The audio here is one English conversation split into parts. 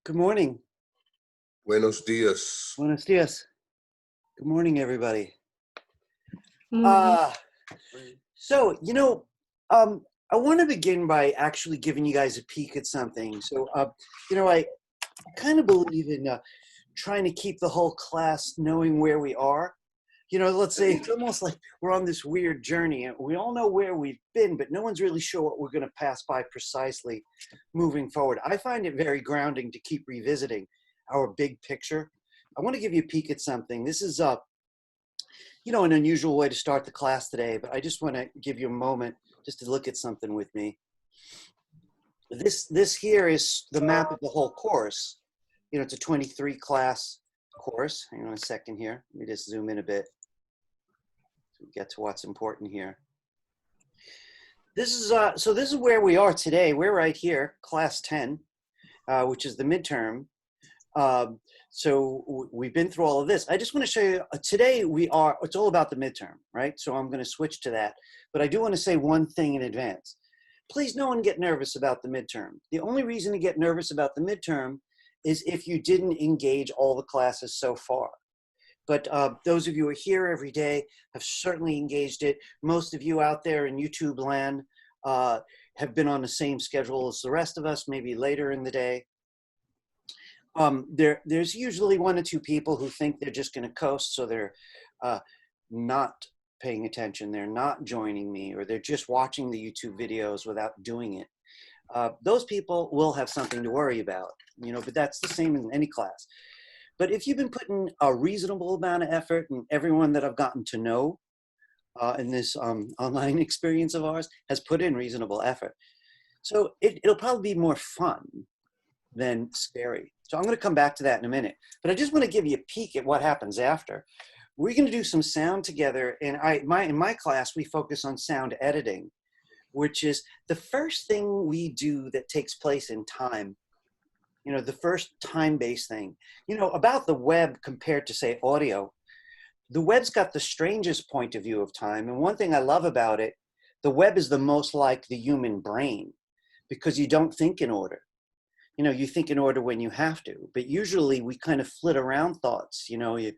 Good morning. Buenos días. Buenos dias. Good morning, everybody. Morning. So, I want to begin by actually giving you guys a peek at something. So, I kind of believe in trying to keep the whole class knowing where we are. Let's say it's almost like we're on this weird journey and we all know where we've been, but no one's really sure what we're going to pass by precisely moving forward. I find it very grounding to keep revisiting our big picture. I want to give you a peek at something. This is, an unusual way to start the class today, but I just want to give you a moment just to look at something with me. This here is the map of the whole course. It's a 23 class course. Hang on a second here. Let me just zoom in a bit. So we get to what's important here. This is where we are today. We're right here, class 10, which is the midterm. So we've been through all of this. I just want to show you, today it's all about the midterm, right? So I'm going to switch to that. But I do want to say one thing in advance. Please, no one get nervous about the midterm. The only reason to get nervous about the midterm is if you didn't engage all the classes so far. But those of you who are here every day have certainly engaged it. Most of you out there in YouTube land have been on the same schedule as the rest of us, maybe later in the day. There's usually one or two people who think they're just going to coast, so they're not paying attention. They're not joining me, or they're just watching the YouTube videos without doing it. Those people will have something to worry about, but that's the same in any class. But if you've been putting a reasonable amount of effort, and everyone that I've gotten to know in this online experience of ours has put in reasonable effort, so it'll probably be more fun than scary. So I'm going to come back to that in a minute. But I just want to give you a peek at what happens after. We're going to do some sound together. And in my class, we focus on sound editing, which is the first thing we do that takes place in time. The first time-based thing. About the web compared to, say, audio, the web's got the strangest point of view of time. And one thing I love about it, the web is the most like the human brain because you don't think in order. You think in order when you have to, but usually we kind of flit around thoughts. You're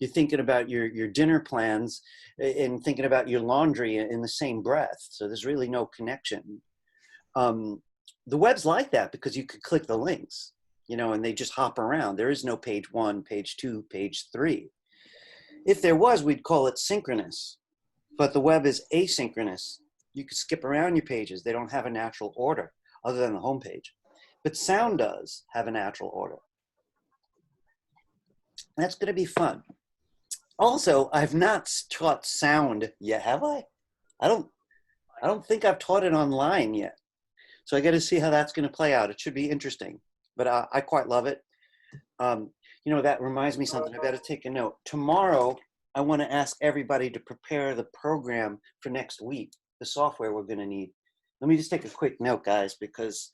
thinking about your dinner plans and thinking about your laundry in the same breath. So there's really no connection. The web's like that because you could click the links, and they just hop around. There is no page 1, page 2, page 3. If there was, we'd call it synchronous, but the web is asynchronous. You could skip around your pages. They don't have a natural order other than the home page. But sound does have a natural order. That's going to be fun. Also, I've not taught sound yet, have I? I don't think I've taught it online yet. So I got to see how that's going to play out. It should be interesting. But I quite love it. That reminds me of something. I better take a note. Tomorrow, I want to ask everybody to prepare the program for next week, the software we're going to need. Let me just take a quick note, guys, because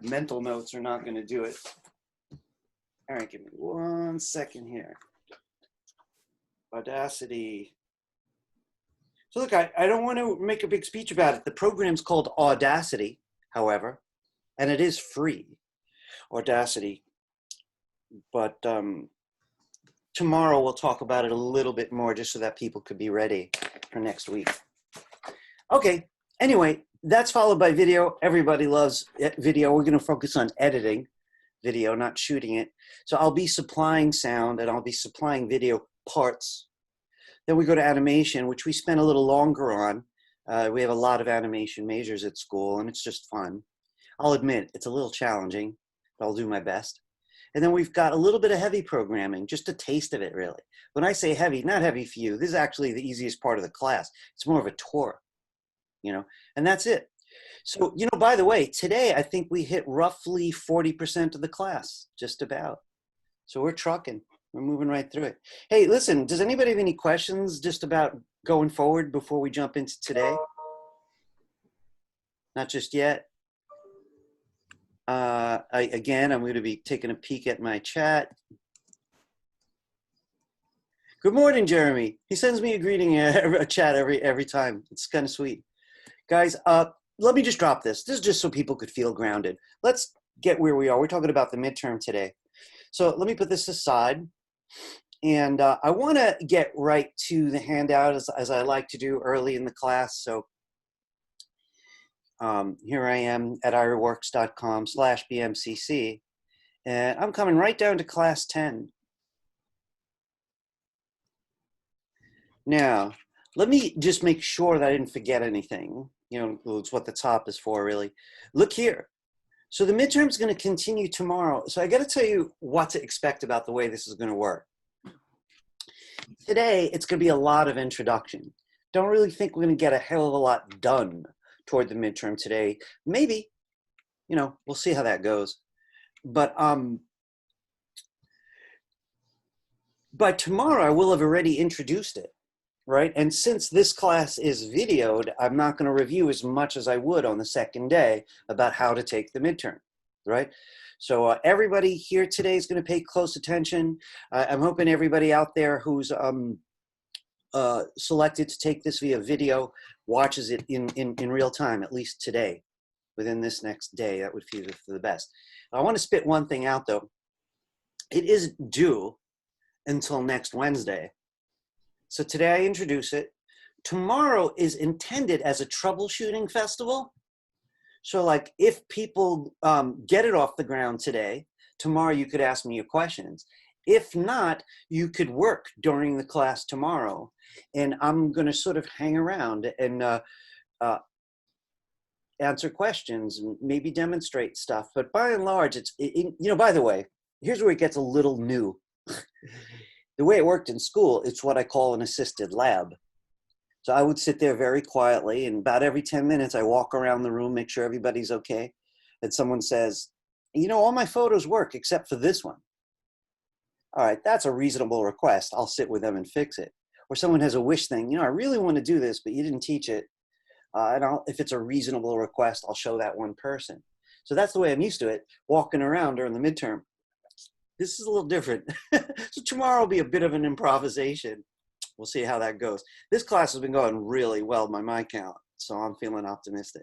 mental notes are not going to do it. All right, give me 1 second here. Audacity. So look, I don't want to make a big speech about it. The program's called Audacity, however, and it is free, Audacity. But tomorrow we'll talk about it a little bit more just so that people could be ready for next week. Okay, anyway. That's followed by video. Everybody loves video. We're going to focus on editing video, not shooting it. So I'll be supplying sound and I'll be supplying video parts. Then we go to animation, which we spend a little longer on. We have a lot of animation majors at school and it's just fun. I'll admit it's a little challenging, but I'll do my best. And then we've got a little bit of heavy programming, just a taste of it really. When I say heavy, not heavy for you. This is actually the easiest part of the class. It's more of a tour. And that's it. So, by the way, today I think we hit roughly 40% of the class, just about. So we're trucking. We're moving right through it. Hey, listen, does anybody have any questions just about going forward before we jump into today? Not just yet. Again, I'm going to be taking a peek at my chat. Good morning, Jeremy. He sends me a greeting, a chat every time. It's kind of sweet. Guys, let me just drop this. This is just so people could feel grounded. Let's get where we are. We're talking about the midterm today. So let me put this aside. And I want to get right to the handout as I like to do early in the class. So here I am at iraworks.com/BMCC. And I'm coming right down to class 10. Now, let me just make sure that I didn't forget anything. You know, it's what the top is for, really. Look here. So the midterm is going to continue tomorrow. So I got to tell you what to expect about the way this is going to work. Today, it's going to be a lot of introduction. Don't really think we're going to get a hell of a lot done toward the midterm today. Maybe, you know, we'll see how that goes. But by tomorrow, I will have already introduced it, right? And since this class is videoed, I'm not going to review as much as I would on the second day about how to take the midterm, right? So everybody here today is going to pay close attention. I'm hoping everybody out there who's selected to take this via video watches it in real time, at least today, within this next day. That would feel for the best. I want to spit one thing out, though. It is due until next Wednesday. So today I introduce it. Tomorrow is intended as a troubleshooting festival. So like if people get it off the ground today, tomorrow you could ask me your questions. If not, you could work during the class tomorrow. And I'm going to sort of hang around and answer questions and maybe demonstrate stuff. But by and large, you know, by the way, here's where it gets a little new. The way it worked in school, it's what I call an assisted lab. So I would sit there very quietly, and about every 10 minutes, I walk around the room, make sure everybody's okay. And someone says, you know, all my photos work except for this one. All right, that's a reasonable request. I'll sit with them and fix it. Or someone has a wish thing, you know, I really want to do this, but you didn't teach it. If it's a reasonable request, I'll show that one person. So that's the way I'm used to it, walking around during the midterm. This is a little different. So tomorrow will be a bit of an improvisation. We'll see how that goes. This class has been going really well by my count, so I'm feeling optimistic.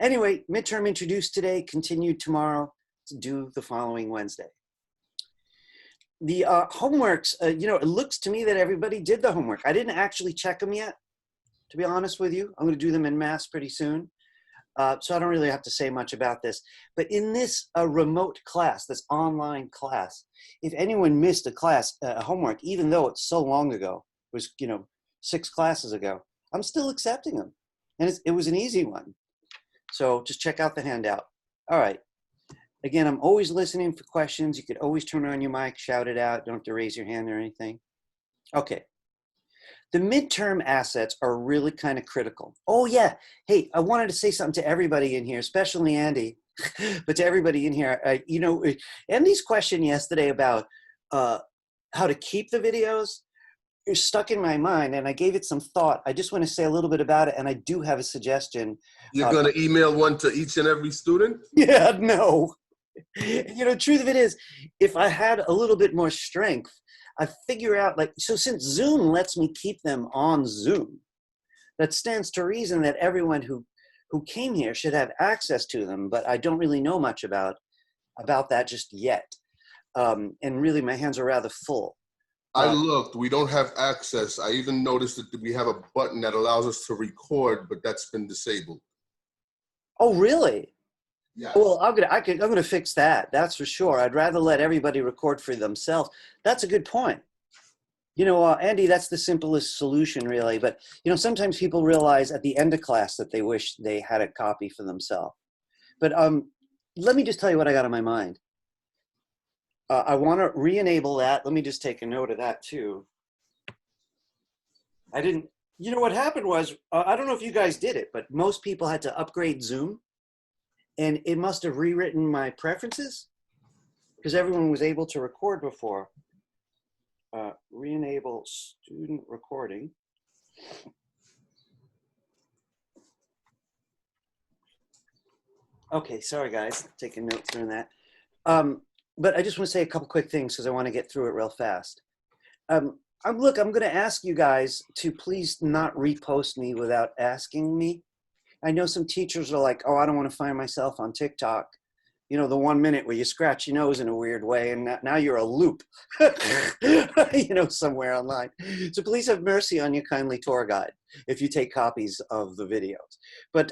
Anyway, midterm introduced today, continued tomorrow, due the following Wednesday. The homeworks, you know, it looks to me that everybody did the homework. I didn't actually check them yet, to be honest with you. I'm going to do them en masse pretty soon. So I don't really have to say much about this. But in this remote class, this online class, if anyone missed a class, homework, even though it's so long ago, it was, you know, 6 classes ago, I'm still accepting them. And it was an easy one. So just check out the handout. All right. Again, I'm always listening for questions. You could always turn on your mic, shout it out. Don't have to raise your hand or anything. Okay. The midterm assets are really kind of critical. Oh yeah, hey, I wanted to say something to everybody in here, especially Andy, but to everybody in here. You know, Andy's question yesterday about how to keep the videos is stuck in my mind, and I gave it some thought. I just want to say a little bit about it, and I do have a suggestion. You're going to email one to each and every student? Yeah, no. You know, truth of it is, if I had a little bit more strength, I figure out, like, so since Zoom lets me keep them on Zoom, that stands to reason that everyone who came here should have access to them, but I don't really know much about that just yet. And really, my hands are rather full. I looked, we don't have access. I even noticed that we have a button that allows us to record, but that's been disabled. Oh, really? Yeah. Well, I'm gonna fix that. That's for sure. I'd rather let everybody record for themselves. That's a good point. You know, Andy, that's the simplest solution, really. But you know, sometimes people realize at the end of class that they wish they had a copy for themselves. But let me just tell you what I got on my mind. I want to re-enable that. Let me just take a note of that too. I didn't. You know what happened was, I don't know if you guys did it, but most people had to upgrade Zoom. And it must have rewritten my preferences because everyone was able to record before. Re-enable student recording. Okay, sorry guys, taking notes doing that. But I just want to say a couple quick things because I want to get through it real fast. Look, I'm going to ask you guys to please not repost me without asking me. I know some teachers are like, oh, I don't want to find myself on TikTok. You know, the 1 minute where you scratch your nose in a weird way and now you're a loop, you know, somewhere online. So please have mercy on your kindly tour guide if you take copies of the videos. But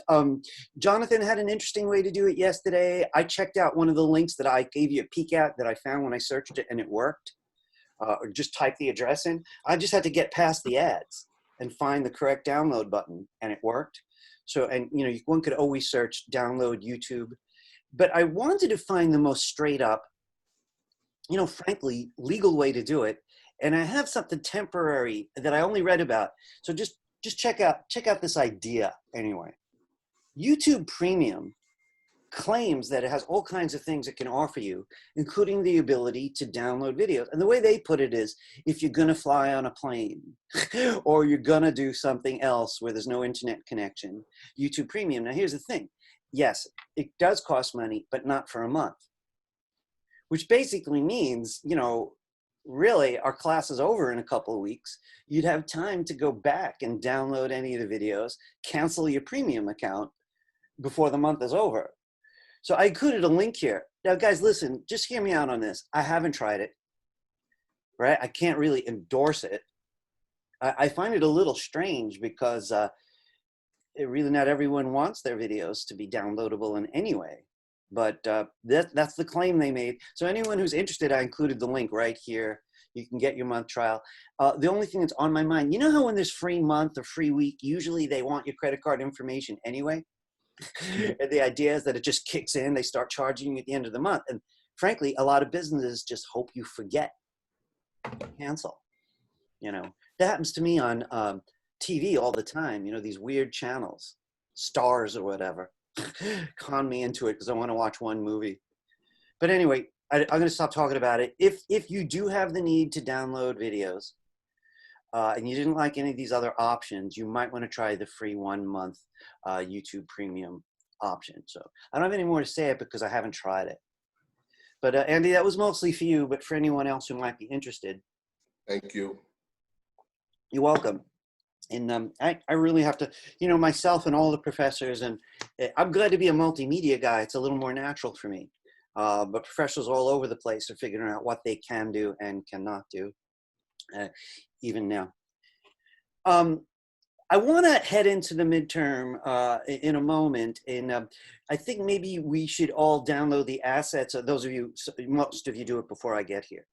Jonathan had an interesting way to do it yesterday. I checked out one of the links that I gave you a peek at that I found when I searched it, and it worked. Or just type the address in. I just had to get past the ads and find the correct download button, and it worked. So, and you know, one could always search download YouTube. But I wanted to find the most straight up, you know, frankly, legal way to do it. And I have something temporary that I only read about. So just check out this idea anyway. YouTube Premium claims that it has all kinds of things it can offer you, including the ability to download videos. And the way they put it is, if you're gonna fly on a plane or you're gonna do something else where there's no internet connection, YouTube Premium. Now here's the thing. Yes, it does cost money, but not for a month, which basically means, you know, really our class is over in a couple of weeks. You'd have time to go back and download any of the videos, cancel your premium account before the month is over. So I included a link here. Now guys, listen, just hear me out on this. I haven't tried it, right? I can't really endorse it. I find it a little strange because really not everyone wants their videos to be downloadable in any way, but that's the claim they made. So anyone who's interested, I included the link right here. You can get your month trial. The only thing that's on my mind, you know how when there's free month or free week, usually they want your credit card information anyway? And the idea is that it just kicks in, they start charging you at the end of the month. And frankly, a lot of businesses just hope you forget, cancel. You know, that happens to me on TV all the time, you know, these weird channels, Stars or whatever, con me into it because I want to watch one movie. But anyway, I'm going to stop talking about it. If you do have the need to download videos and you didn't like any of these other options, you might want to try the free 1 month YouTube Premium option. So I don't have any more to say it because I haven't tried it. But Andy, that was mostly for you, but for anyone else who might be interested. Thank you. You're welcome. And I really have to, you know, myself and all the professors, and I'm glad to be a multimedia guy. It's a little more natural for me. But professionals all over the place are figuring out what they can do and cannot do, even now. I want to head into the midterm in a moment, and I think maybe we should all download the assets. Those of you, most of you do it before I get here.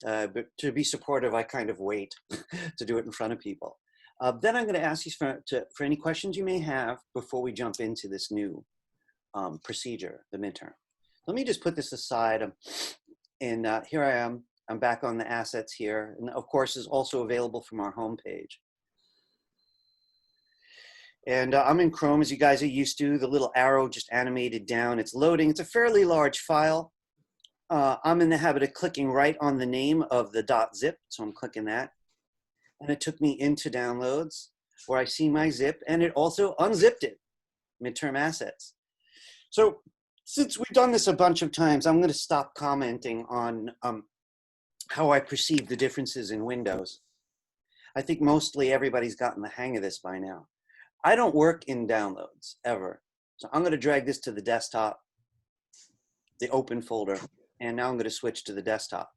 But to be supportive, I kind of wait to do it in front of people. Then I'm going to ask you for any questions you may have before we jump into this new procedure, the midterm. Let me just put this aside, and here I am. I'm back on the assets here, and of course is also available from our homepage. And I'm in Chrome, as you guys are used to. The little arrow just animated down. It's loading. It's a fairly large file. I'm in the habit of clicking right on the name of the .zip, so I'm clicking that. And it took me into downloads where I see my zip, and it also unzipped it, midterm assets. So since we've done this a bunch of times, I'm going to stop commenting on how I perceive the differences in Windows. I think mostly everybody's gotten the hang of this by now. I don't work in downloads ever. So I'm going to drag this to the desktop, the open folder, and now I'm going to switch to the desktop.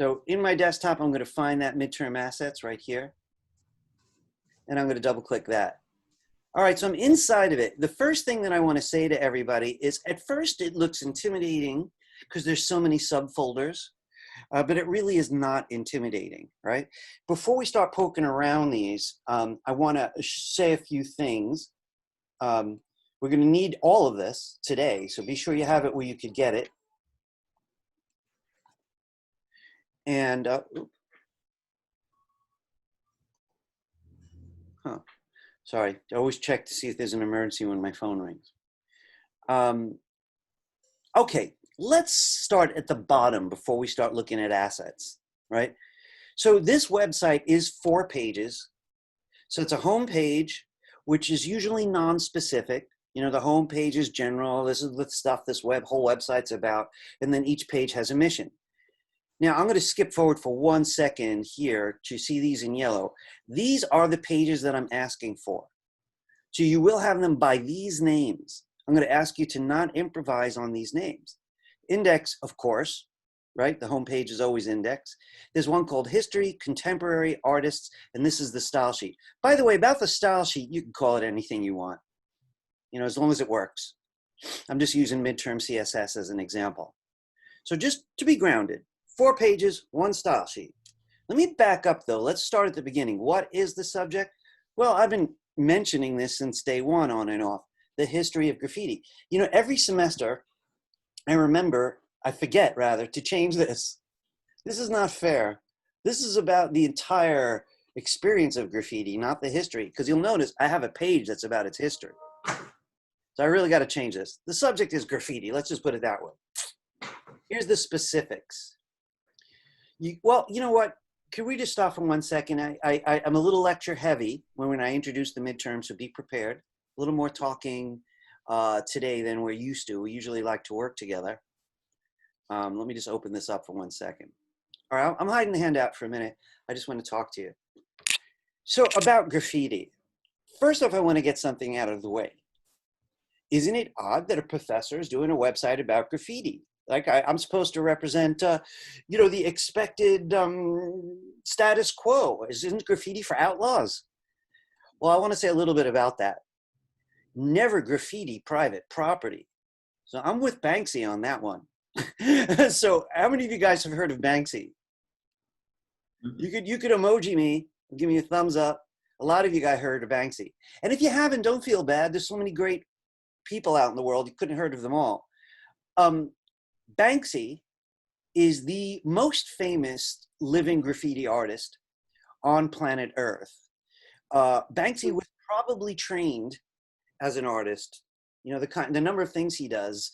So in my desktop, I'm going to find that midterm assets right here. And I'm going to double click that. All right, so I'm inside of it. The first thing that I want to say to everybody is at first it looks intimidating because there's so many subfolders, but it really is not intimidating, right? Before we start poking around these, I want to say a few things. We're going to need all of this today, so be sure you have it where you could get it. And, sorry, I always check to see if there's an emergency when my phone rings. Okay, let's start at the bottom before we start looking at assets, right? So this website is 4 pages. So it's a home page, which is usually non-specific. You know, the home page is general. This is the stuff this whole website's about. And then each page has a mission. Now, I'm going to skip forward for 1 second here to see these in yellow. These are the pages that I'm asking for. So you will have them by these names. I'm going to ask you to not improvise on these names. Index, of course, right? The homepage is always index. There's one called History, Contemporary Artists, and this is the style sheet. By the way, about the style sheet, you can call it anything you want, you know, as long as it works. I'm just using midterm CSS as an example. So just to be grounded, 4 pages, 1 style sheet. Let me back up though. Let's start at the beginning. What is the subject? Well, I've been mentioning this since day one on and off, the history of graffiti. You know, every semester, I forget rather, to change this. This is not fair. This is about the entire experience of graffiti, not the history. Because you'll notice I have a page that's about its history. So I really got to change this. The subject is graffiti. Let's just put it that way. Here's the specifics. Well, you know what? Can we just stop for 1 second? I'm a little lecture heavy when I introduce the midterm, so be prepared. A little more talking today than we're used to. We usually like to work together. Let me just open this up for 1 second. All right, I'm hiding the handout for a minute. I just want to talk to you. So about graffiti. First off, I want to get something out of the way. Isn't it odd that a professor is doing a website about graffiti? Like I'm supposed to represent, you know, the expected status quo. Isn't graffiti for outlaws? Well, I want to say a little bit about that. Never graffiti private property. So I'm with Banksy on that one. So how many of you guys have heard of Banksy? You could emoji me, give me a thumbs up. A lot of you guys heard of Banksy. And if you haven't, don't feel bad. There's so many great people out in the world, you couldn't have heard of them all. Banksy is the most famous living graffiti artist on planet Earth. Banksy was probably trained as an artist. You know, the number of things he does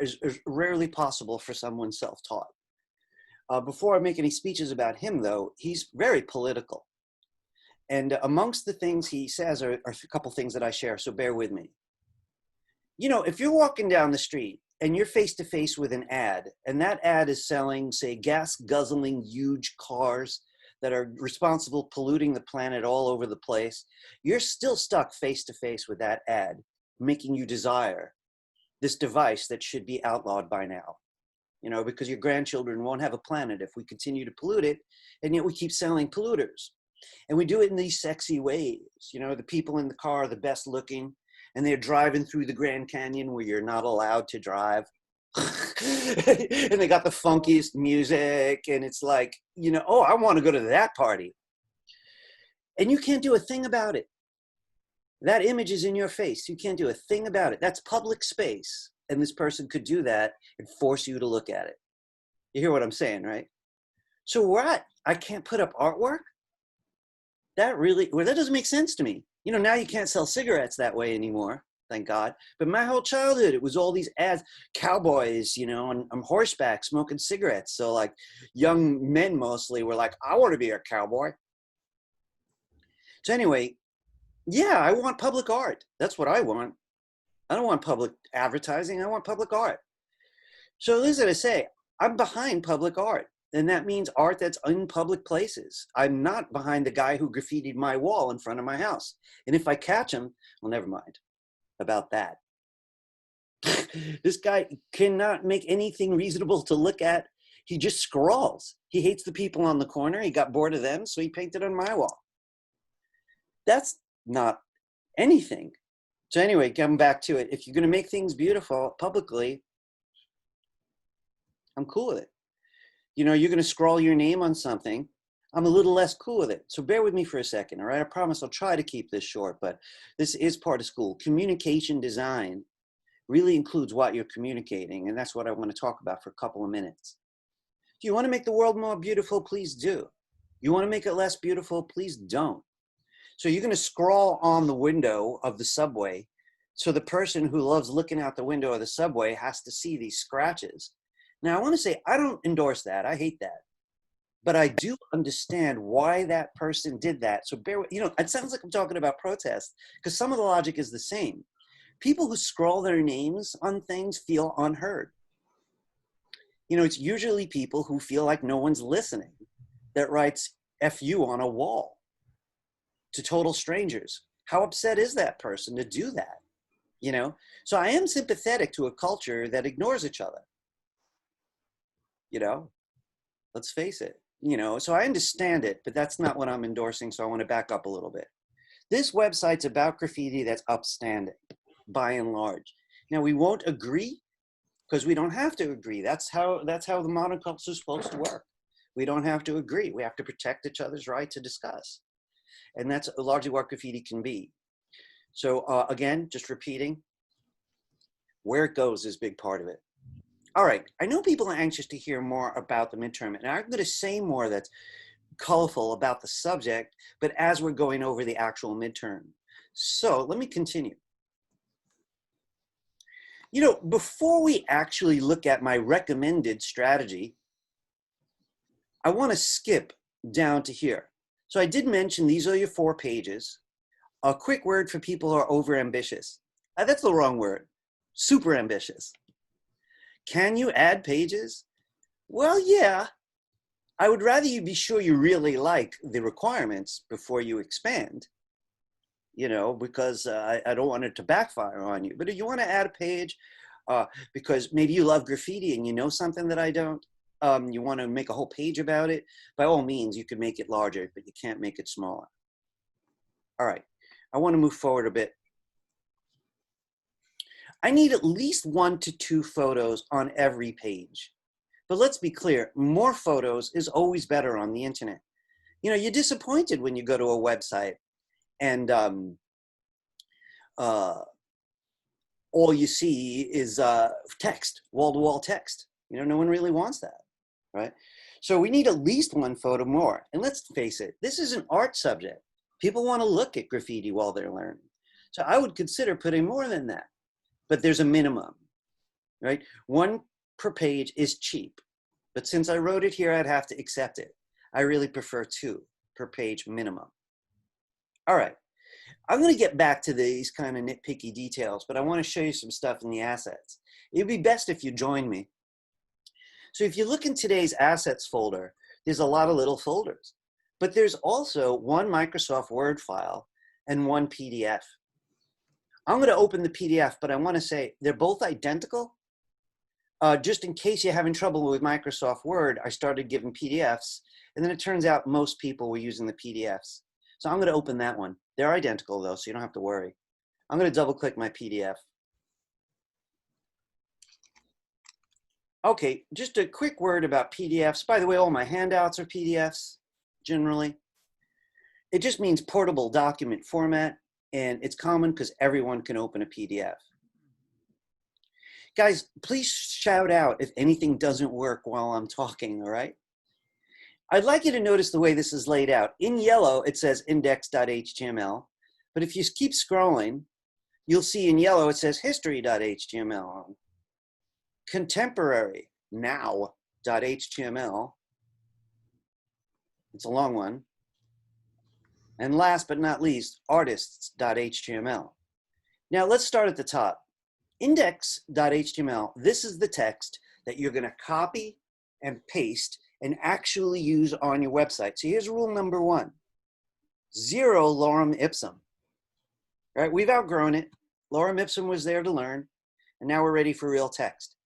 is rarely possible for someone self-taught. Before I make any speeches about him, though, he's very political. And amongst the things he says are a couple things that I share, so bear with me. You know, if you're walking down the street and you're face to face with an ad, and that ad is selling, say, gas guzzling huge cars that are responsible polluting the planet all over the place, you're still stuck face to face with that ad, making you desire this device that should be outlawed by now. You know, because your grandchildren won't have a planet if we continue to pollute it, and yet we keep selling polluters. And we do it in these sexy ways. You know, the people in the car are the best looking, and they're driving through the Grand Canyon where you're not allowed to drive. And they got the funkiest music, and it's like, you know, oh, I want to go to that party. And you can't do a thing about it. That image is in your face. You can't do a thing about it. That's public space. And this person could do that and force you to look at it. You hear what I'm saying, right? So what? I can't put up artwork? That doesn't make sense to me. You know, now you can't sell cigarettes that way anymore, thank God. But my whole childhood, it was all these ads, cowboys, you know, on horseback smoking cigarettes. So like young men mostly were like, I want to be a cowboy. So anyway, yeah, I want public art. That's what I want. I don't want public advertising. I want public art. So listen, I say, I'm behind public art. And that means art that's in public places. I'm not behind the guy who graffitied my wall in front of my house. And if I catch him, well, never mind about that. This guy cannot make anything reasonable to look at. He just scrawls. He hates the people on the corner. He got bored of them, so he painted on my wall. That's not anything. So anyway, coming back to it, if you're going to make things beautiful publicly, I'm cool with it. You know, you're going to scrawl your name on something. I'm a little less cool with it. So bear with me for a second, all right? I promise I'll try to keep this short, but this is part of school. Communication design really includes what you're communicating, and that's what I want to talk about for a couple of minutes. If you want to make the world more beautiful, please do. You want to make it less beautiful, please don't. So you're going to scrawl on the window of the subway, so the person who loves looking out the window of the subway has to see these scratches. Now, I want to say, I don't endorse that. I hate that. But I do understand why that person did that. So bear with, you know, it sounds like I'm talking about protest, because some of the logic is the same. People who scroll their names on things feel unheard. You know, it's usually people who feel like no one's listening that writes F you on a wall to total strangers. How upset is that person to do that? You know, so I am sympathetic to a culture that ignores each other. You know, let's face it, you know, so I understand it, but that's not what I'm endorsing. So I want to back up a little bit. This website's about graffiti that's upstanding by and large. Now we won't agree because we don't have to agree. That's how the modern culture is supposed to work. We don't have to agree. We have to protect each other's right to discuss. And that's largely what graffiti can be. So again, just repeating, where it goes is a big part of it. All right, I know people are anxious to hear more about the midterm, and I'm going to say more that's colorful about the subject, but as we're going over the actual midterm. So let me continue. You know, before we actually look at my recommended strategy, I want to skip down to here. So I did mention these are your 4 pages. A quick word for people who are overambitious. That's the wrong word. Super ambitious. Can you add pages? Well, yeah. I would rather you be sure you really like the requirements before you expand, you know, because I don't want it to backfire on you. But if you want to add a page, because maybe you love graffiti and you know something that I don't, you want to make a whole page about it, by all means, you could make it larger, but you can't make it smaller. All right, I want to move forward a bit. I need at least 1 to 2 photos on every page. But let's be clear, more photos is always better on the internet. You know, you're disappointed when you go to a website and all you see is text, wall-to-wall text. You know, no one really wants that, right? So we need at least 1 photo more. And let's face it, this is an art subject. People want to look at graffiti while they're learning. So I would consider putting more than that. But there's a minimum, right? 1 per page is cheap, but since I wrote it here, I'd have to accept it. I really prefer 2 per page minimum. All right, I'm gonna get back to these kind of nitpicky details, but I wanna show you some stuff in the assets. It'd be best if you join me. So if you look in today's assets folder, there's a lot of little folders, but there's also 1 Microsoft Word file and 1 PDF. I'm going to open the PDF, but I want to say they're both identical. Just in case you're having trouble with Microsoft Word, I started giving PDFs, and then it turns out most people were using the PDFs. So I'm going to open that one. They're identical, though, so you don't have to worry. I'm going to double-click my PDF. Okay, just a quick word about PDFs. By the way, all my handouts are PDFs, generally. It just means portable document format. And it's common because everyone can open a PDF. Guys, please shout out if anything doesn't work while I'm talking, all right? I'd like you to notice the way this is laid out. In yellow, it says index.html, but if you keep scrolling, you'll see in yellow it says history.html, contemporary now.html. It's a long one. And last but not least, artists.html. Now let's start at the top. Index.html, this is the text that you're going to copy and paste and actually use on your website. So here's rule number 1. 0 lorem ipsum. Right? We've outgrown it. Lorem ipsum was there to learn, and now we're ready for real text.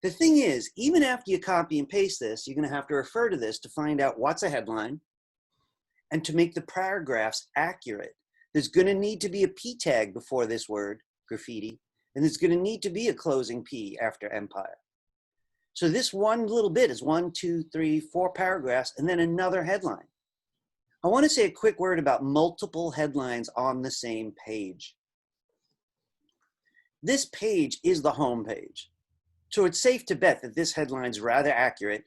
The thing is, even after you copy and paste this, you're going to have to refer to this to find out what's a headline, and to make the paragraphs accurate. There's going to need to be a P tag before this word, graffiti, and there's going to need to be a closing P after empire. So this one little bit is 1, 2, 3, 4 paragraphs, and then another headline. I want to say a quick word about multiple headlines on the same page. This page is the home page. So it's safe to bet that this headline is rather accurate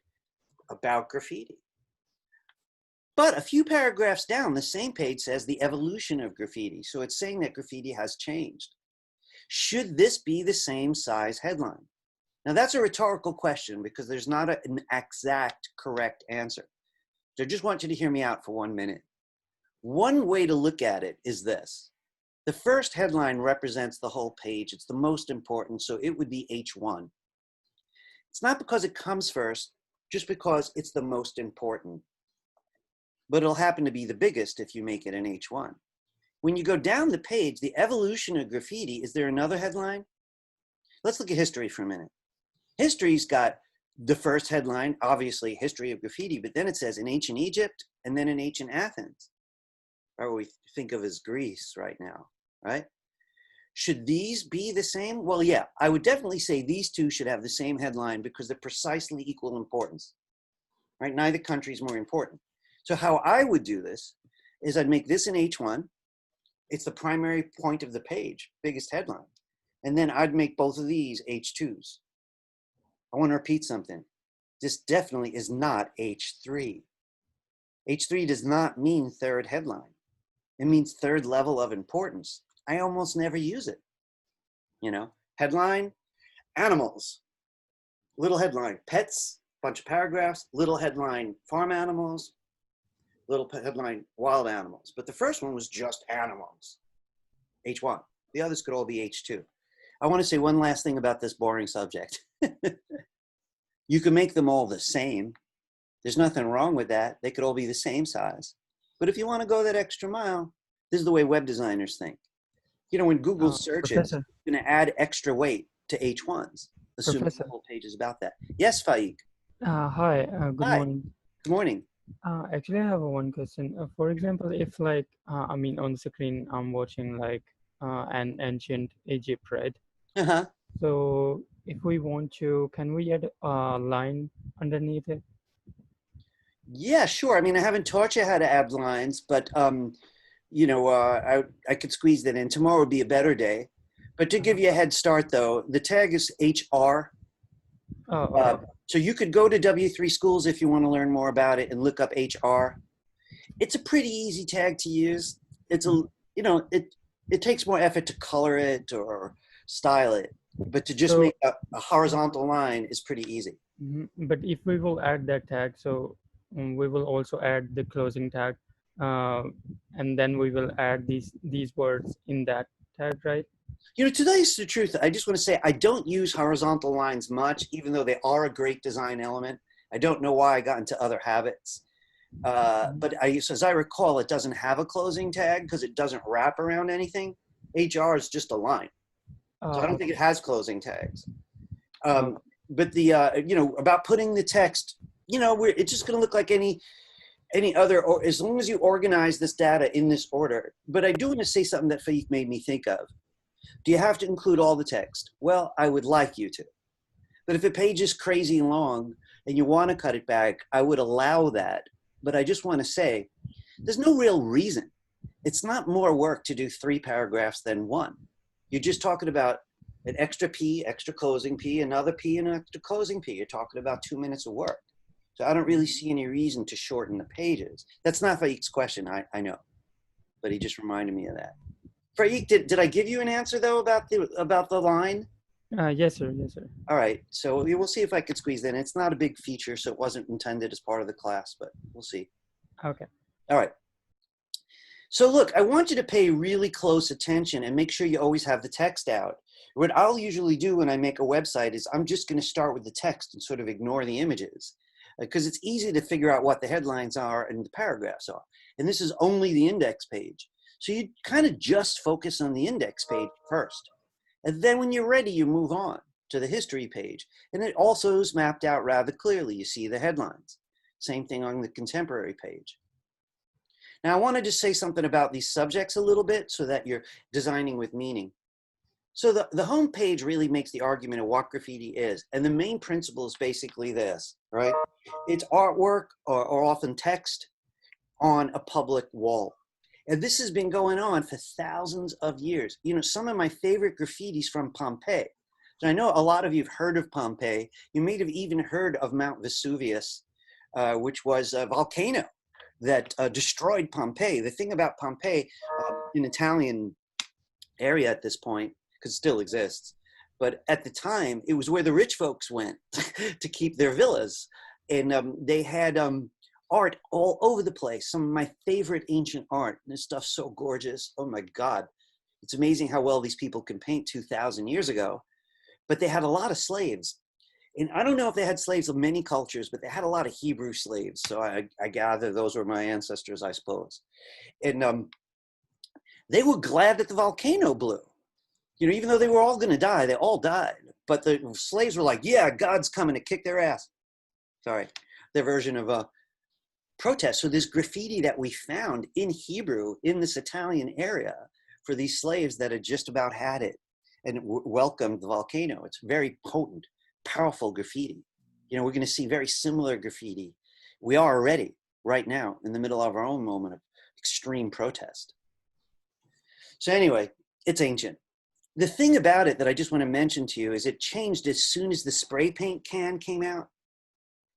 about graffiti. But a few paragraphs down, the same page says the evolution of graffiti. So it's saying that graffiti has changed. Should this be the same size headline? Now that's a rhetorical question because there's not an exact correct answer. So I just want you to hear me out for 1 minute. One way to look at it is this. The first headline represents the whole page. It's the most important, so it would be H1. It's not because it comes first, just because it's the most important. But it'll happen to be the biggest if you make it an H1. when you go down the page, the evolution of graffiti, is there another headline? Let's look at history for a minute. History's got the first headline, obviously, history of graffiti, but then it says in ancient Egypt and then in ancient Athens, or what we think of as Greece right now, right? Should these be the same? Well, yeah, I would definitely say these two should have the same headline because they're precisely equal importance, right? Neither country is more important. So how I would do this is I'd make this an H1. It's the primary point of the page, biggest headline. And then I'd make both of these H2s. I want to repeat something. This definitely is not H3. H3 does not mean third headline. It means third level of importance. I almost never use it. You know, headline, animals, little headline, pets, bunch of paragraphs, little headline, farm animals, little headline, wild animals. But the first one was just animals, H1. The others could all be H2. I want to say one last thing about this boring subject. You can make them all the same. There's nothing wrong with that. They could all be the same size. But if you want to go that extra mile, this is the way web designers think. You know, when Google searches, Professor. it's going to add extra weight to H1s, assuming Professor. the whole page is about that. Yes, Faik. Hi, good Hi. morning. Good morning. Actually, I have one question. For example, if like, I mean, on the screen, I'm watching like an ancient Egypt, right? Uh-huh. So if we want to, can we add a line underneath it? Yeah, sure. I mean, I haven't taught you how to add lines, but you know, I could squeeze that in. Tomorrow would be a better day. But to give you a head start, though, the tag is HR. Oh, So you could go to W3 Schools if you want to learn more about it and look up HR. It's a pretty easy tag to use. It's a, you know, it takes more effort to color it or style it, but to just So- make a horizontal line is pretty easy. but if we will add that tag, so we will also add the closing tag, and then we will add these words in that tag, right? You know, to tell you the truth, I just want to say I don't use horizontal lines much, even though they are a great design element. I don't know why I got into other habits. But as I recall, it doesn't have a closing tag because it doesn't wrap around anything. HR is just a line. So I don't think it has closing tags. But the, you know, about putting the text, you know, it's just going to look like any other, or as long as you organize this data in this order. But I do want to say something that Faik made me think of. Do you have to include all the text? Well, I would like you to. But if a page is crazy long and you want to cut it back, I would allow that. But I just want to say, there's no real reason. It's not more work to do 3 paragraphs than 1. You're just talking about an extra P, extra closing P, another P, and an extra closing P. You're talking about 2 minutes of work. So I don't really see any reason to shorten the pages. That's not Faik's question, I know. But he just reminded me of that. Faik, did I give you an answer, though, about the line? Yes, sir. Yes, sir. All right, so we'll see if I could squeeze that in. It's not a big feature, so it wasn't intended as part of the class, but we'll see. Okay. All right. So look, I want you to pay really close attention and make sure you always have the text out. What I'll usually do when I make a website is I'm just going to start with the text and sort of ignore the images because it's easy to figure out what the headlines are and the paragraphs are. And this is only the index page. So you kind of just focus on the index page first. And then when you're ready, you move on to the history page. And it also is mapped out rather clearly. You see the headlines. Same thing on the contemporary page. Now, I wanted to say something about these subjects a little bit so that you're designing with meaning. So the home page really makes the argument of what graffiti is. And the main principle is basically this, right? It's artwork or often text on a public wall. And this has been going on for thousands of years. You know, some of my favorite graffitis from Pompeii. So I know a lot of you have heard of Pompeii. You may have even heard of Mount Vesuvius, which was a volcano that destroyed Pompeii. The thing about Pompeii, in Italian area at this point, because it still exists, but at the time, it was where the rich folks went to keep their villas. And they had art all over the place. Some of my favorite ancient art. This stuff's so gorgeous. Oh my God. It's amazing how well these people can paint 2,000 years ago. But they had a lot of slaves. And I don't know if they had slaves of many cultures, but they had a lot of Hebrew slaves. So I gather those were my ancestors, I suppose. And They were glad that the volcano blew. You know, even though they were all going to die, they all died. But the slaves were like, yeah, God's coming to kick their ass. Sorry, their version of a protest. So this graffiti that we found in Hebrew in this Italian area for these slaves that had just about had it and welcomed the volcano. It's very potent, powerful graffiti. You know, we're going to see very similar graffiti. We are already right now in the middle of our own moment of extreme protest. So anyway, it's ancient. The thing about it that I just want to mention to you is it changed as soon as the spray paint can came out.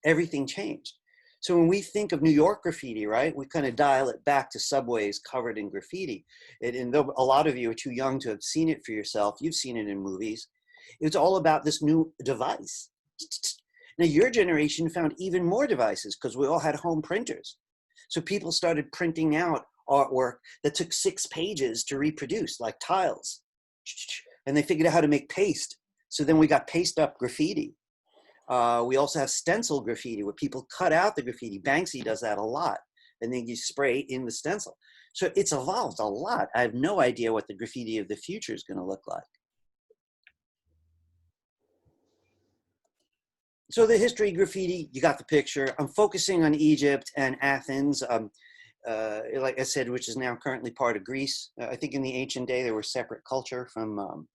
Everything changed. So when we think of New York graffiti, right, we kind of dial it back to subways covered in graffiti. And though a lot of you are too young to have seen it for yourself, you've seen it in movies. It's all about this new device. Now your generation found even more devices because we all had home printers. So people started printing out artwork that took 6 pages to reproduce, like tiles. And they figured out how to make paste. So then we got paste up graffiti. We also have stencil graffiti where people cut out the graffiti. Banksy does that a lot. And then you spray in the stencil. So it's evolved a lot. I have no idea what the graffiti of the future is going to look like. So the history of graffiti, you got the picture. I'm focusing on Egypt and Athens, like I said, which is now currently part of Greece. I think in the ancient day, they were separate culture from,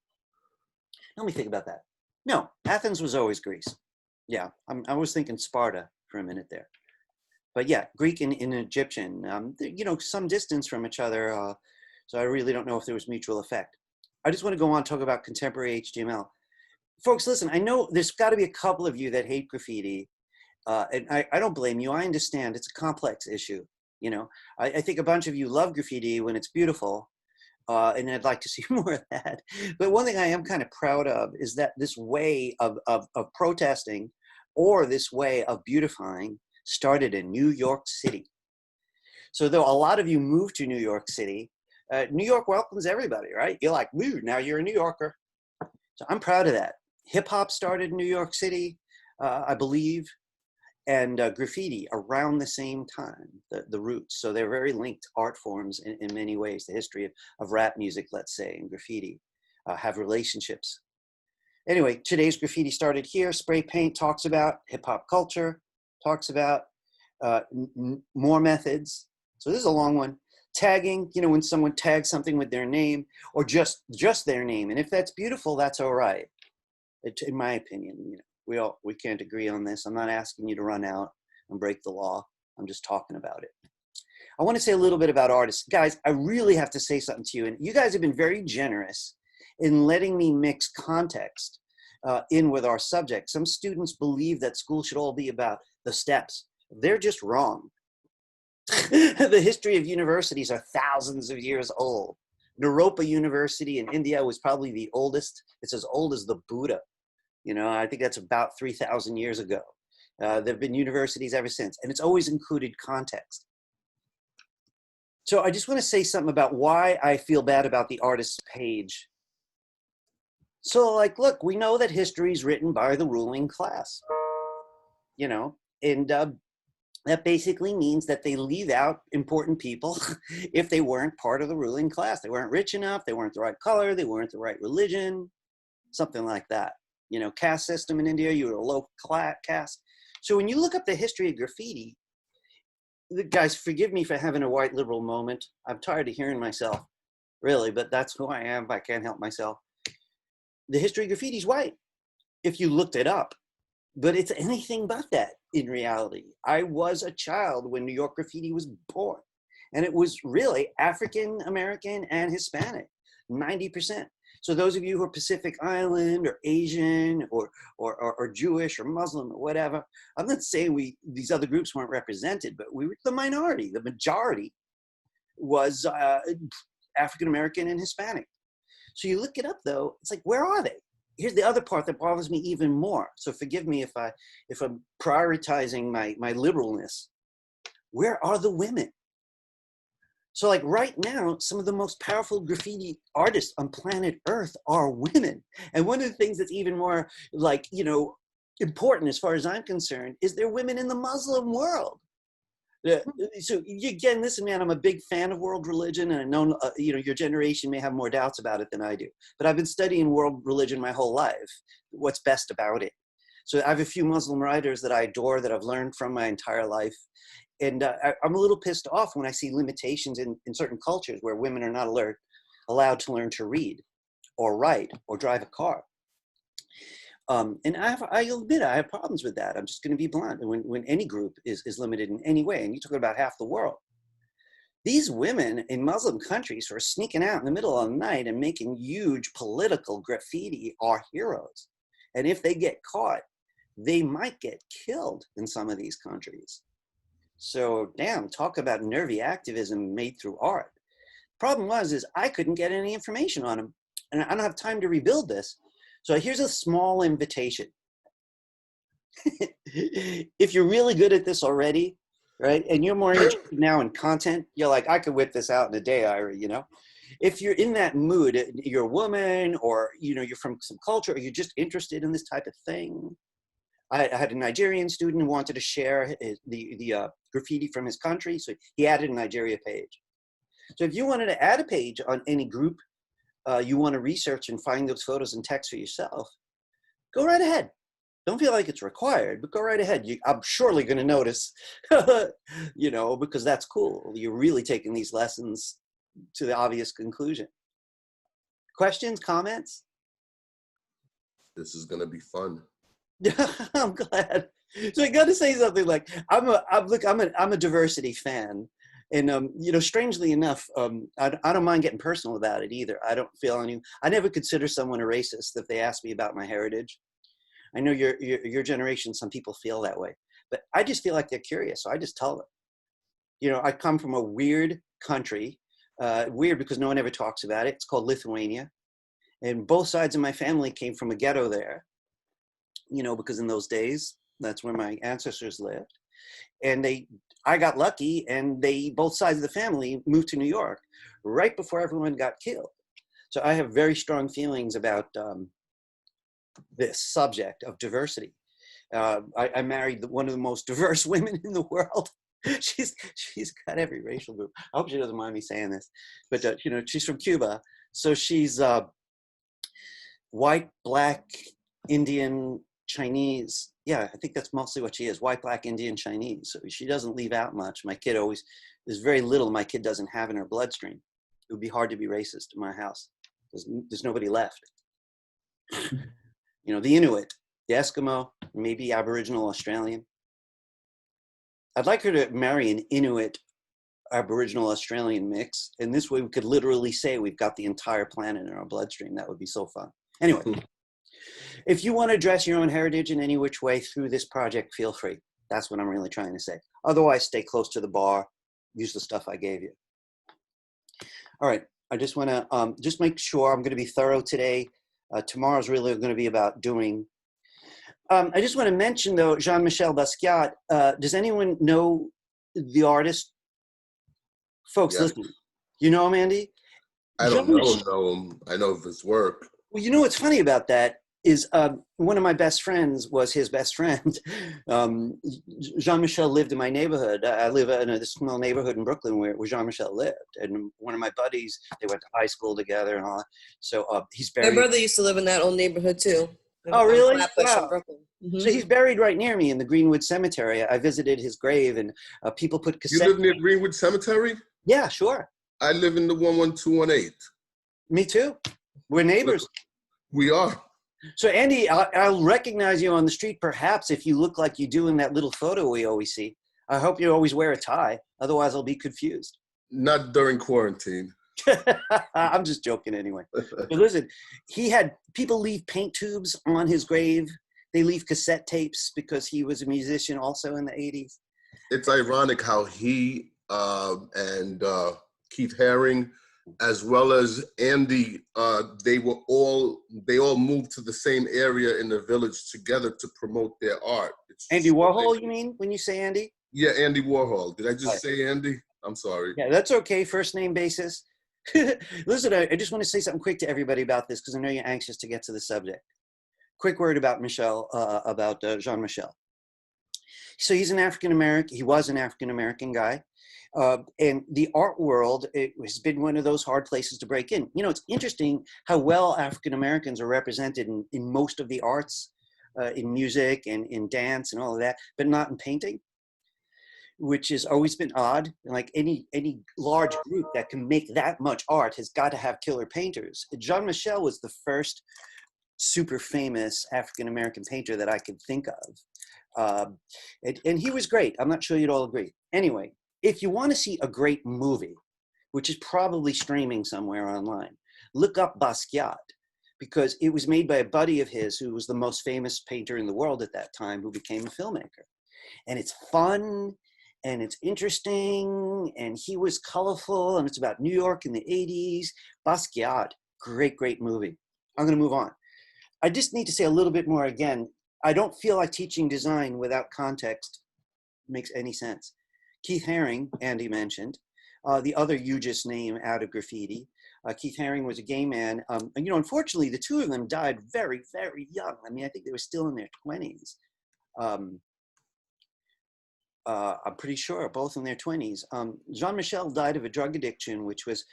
let me think about that. No, Athens was always Greece. Yeah, I was thinking Sparta for a minute there. But yeah, Greek and Egyptian, you know, some distance from each other. So I really don't know if there was mutual effect. I just want to go on and talk about contemporary HTML. Folks, listen, I know there's got to be a couple of you that hate graffiti. And I don't blame you. I understand it's a complex issue. You know, I think a bunch of you love graffiti when it's beautiful. And I'd like to see more of that. But one thing I am kind of proud of is that this way of protesting or this way of beautifying started in New York City. So though a lot of you moved to New York City, New York welcomes everybody, right? You're like, woo, now you're a New Yorker. So I'm proud of that. Hip hop started in New York City, I believe, and graffiti around the same time, the roots. So they're very linked art forms in many ways. The history of rap music, let's say, and graffiti have relationships. Anyway, today's graffiti started here. Spray paint talks about hip hop culture, talks about more methods. So this is a long one. Tagging, you know, when someone tags something with their name or just their name. And if that's beautiful, that's all right. In my opinion, you know, we can't agree on this. I'm not asking you to run out and break the law. I'm just talking about it. I want to say a little bit about artists. Guys, I really have to say something to you. And you guys have been very generous in letting me mix context in with our subject. Some students believe that school should all be about the steps. They're just wrong. The history of universities are thousands of years old. Naropa University in India was probably the oldest. It's as old as the Buddha. You know, I think that's about 3,000 years ago. There have been universities ever since, and it's always included context. So I just want to say something about why I feel bad about the artist's page. So like, look, we know that history is written by the ruling class, you know, and that basically means that they leave out important people if they weren't part of the ruling class. They weren't rich enough, they weren't the right color, they weren't the right religion, something like that. You know, caste system in India, you were a low caste. So when you look up the history of graffiti, guys, forgive me for having a white liberal moment. I'm tired of hearing myself, really, but that's who I am. I can't help myself. The history of graffiti is white, if you looked it up. But it's anything but that in reality. I was a child when New York graffiti was born. And it was really African American and Hispanic, 90%. So those of you who are Pacific Island or Asian or Jewish or Muslim or whatever, I'm not saying these other groups weren't represented, but we were the minority. The majority was African American and Hispanic. So you look it up though, it's like, where are they? Here's the other part that bothers me even more. So forgive me if I'm prioritizing my liberalness. Where are the women? So like right now, some of the most powerful graffiti artists on planet Earth are women. And one of the things that's even more like, you know, important as far as I'm concerned is they're women in the Muslim world. Yeah. So again, listen, man, I'm a big fan of world religion, and I know, your generation may have more doubts about it than I do. But I've been studying world religion my whole life. What's best about it? So I have a few Muslim writers that I adore that I've learned from my entire life, and I'm a little pissed off when I see limitations in certain cultures where women are not allowed to learn to read, or write, or drive a car. And I admit I have problems with that. I'm just going to be blunt. When any group is limited in any way, and you're talking about half the world, these women in Muslim countries who are sneaking out in the middle of the night and making huge political graffiti are heroes. And if they get caught, they might get killed in some of these countries. So damn, talk about nervy activism made through art. Problem is I couldn't get any information on them, and I don't have time to rebuild this. So here's a small invitation. If you're really good at this already, right, and you're more interested now in content, you're like, I could whip this out in a day, Ira, If you're in that mood, you're a woman, or, you're from some culture, or you're just interested in this type of thing. I had a Nigerian student who wanted to share the graffiti from his country, so he added a Nigeria page. So if you wanted to add a page on any group you want to research and find those photos and text for yourself, go right ahead. Don't feel like it's required, but go right ahead. I'm surely going to notice, because that's cool. You're really taking these lessons to the obvious conclusion. Questions, comments? This is going to be fun. I'm glad. So I got to say something like, I'm a diversity fan. And, strangely enough, I don't mind getting personal about it either. I I never consider someone a racist if they ask me about my heritage. I know your generation, some people feel that way, but I just feel like they're curious. So I just tell them, I come from a weird country, weird because no one ever talks about it. It's called Lithuania. And both sides of my family came from a ghetto there, because in those days, that's where my ancestors lived. And I got lucky, and both sides of the family moved to New York right before everyone got killed. So I have very strong feelings about this subject of diversity. I married one of the most diverse women in the world. She's got every racial group. I hope she doesn't mind me saying this, but she's from Cuba, so she's white, black, Indian, Chinese. Yeah, I think that's mostly what she is, white, black, Indian, Chinese. So she doesn't leave out much. My kid there's very little my kid doesn't have in her bloodstream. It would be hard to be racist in my house. There's nobody left. The Inuit, the Eskimo, maybe Aboriginal Australian. I'd like her to marry an Inuit Aboriginal Australian mix. And this way we could literally say we've got the entire planet in our bloodstream. That would be so fun. Anyway. If you want to address your own heritage in any which way through this project, feel free. That's what I'm really trying to say. Otherwise, stay close to the bar. Use the stuff I gave you. All right. I just want to just make sure I'm going to be thorough today. Tomorrow's really going to be about doing. I just want to mention, though, Jean-Michel Basquiat. Does anyone know the artist? Folks, Yeah. listen. You know him, Andy? I don't know him. I know of his work. Well, what's funny about that is one of my best friends was his best friend. Jean-Michel lived in my neighborhood. I live in a small neighborhood in Brooklyn where Jean-Michel lived. And one of my buddies, they went to high school together and all that. So he's buried. My brother used to live in that old neighborhood too. Oh, really? Wow. Brooklyn. Mm-hmm. So he's buried right near me in the Greenwood Cemetery. I visited his grave, and people put cassette. You live near Greenwood Cemetery? Yeah, sure. I live in the 11218. Me too. We're neighbors. We are. So Andy, I'll recognize you on the street, perhaps, if you look like you do in that little photo we always see. I hope you always wear a tie. Otherwise, I'll be confused. Not during quarantine. I'm just joking anyway. But listen, he had people leave paint tubes on his grave. They leave cassette tapes because he was a musician also in the 80s. It's ironic how he and Keith Haring, as well as Andy, they all moved to the same area in the village together to promote their art. Andy Warhol, you mean, when you say Andy? Yeah, Andy Warhol. Did I just say Andy? I'm sorry. Yeah, that's okay. First name basis. Listen, I just want to say something quick to everybody about this because I know you're anxious to get to the subject. Quick word about Jean-Michel. So he's an African-American, he was an African-American guy. And the art world, it has been one of those hard places to break in. You know, it's interesting how well African-Americans are represented in most of the arts, in music and in dance and all of that, but not in painting, which has always been odd. Like any large group that can make that much art has got to have killer painters. Jean-Michel was the first super famous African-American painter that I could think of. And he was great. I'm not sure you'd all agree. Anyway, if you want to see a great movie, which is probably streaming somewhere online, look up Basquiat, because it was made by a buddy of his who was the most famous painter in the world at that time, who became a filmmaker. And it's fun and it's interesting and he was colorful and it's about New York in the 80s. Basquiat, great, great movie. I'm going to move on. I just need to say a little bit more again. I don't feel like teaching design without context makes any sense. Keith Haring, Andy mentioned, the other hugest name out of graffiti. Keith Haring was a gay man. And, you know, unfortunately, the two of them died very, very young. I mean, I think they were still in their 20s. I'm pretty sure, both in their 20s. Jean-Michel died of a drug addiction, which was,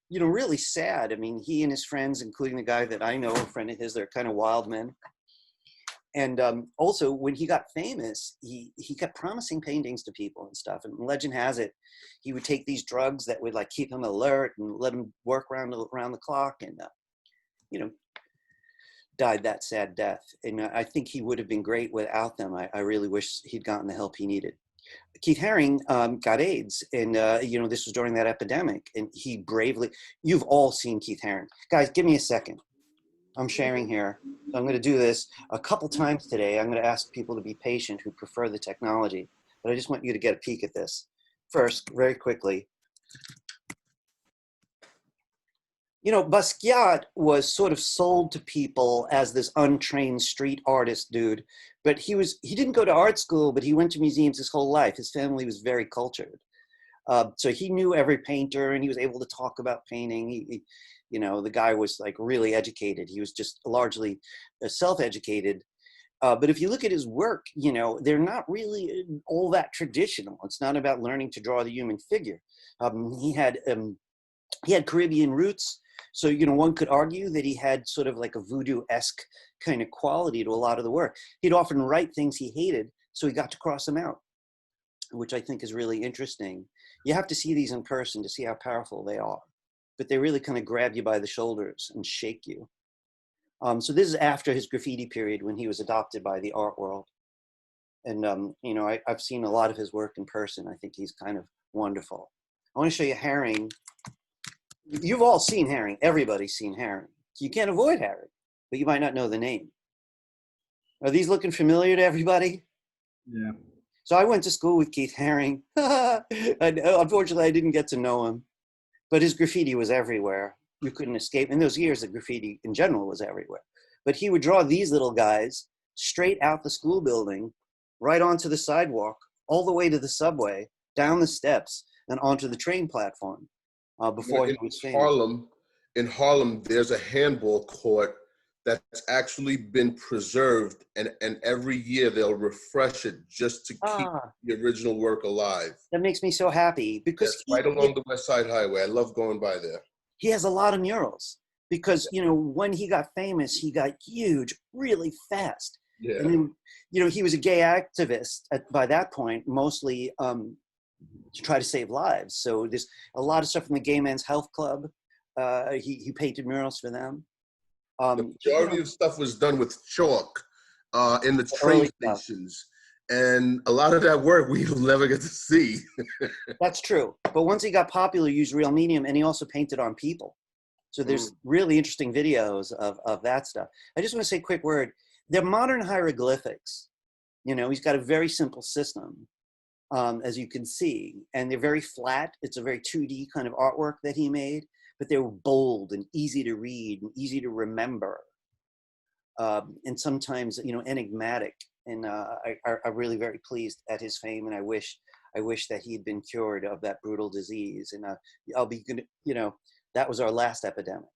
you know, really sad. I mean, he and his friends, including the guy that I know, a friend of his, they're kind of wild men. And also, when he got famous, he kept promising paintings to people and stuff. And legend has it, he would take these drugs that would like keep him alert and let him work around the clock, and you know, died that sad death. And I think he would have been great without them. I really wish he'd gotten the help he needed. Keith Haring got AIDS, and you know, this was during that epidemic, and he bravely. You've all seen Keith Haring, guys. Give me a second. I'm sharing here. So I'm going to do this a couple times today. I'm going to ask people to be patient who prefer the technology, but I just want you to get a peek at this. First, very quickly. You know, Basquiat was sort of sold to people as this untrained street artist dude, but he didn't go to art school, but he went to museums his whole life. His family was very cultured. So he knew every painter and he was able to talk about painting. You know, the guy was like really educated. He was just largely self-educated. But if you look at his work, you know, they're not really all that traditional. It's not about learning to draw the human figure. He had Caribbean roots. So, you know, one could argue that he had sort of like a voodoo-esque kind of quality to a lot of the work. He'd often write things he hated, so he got to cross them out, which I think is really interesting. You have to see these in person to see how powerful they are. But they really kind of grab you by the shoulders and shake you. So this is after his graffiti period when he was adopted by the art world. And, you know, I've seen a lot of his work in person. I think he's kind of wonderful. I want to show you Haring. You've all seen Haring. Everybody's seen Haring. You can't avoid Haring, but you might not know the name. Are these looking familiar to everybody? Yeah. So I went to school with Keith Haring. And unfortunately, I didn't get to know him. But his graffiti was everywhere. You couldn't escape. In those years, the graffiti in general was everywhere. But he would draw these little guys straight out the school building, right onto the sidewalk, all the way to the subway, down the steps, and onto the train platform before he was famous. In Harlem, there's a handball court that's actually been preserved, and every year they'll refresh it just to keep the original work alive. That makes me so happy because right along the West Side Highway. I love going by there. He has a lot of murals because, you know, when he got famous, he got huge really fast. Yeah. And then, you know, he was a gay activist by that point, mostly to try to save lives. So there's a lot of stuff from the Gay Men's Health Club. He painted murals for them. The majority of stuff was done with chalk in the train stations. And a lot of that work we'll never get to see. That's true. But once he got popular, he used real medium, and he also painted on people. So there's really interesting videos of that stuff. I just want to say a quick word. They're modern hieroglyphics. You know, he's got a very simple system, as you can see. And they're very flat. It's a very 2D kind of artwork that he made. But they were bold and easy to read and easy to remember, and sometimes, you know, enigmatic. And I'm really very pleased at his fame, and I wish that he'd been cured of that brutal disease. And I'll be gonna, you know, that was our last epidemic,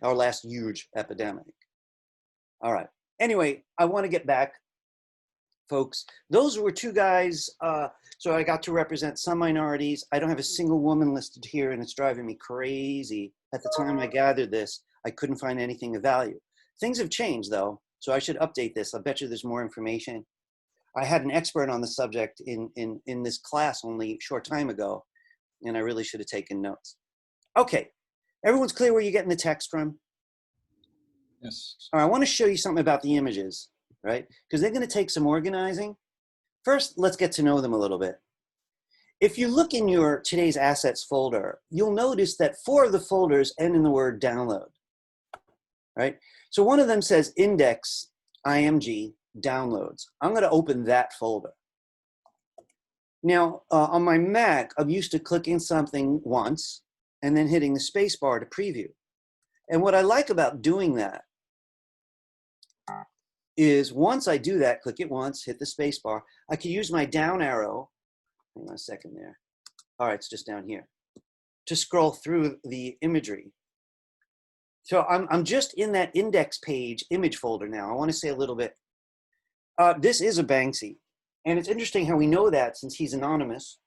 our last huge epidemic. All right. Anyway, I want to get back folks. Those were two guys. So I got to represent some minorities. I don't have a single woman listed here, and it's driving me crazy. At the time I gathered this, I couldn't find anything of value. Things have changed, though, so I should update this. I bet you there's more information. I had an expert on the subject in this class only a short time ago, and I really should have taken notes. Okay, everyone's clear where you're getting the text from? Yes. All right, I want to show you something about the images, right? Because they're going to take some organizing. First, let's get to know them a little bit. If you look in your today's assets folder, you'll notice that 4 of the folders end in the word download, right? So one of them says index img downloads. I'm going to open that folder. Now, on my Mac, I'm used to clicking something once and then hitting the space bar to preview. And what I like about doing that is once I do that, click it once, hit the space bar, I can use my down arrow, hang on a second there. All right, it's just down here, to scroll through the imagery. So I'm just in that index page image folder now. I want to say a little bit. This is a Banksy. And it's interesting how we know that since he's anonymous.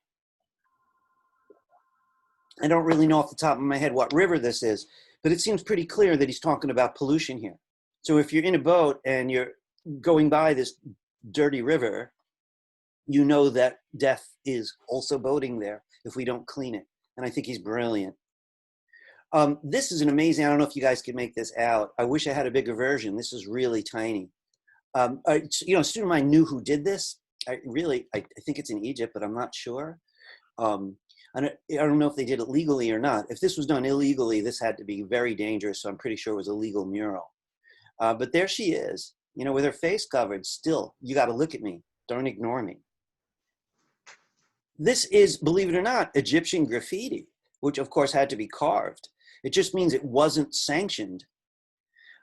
I don't really know off the top of my head what river this is, but it seems pretty clear that he's talking about pollution here. So if you're in a boat and you're going by this dirty river, you know that death is also boating there if we don't clean it. And I think he's brilliant. This is an amazing, I don't know if you guys can make this out. I wish I had a bigger version. This is really tiny. You know, a student of mine knew who did this. I think it's in Egypt, but I'm not sure. I don't know if they did it legally or not. If this was done illegally, this had to be very dangerous. So I'm pretty sure it was a legal mural. But there she is, you know, with her face covered still. You got to look at me. Don't ignore me. This is, believe it or not, Egyptian graffiti, which of course had to be carved. It just means it wasn't sanctioned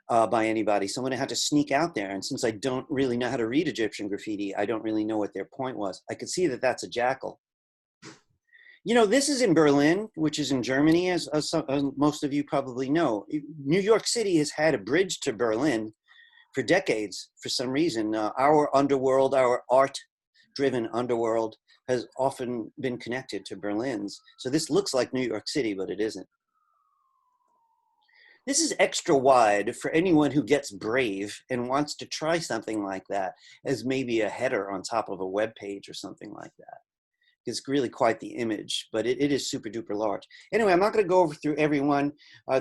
by anybody. Someone had to sneak out there. And since I don't really know how to read Egyptian graffiti, I don't really know what their point was. I could see that that's a jackal. You know, this is in Berlin, which is in Germany, as most of you probably know. New York City has had a bridge to Berlin for decades for some reason. Our underworld, our art-driven underworld, has often been connected to Berlin's. So this looks like New York City, but it isn't. This is extra wide for anyone who gets brave and wants to try something like that as maybe a header on top of a web page or something like that. It's really quite the image, but it is super duper large. Anyway, I'm not going to go over through every one.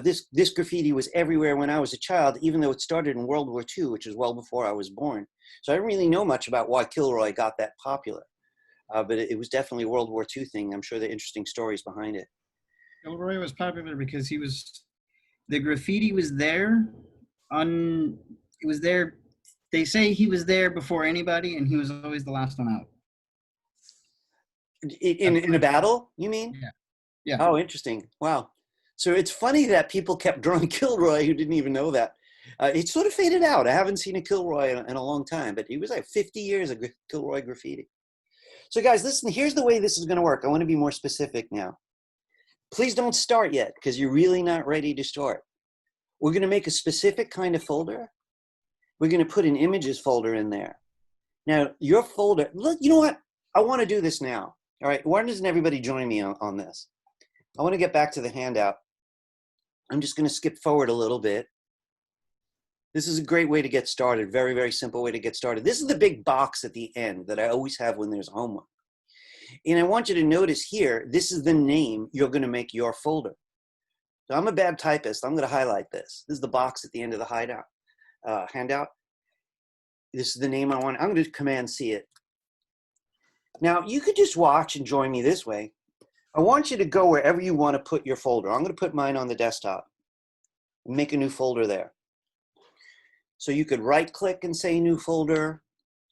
This graffiti was everywhere when I was a child, even though it started in World War II, which is well before I was born. So I don't really know much about why Kilroy got that popular. But it was definitely a World War II thing. I'm sure there are interesting stories behind it. Kilroy was popular because the graffiti was there it was there. They say he was there before anybody and he was always the last one out. In a battle, you mean? Yeah. Yeah. Oh, interesting. Wow. So it's funny that people kept drawing Kilroy who didn't even know that. It sort of faded out. I haven't seen a Kilroy in a long time, but he was like 50 years of Kilroy graffiti. So guys, listen, here's the way this is going to work. I want to be more specific now. Please don't start yet because you're really not ready to start. We're going to make a specific kind of folder. We're going to put an images folder in there. Now, your folder, look, you know what? I want to do this now. All right, why doesn't everybody join me on this? I want to get back to the handout. I'm just going to skip forward a little bit. This is a great way to get started. Very, very simple way to get started. This is the big box at the end that I always have when there's homework. And I want you to notice here, this is the name you're going to make your folder. So I'm a bad typist. I'm going to highlight this. This is the box at the end of the handout. This is the name I want. I'm going to Command C it. Now, you could just watch and join me this way. I want you to go wherever you want to put your folder. I'm going to put mine on the desktop and make a new folder there. So you could right click and say new folder.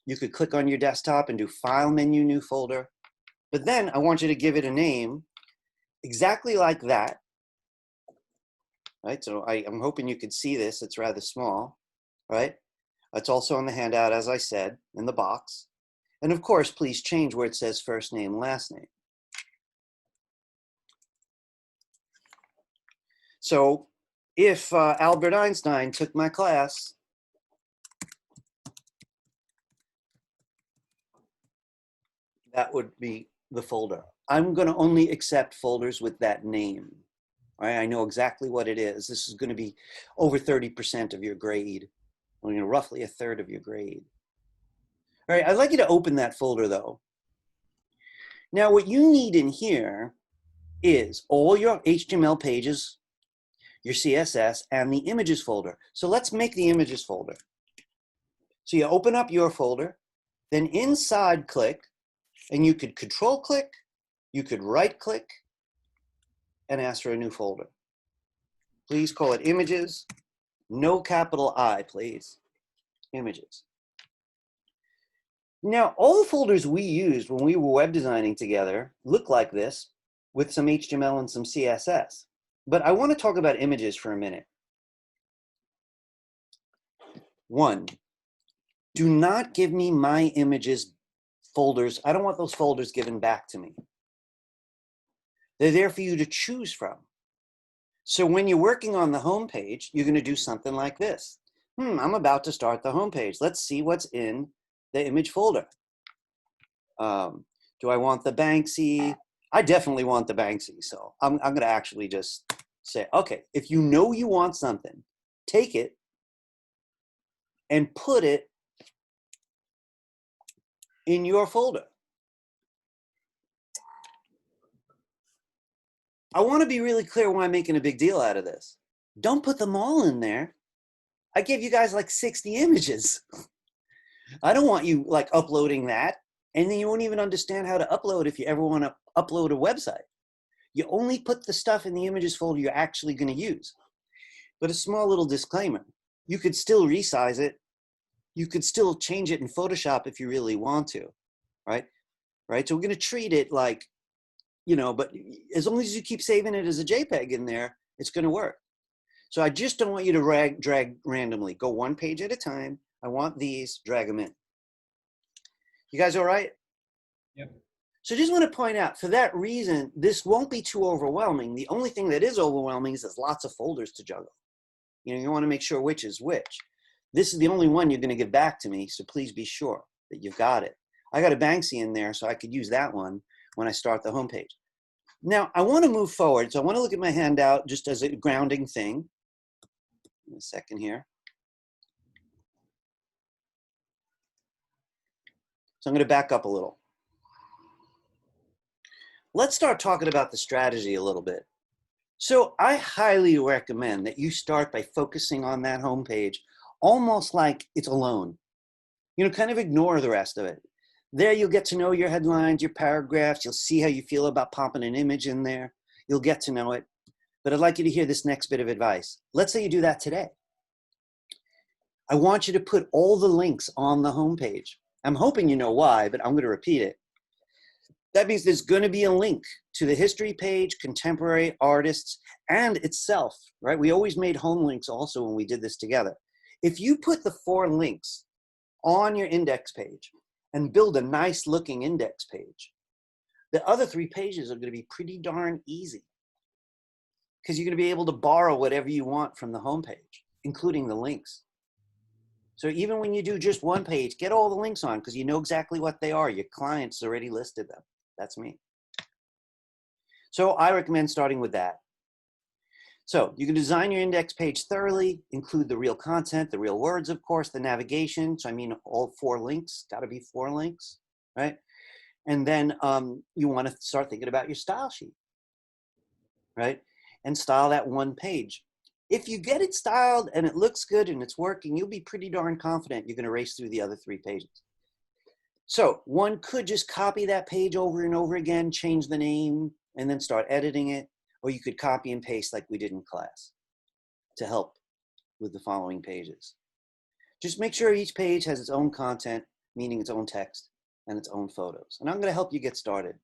You could click on your desktop and do file menu, new folder. But then I want you to give it a name exactly like that. Right, so I'm hoping you could see this. It's rather small, right? It's also on the handout, as I said, in the box. And of course, please change where it says first name, last name. So if Albert Einstein took my class, that would be the folder. I'm going to only accept folders with that name. All right, I know exactly what it is. This is going to be over 30% of your grade, or, you know, roughly a third of your grade. All right, I'd like you to open that folder though. Now, what you need in here is all your HTML pages, your CSS, and the images folder. So let's make the images folder. So you open up your folder, then inside click, and you could control click, you could right click, and ask for a new folder. Please call it images, no capital I, please, images. Now, all the folders we used when we were web designing together look like this with some HTML and some CSS. But I want to talk about images for a minute. One, do not give me my images folders. I don't want those folders given back to me. They're there for you to choose from. So when you're working on the home page, you're going to do something like this. I'm about to start the home page. Let's see what's in the image folder. Do I want the Banksy? I definitely want the Banksy. So I'm going to actually just say, okay, if you know you want something, take it and put it in your folder. I want to be really clear why I'm making a big deal out of this. Don't put them all in there. I gave you guys like 60 images. I don't want you like uploading that, and then you won't even understand how to upload if you ever want to upload a website. You only put the stuff in the images folder you're actually going to use. But a small little disclaimer, you could still resize it. You could still change it in Photoshop if you really want to, right? Right, so we're going to treat it like, you know, but as long as you keep saving it as a JPEG in there, it's going to work. So I just don't want you to drag randomly. Go one page at a time. I want these, drag them in. You guys all right? Yep. So just want to point out, for that reason, this won't be too overwhelming. The only thing that is overwhelming is there's lots of folders to juggle. You know, you want to make sure which is which. This is the only one you're going to give back to me, so please be sure that you've got it. I got a Banksy in there, so I could use that one when I start the homepage. Now, I want to move forward, so I want to look at my handout just as a grounding thing. In a second here. So I'm going to back up a little. Let's start talking about the strategy a little bit. So I highly recommend that you start by focusing on that homepage almost like it's alone. You know, kind of ignore the rest of it. There you'll get to know your headlines, your paragraphs. You'll see how you feel about popping an image in there. You'll get to know it. But I'd like you to hear this next bit of advice. Let's say you do that today. I want you to put all the links on the homepage. I'm hoping you know why, but I'm going to repeat it. That means there's going to be a link to the history page, contemporary artists, and itself, right? We always made home links also when we did this together. If you put the 4 links on your index page and build a nice looking index page, the other 3 pages are going to be pretty darn easy because you're going to be able to borrow whatever you want from the homepage, including the links. So even when you do just one page, get all the links on because you know exactly what they are. Your clients already listed them. That's me. So I recommend starting with that. So you can design your index page thoroughly, include the real content, the real words, of course, the navigation. So I mean, all 4 links, got to be 4 links, right? And then you want to start thinking about your style sheet, right? And style that one page. If you get it styled and it looks good and it's working, you'll be pretty darn confident you're going to race through the other 3 pages. So one could just copy that page over and over again, change the name, and then start editing it. Or you could copy and paste like we did in class to help with the following pages. Just make sure each page has its own content, meaning its own text and its own photos. And I'm going to help you get started.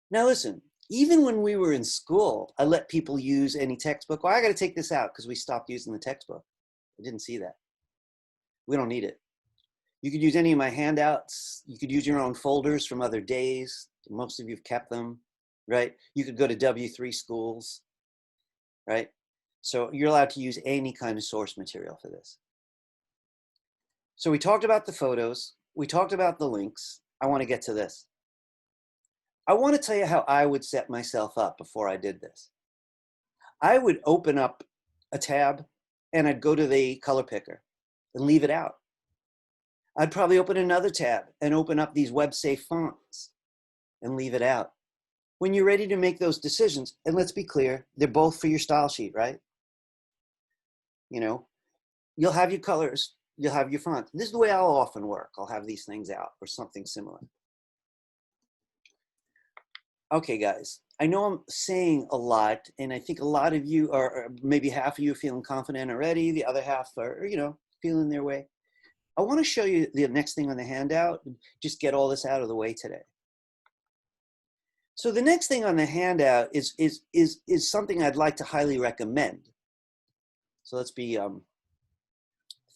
Now listen, even when we were in school, I let people use any textbook. Well, I got to take this out because we stopped using the textbook. I didn't see that. We don't need it. You could use any of my handouts. You could use your own folders from other days. Most of you have kept them, right? You could go to W3 schools, right? So you're allowed to use any kind of source material for this. So we talked about the photos. We talked about the links. I want to get to this. I want to tell you how I would set myself up before I did this. I would open up a tab and I'd go to the color picker and leave it out. I'd probably open another tab and open up these web safe fonts and leave it out. When you're ready to make those decisions, and let's be clear, they're both for your style sheet, right? You know, you'll have your colors, you'll have your fonts. This is the way I'll often work. I'll have these things out or something similar. Okay, guys, I know I'm saying a lot, and I think a lot of you are, or maybe half of you are feeling confident already. The other half are, you know, feeling their way. I want to show you the next thing on the handout, and just get all this out of the way today. So the next thing on the handout is something I'd like to highly recommend. So let's be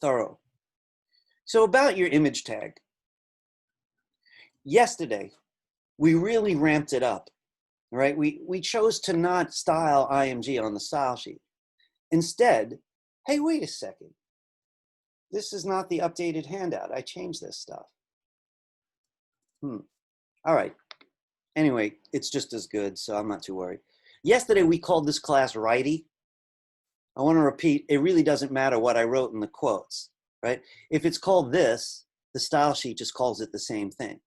thorough. So about your image tag. Yesterday, we really ramped it up, right? We chose to not style IMG on the style sheet. Instead, hey, wait a second. This is not the updated handout. I changed this stuff. All right. Anyway, it's just as good, so I'm not too worried. Yesterday, we called this class Righty. I want to repeat, it really doesn't matter what I wrote in the quotes, right? If it's called this, the style sheet just calls it the same thing,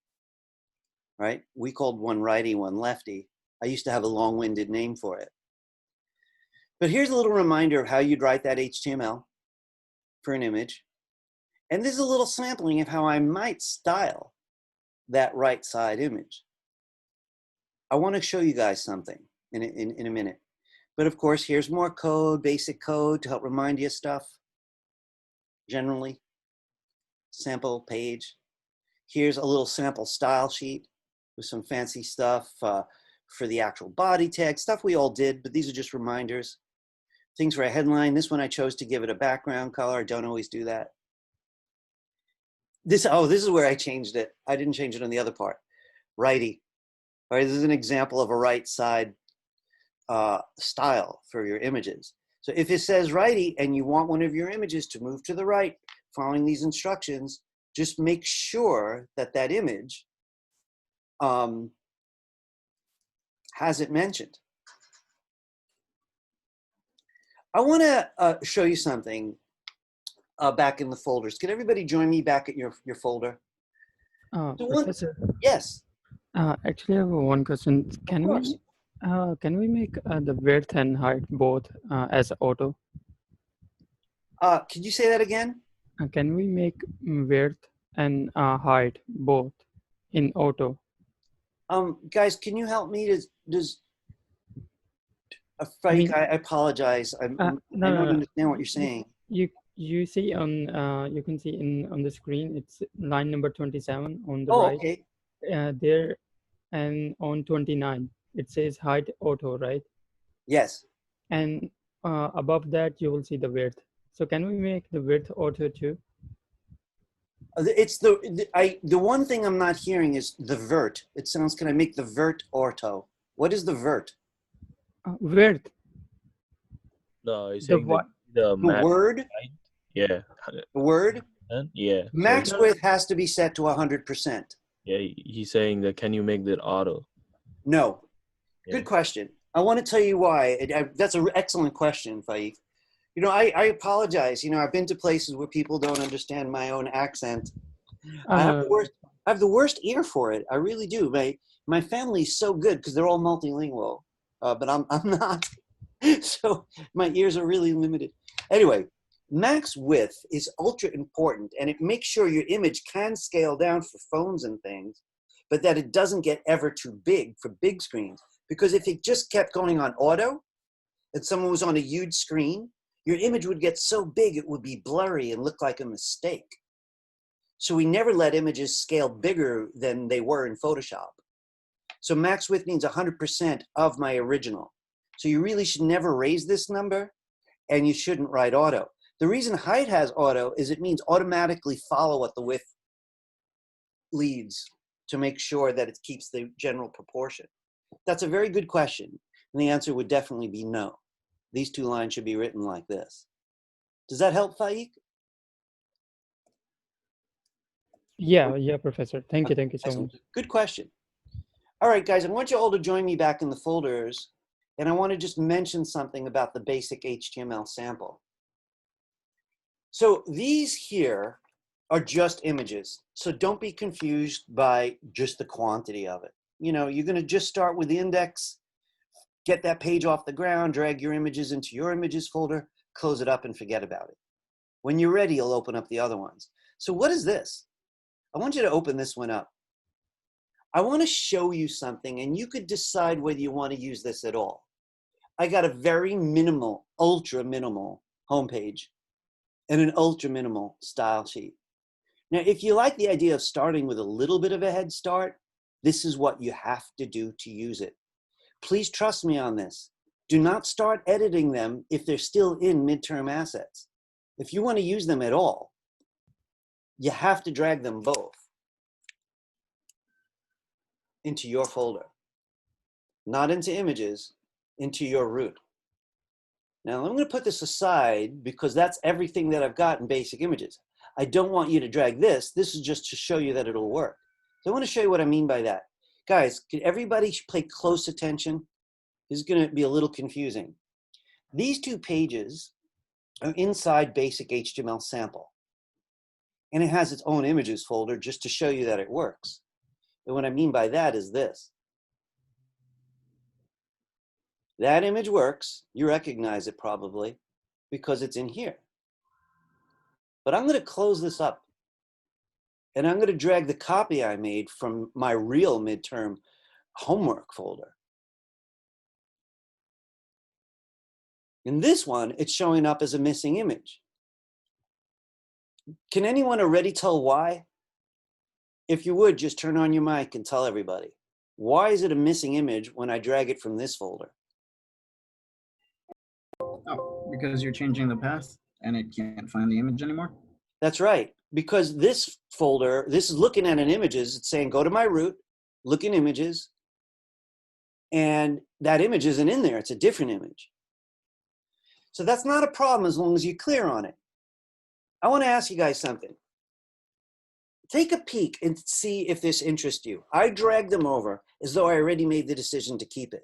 right? We called one righty, one lefty. I used to have a long-winded name for it. But here's a little reminder of how you'd write that HTML for an image. And this is a little sampling of how I might style that right side image. I want to show you guys something in a minute. But of course, here's more code, basic code to help remind you of stuff. Generally, sample page. Here's a little sample style sheet with some fancy stuff for the actual body tag, stuff we all did, but these are just reminders. Things for a headline. This one I chose to give it a background color. I don't always do that. This is where I changed it. I didn't change it on the other part. Righty. All right, this is an example of a right side style for your images. So if it says righty and you want one of your images to move to the right following these instructions, just make sure that that image has it mentioned. I want to show you something back in the folders. Can everybody join me back at your folder? Professor, Yes. actually, I have one question. Can we make the width and height both as auto? Could you say that again? Can we make width and height both in auto? Guys, can you help me? mean- I apologize. I don't understand what you're saying. You see on you can see on the screen, it's line number 27 on the Oh, right. okay. There, and on 29 it says height auto, right? Yes. And above that you will see the width. So can we make the width auto too? It's the one thing I'm not hearing is the vert. It sounds, can I make the vert auto? What is the vert? Width. No, he's The saying what? the The max word? height. Yeah. The word? Yeah. Max width has to be set to 100%. Yeah, he's saying that can you make that auto? No. Yeah. Good question. I want to tell you why. That's an excellent question, Faik. You know, I apologize. You know, I've been to places where people don't understand my own accent. I have the worst ear for it. I really do. My family's so good because they're all multilingual, but I'm not. So my ears are really limited. Anyway, max width is ultra important, and it makes sure your image can scale down for phones and things, but that it doesn't get ever too big for big screens. Because if it just kept going on auto, and someone was on a huge screen, your image would get so big it would be blurry and look like a mistake. So we never let images scale bigger than they were in Photoshop. So max width means 100% of my original. So you really should never raise this number, and you shouldn't write auto. The reason height has auto is it means automatically follow what the width leads to make sure that it keeps the general proportion. That's a very good question, and the answer would definitely be no. These two lines should be written like this. Does that help, Faik? Yeah, yeah, Professor. Thank you so Excellent. much. Good question. All right, guys, I want you all to join me back in the folders, and I want to just mention something about the basic HTML sample. So these here are just images, so don't be confused by just the quantity of it. You know, you're going to just start with the index, get that page off the ground, drag your images into your images folder, close it up and forget about it. When you're ready, you'll open up the other ones. So what is this? I want you to open this one up. I want to show you something, and you could decide whether you want to use this at all. I got a very minimal, ultra minimal homepage and an ultra minimal style sheet. Now, if you like the idea of starting with a little bit of a head start, this is what you have to do to use it. Please trust me on this. Do not start editing them if they're still in midterm assets. If you want to use them at all, you have to drag them both into your folder, not into images, into your root. Now I'm going to put this aside because that's everything that I've got in basic images. I don't want you to drag this. This is just to show you that it'll work. So I want to show you what I mean by that. Guys, can everybody pay close attention? This is going to be a little confusing. These two pages are inside basic HTML sample. And it has its own images folder just to show you that it works. And what I mean by that is this. That image works. You recognize it probably because it's in here. But I'm going to close this up. And I'm going to drag the copy I made from my real midterm homework folder. In this one, it's showing up as a missing image. Can anyone already tell why? If you would, just turn on your mic and tell everybody. Why is it a missing image when I drag it from this folder? Oh, because you're changing the path and it can't find the image anymore? That's right. Because this folder, this is looking at an images. It's saying, go to my root, look in images. And that image isn't in there. It's a different image. So that's not a problem as long as you're clear on it. I want to ask you guys something. Take a peek and see if this interests you. I dragged them over as though I already made the decision to keep it.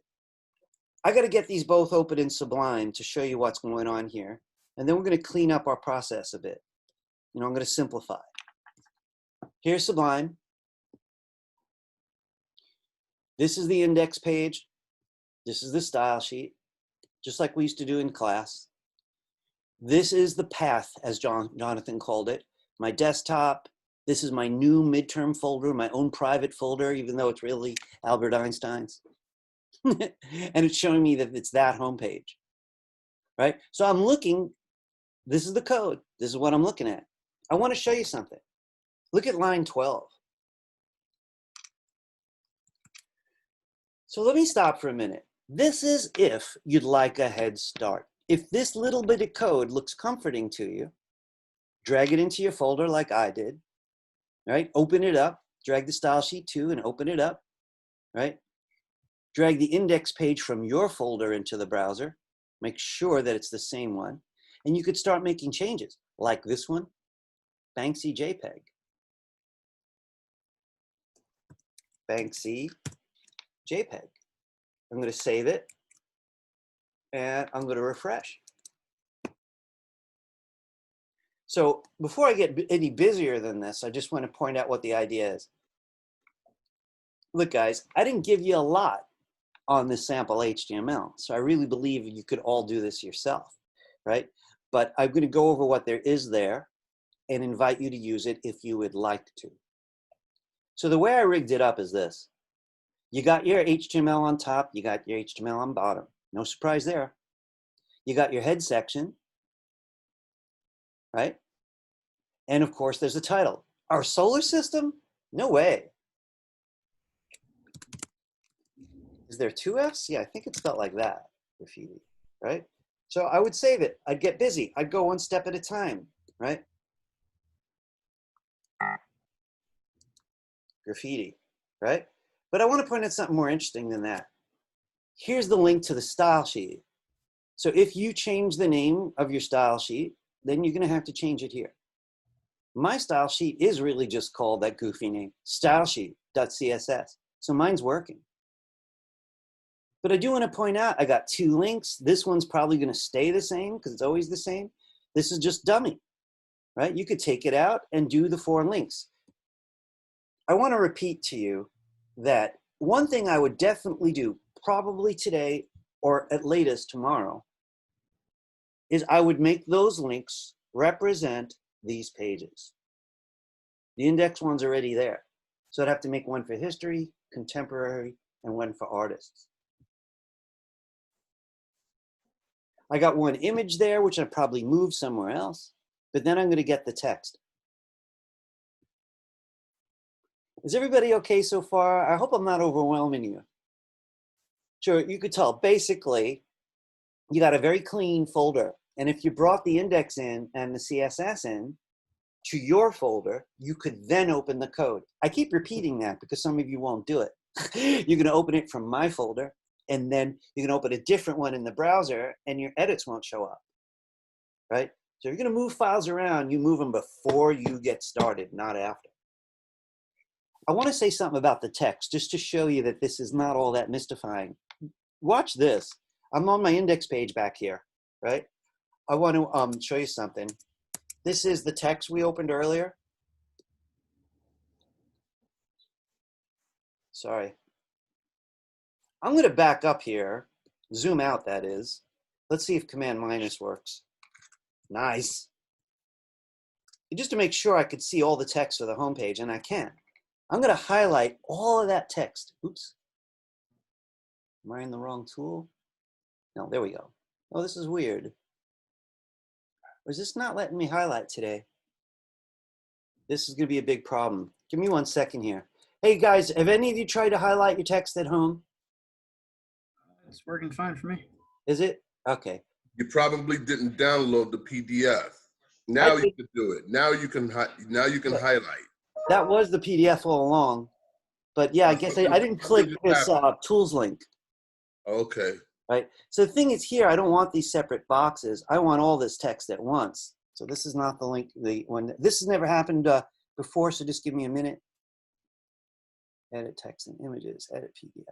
I got to get these both open in Sublime to show you what's going on here. And then we're going to clean up our process a bit. You know, I'm going to simplify. Here's Sublime. This is the index page. This is the style sheet, just like we used to do in class. This is the path, as Jonathan called it, my desktop. This is my new midterm folder, my own private folder, even though it's really Albert Einstein's. And it's showing me that it's that homepage, right? So I'm looking, this is the code. This is what I'm looking at. I want to show you something. Look at line 12. So let me stop for a minute. This is if you'd like a head start. If this little bit of code looks comforting to you, drag it into your folder like I did, right? Open it up, drag the style sheet too and open it up, right? Drag the index page from your folder into the browser, make sure that it's the same one, and you could start making changes like this one, Banksy JPEG. Banksy JPEG. I'm going to save it and I'm going to refresh. So before I get any busier than this, I just want to point out what the idea is. Look, guys, I didn't give you a lot on this sample HTML, so I really believe you could all do this yourself, right? But I'm going to go over what there is there and invite you to use it if you would like to. So the way I rigged it up is this. You got your HTML on top, you got your HTML on bottom. No surprise there. You got your head section, right? And of course, there's the title. Our solar system? No way. Is there two Fs? Yeah, I think it's spelled like that, graffiti, right? So I would save it. I'd get busy. I'd go one step at a time, right? Graffiti, right? But I want to point out something more interesting than that. Here's the link to the style sheet. So if you change the name of your style sheet, then you're going to have to change it here. My style sheet is really just called that goofy name, stylesheet.css. So mine's working. But I do want to point out, I got 2 links. This one's probably going to stay the same because it's always the same. This is just dummy, right? You could take it out and do the 4 links. I want to repeat to you that one thing I would definitely do, probably today or at latest tomorrow, is I would make those links represent these pages. The index one's already there. So I'd have to make one for history, contemporary, and one for artists. I got one image there, which I'd probably move somewhere else, but then I'm going to get the text. Is everybody okay so far? I hope I'm not overwhelming you. Sure, you could tell, basically, you got a very clean folder. And if you brought the index in and the CSS in to your folder, you could then open the code. I keep repeating that because some of you won't do it. You're going to open it from my folder, and then you can open a different one in the browser, and your edits won't show up, right? So you're going to move files around. You move them before you get started, not after. I want to say something about the text, just to show you that this is not all that mystifying. Watch this. I'm on my index page back here, right? I want to show you something. This is the text we opened earlier. Sorry. I'm going to back up here, zoom out, that is. Let's see if Command minus works. Nice. Just to make sure I could see all the text for the home page, and I can. I'm going to highlight all of that text. Oops. Am I in the wrong tool? No, there we go. Oh, this is weird. Or is this not letting me highlight today? This is going to be a big problem. Give me 1 second here. Hey guys, have any of you tried to highlight your text at home? It's working fine for me. Is it? Okay. You probably didn't download the PDF. Now you can do it. Now you can highlight. That was the PDF all along. But yeah, I guess I didn't click this tools link. Okay. Right. So the thing is here, I don't want these separate boxes. I want all this text at once. So this is not the link. The one. This has never happened before. So just give me a minute. Edit text and images. Edit PDF.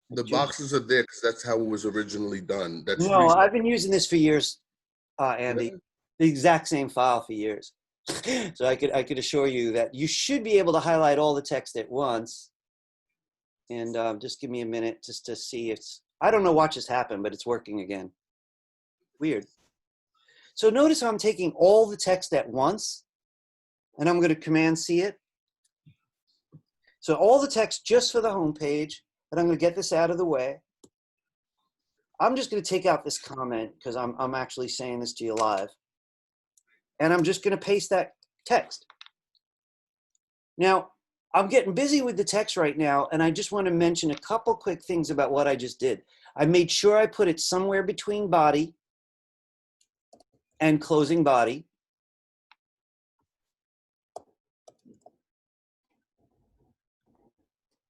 The boxes are there because that's how it was originally done. That's no, I've been using this for years, Andy. Yeah. The exact same file for years. So I could assure you that you should be able to highlight all the text at once. And just give me a minute just to see if I don't know what just happened, but it's working again. Weird. So notice how I'm taking all the text at once, and I'm going to Command C it. So all the text just for the home page, and I'm going to get this out of the way. I'm just going to take out this comment because I'm actually saying this to you live. And I'm just going to paste that text. Now, I'm getting busy with the text right now, and I just want to mention a couple quick things about what I just did. I made sure I put it somewhere between body and closing body.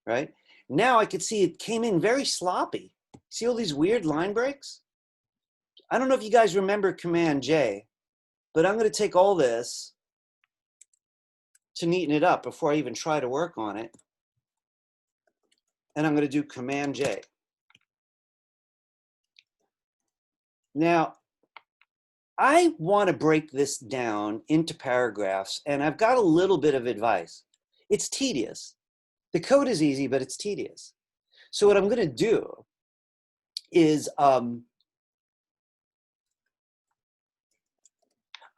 Right? Now I could see it came in very sloppy. See all these weird line breaks? I don't know if you guys remember Command J, but I'm going to take all this to neaten it up before I even try to work on it. And I'm going to do Command J. Now, I want to break this down into paragraphs, and I've got a little bit of advice. It's tedious. The code is easy, but it's tedious. So what I'm going to do is I'm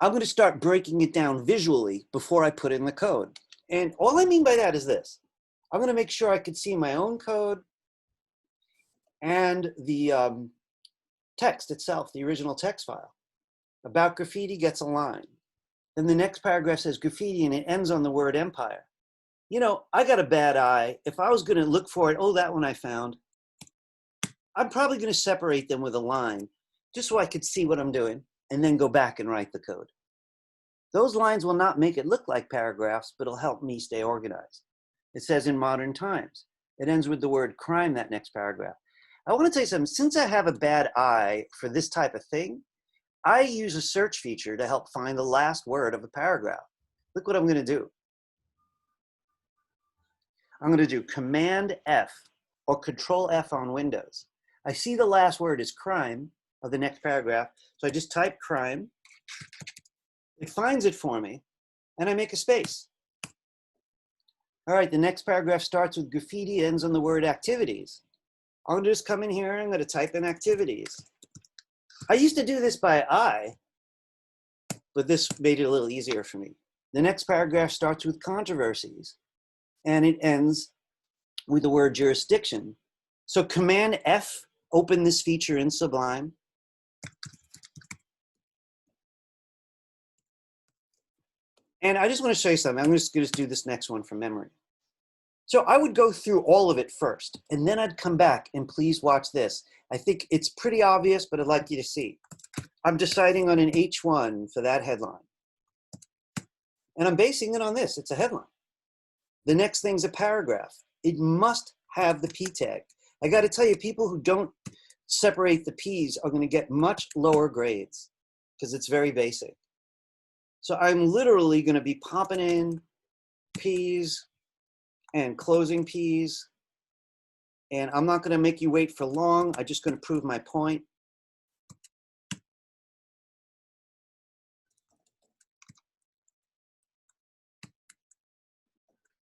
going to start breaking it down visually before I put in the code. And all I mean by that is this. I'm going to make sure I can see my own code and the text itself, the original text file. About graffiti gets a line. Then the next paragraph says graffiti, and it ends on the word empire. You know, I got a bad eye. If I was going to look for it, oh, that one I found, I'm probably going to separate them with a line just so I could see what I'm doing and then go back and write the code. Those lines will not make it look like paragraphs, but it'll help me stay organized. It says in modern times. It ends with the word crime, that next paragraph. I want to tell you something. Since I have a bad eye for this type of thing, I use a search feature to help find the last word of a paragraph. Look what I'm going to do. I'm going to do Command F or Control F on Windows. I see the last word is crime of the next paragraph. So I just type crime. It finds it for me, and I make a space. All right, the next paragraph starts with graffiti, ends on the word activities. I'm gonna just come in here and I'm gonna type in activities. I used to do this by eye, but this made it a little easier for me. The next paragraph starts with controversies, and it ends with the word jurisdiction. So Command F, open this feature in Sublime. And I just want to show you something. I'm just going to do this next one from memory. So I would go through all of it first, and then I'd come back, and please watch this. I think it's pretty obvious, but I'd like you to see. I'm deciding on an H1 for that headline. And I'm basing it on this. It's a headline. The next thing's a paragraph. It must have the P tag. I got to tell you, people who don't separate the P's are going to get much lower grades because it's very basic. So I'm literally going to be popping in P's and closing P's. And I'm not going to make you wait for long. I'm just going to prove my point.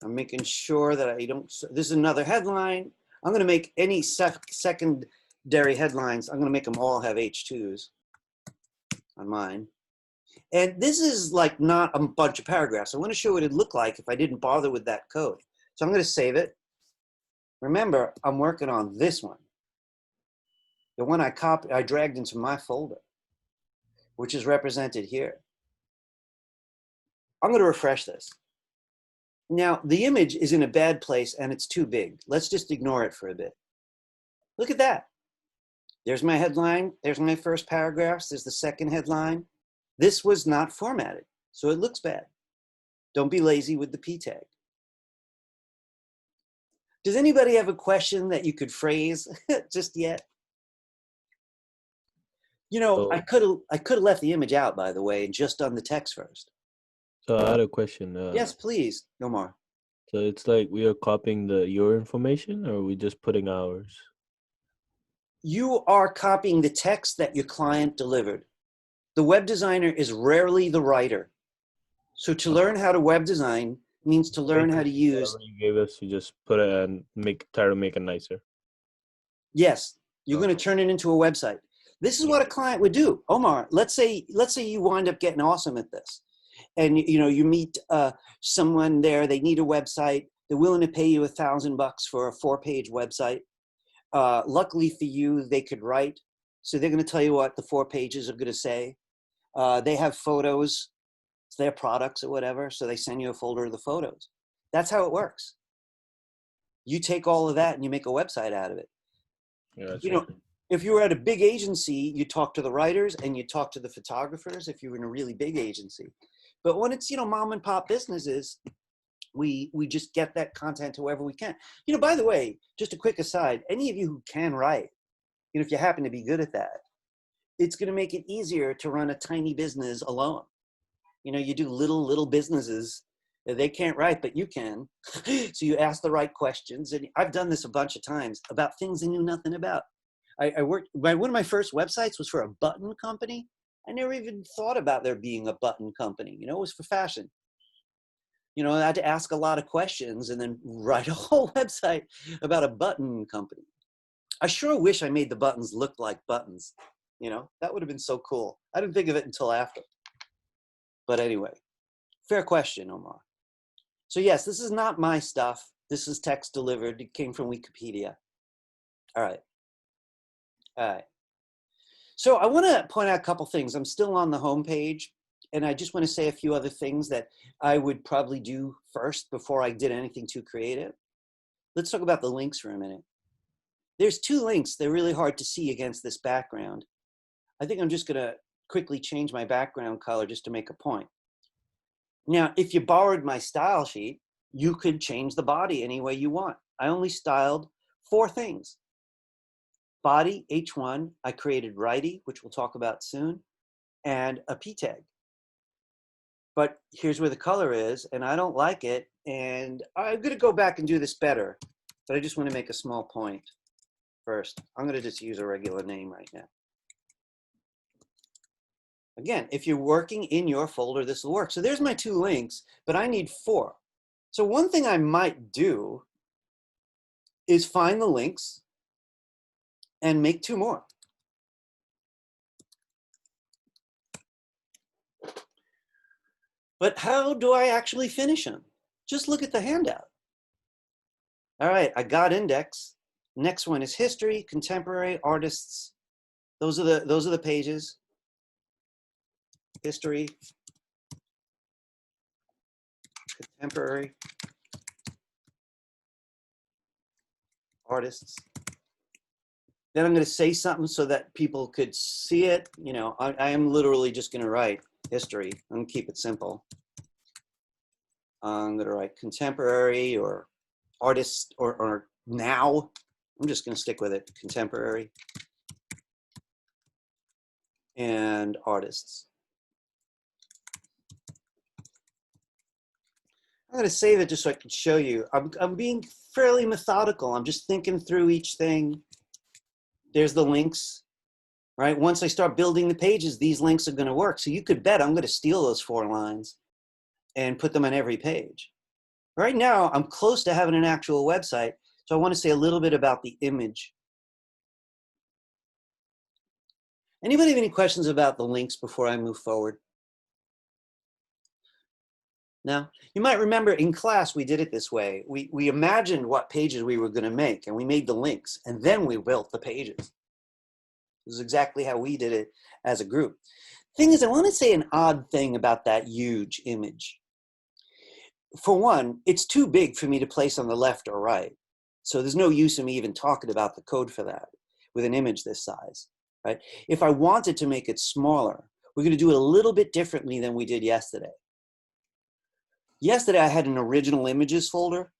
I'm making sure that I don't, this is another headline. I'm going to make any secondary headlines, I'm going to make them all have H2s on mine. And this is like not a bunch of paragraphs. I want to show what it'd look like if I didn't bother with that code. So I'm going to save it. Remember, I'm working on this one. The one I dragged into my folder, which is represented here. I'm going to refresh this. Now, the image is in a bad place and it's too big. Let's just ignore it for a bit. Look at that. There's my headline. There's my first paragraphs. There's the second headline. This was not formatted, so it looks bad. Don't be lazy with the P tag. Does anybody have a question that you could phrase just yet? You know, So, I could have left the image out, by the way, and just done the text first. so I had a question. Yes, please, Omar. So it's like we are copying your information, or are we just putting ours? You are copying the text that your client delivered. The web designer is rarely the writer. So to learn how to web design means to learn how to use. Whatever you gave us, you just put it and try to make it nicer. Yes, you're going to turn it into a website. This is what a client would do. Omar, let's say you wind up getting awesome at this, and you meet someone there. They need a website. They're willing to pay you $1,000 for a 4-page website. Luckily for you, they could write. So they're going to tell you what the 4 pages are going to say. They have photos, it's their products or whatever. So they send you a folder of the photos. That's how it works. You take all of that and you make a website out of it. Yeah, if you were at a big agency, you talk to the writers and you talk to the photographers if you were in a really big agency. But when it's, mom and pop businesses, we just get that content to whoever we can. By the way, just a quick aside, any of you who can write, if you happen to be good at that, it's going to make it easier to run a tiny business alone. You do little businesses. They can't write, but you can. So you ask the right questions. And I've done this a bunch of times about things I knew nothing about. I worked, one of my first websites was for a button company. I never even thought about there being a button company. It was for fashion. I had to ask a lot of questions and then write a whole website about a button company. I sure wish I made the buttons look like buttons. That would have been so cool. I didn't think of it until after. But anyway, fair question, Omar. So yes, this is not my stuff. This is text delivered. It came from Wikipedia. All right. So I want to point out a couple things. I'm still on the home page, and I just want to say a few other things that I would probably do first before I did anything too creative. Let's talk about the links for a minute. There's 2 links. They're really hard to see against this background. I think I'm just going to quickly change my background color just to make a point. Now, if you borrowed my style sheet, you could change the body any way you want. I only styled 4 things. Body, H1, I created righty, which we'll talk about soon. and a p tag. But here's where the color is, and I don't like it. And I'm going to go back and do this better, but I just want to make a small point first. I'm going to just use a regular name right now. Again, if you're working in your folder, this will work. So there's my 2 links, but I need 4. So one thing I might do is find the links and make 2 more. But how do I actually finish them? Just look at the handout. All right, I got index. Next one is history, contemporary, artists. Those are the pages. History, contemporary, artists. Then I'm going to say something so that people could see it. You know, I am literally just going to write history. I'm going to keep it simple. I'm going to write contemporary or artist or now. I'm just going to stick with it. Contemporary and artists. I'm going to save it just so I can show you. I'm being fairly methodical. I'm just thinking through each thing. There's the links, right? Once I start building the pages, these links are going to work. So you could bet I'm going to steal those 4 lines and put them on every page. Right now, I'm close to having an actual website. So I want to say a little bit about the image. Anybody have any questions about the links before I move forward? Now, you might remember in class, we did it this way. We imagined what pages we were going to make, and we made the links, and then we built the pages. This is exactly how we did it as a group. Thing is, I want to say an odd thing about that huge image. For one, it's too big for me to place on the left or right. So there's no use in me even talking about the code for that with an image this size, right? If I wanted to make it smaller, we're going to do it a little bit differently than we did yesterday. Yesterday, I had an original images folder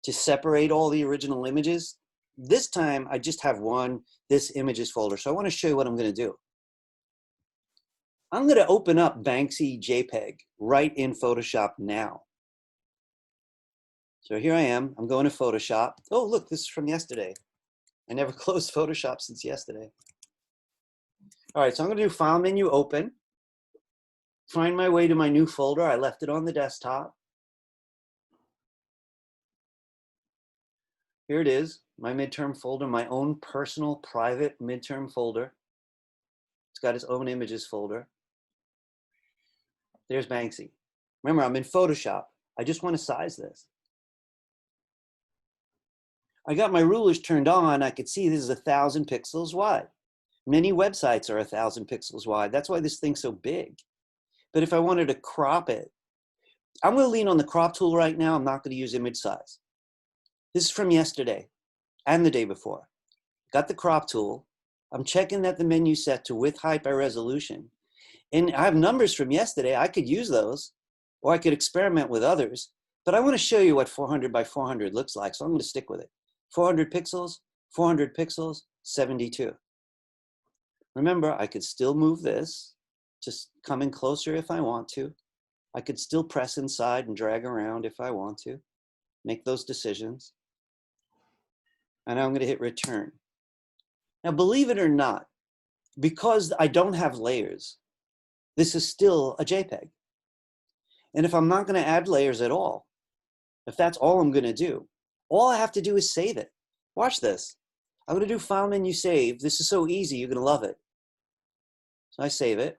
to separate all the original images. This time, I just have this images folder. So I want to show you what I'm going to do. I'm going to open up Banksy JPEG right in Photoshop now. So here I am. I'm going to Photoshop. Oh, look, this is from yesterday. I never closed Photoshop since yesterday. All right, so I'm going to do File Menu, Open. Find my way to my new folder. I left it on the desktop. Here it is, my midterm folder, my own personal private midterm folder. It's got its own images folder. There's Banksy. Remember, I'm in Photoshop. I just want to size this. I got my rulers turned on. I could see this is 1,000 pixels wide. Many websites are 1,000 pixels wide. That's why this thing's so big. But if I wanted to crop it, I'm going to lean on the crop tool right now. I'm not going to use image size. This is from yesterday and the day before. Got the crop tool. I'm checking that the menu set to width, height by resolution. And I have numbers from yesterday. I could use those, or I could experiment with others. But I want to show you what 400 by 400 looks like, so I'm going to stick with it. 400 pixels, 72. Remember, I could still move this, just come in closer if I want to. I could still press inside and drag around if I want to. Make those decisions. And now I'm going to hit return. Now, believe it or not, because I don't have layers, this is still a JPEG. And if I'm not going to add layers at all, if that's all I'm going to do, all I have to do is save it. Watch this. I'm going to do File Menu Save. This is so easy, you're going to love it. So I save it.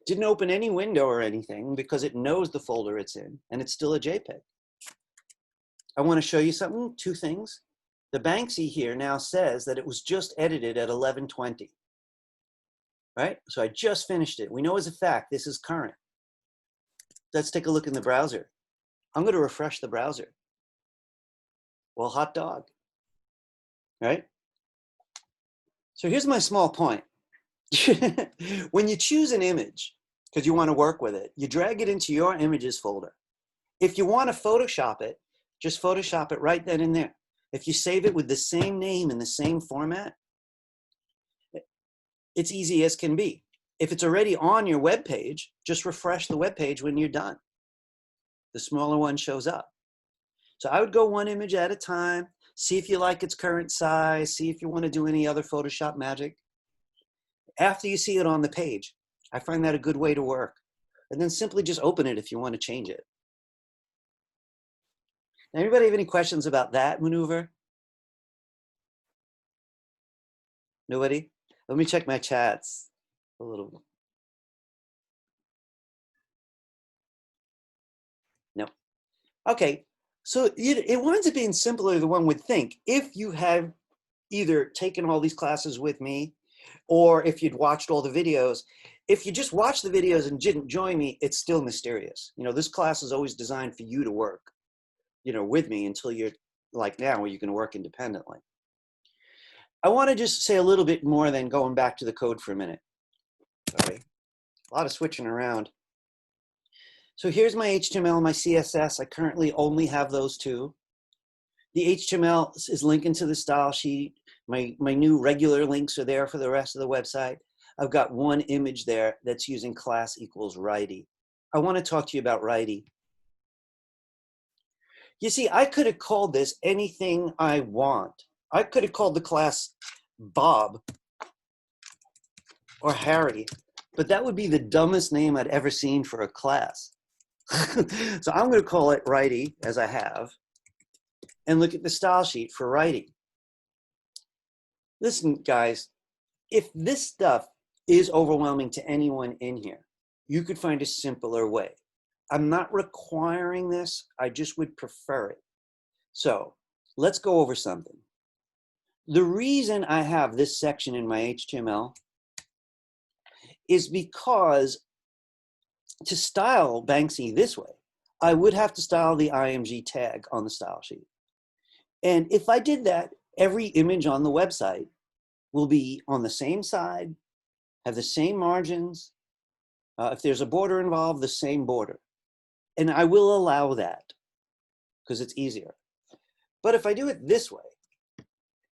Didn't open any window or anything because it knows the folder it's in, and it's still a JPEG. I want to show you something, 2 things. The Banksy here now says that it was just edited at 11:20, right? So I just finished it. We know as a fact this is current. Let's take a look in the browser. I'm going to refresh the browser. Well, hot dog, right? So here's my small point. When you choose an image, because you want to work with it, you drag it into your images folder. If you want to Photoshop it, just Photoshop it right then and there. If you save it with the same name and the same format, it's easy as can be. If it's already on your web page, just refresh the web page when you're done. The smaller one shows up. So I would go one image at a time, see if you like its current size, see if you want to do any other Photoshop magic. After you see it on the page, I find that a good way to work. And then simply just open it if you want to change it. Now, anybody have any questions about that maneuver? Nobody? Let me check my chats a little. No. Okay, so it winds up being simpler than one would think if you have either taken all these classes with me or if you'd watched all the videos. If you just watched the videos and didn't join me, it's still mysterious. You know, this class is always designed for you to work, you know, with me until you're like now where you can work independently. I want to just say a little bit more than going back to the code for a minute. Sorry, a lot of switching around. So here's my HTML and my CSS. I currently only have those two. The HTML is linking to the style sheet. My new regular links are there for the rest of the website. I've got one image there that's using class equals righty. I want to talk to you about righty. You see, I could have called this anything I want. I could have called the class Bob or Harry, but that would be the dumbest name I'd ever seen for a class. So I'm going to call it righty, as I have, and look at the style sheet for righty. Listen, guys, if this stuff is overwhelming to anyone in here, you could find a simpler way. I'm not requiring this. I just would prefer it. So let's go over something. The reason I have this section in my HTML is because to style Banksy this way, I would have to style the IMG tag on the style sheet. And if I did that, every image on the website will be on the same side, have the same margins. If there's a border involved, the same border. And I will allow that because it's easier. But if I do it this way,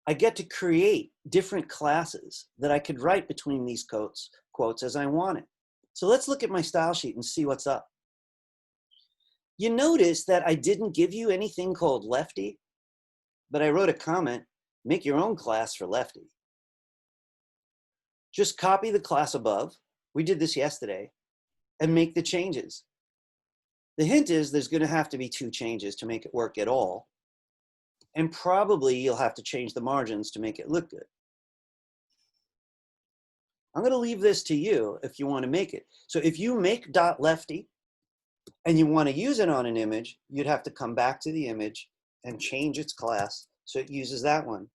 I get to create different classes that I could write between these quotes as I want it. So let's look at my style sheet and see what's up. You notice that I didn't give you anything called lefty, but I wrote a comment, make your own class for lefty. Just copy the class above. We did this yesterday, and make the changes. The hint is there's going to have to be 2 changes to make it work at all. And probably you'll have to change the margins to make it look good. I'm going to leave this to you if you want to make it. So if you make .lefty and you want to use it on an image, you'd have to come back to the image and change its class so it uses that one.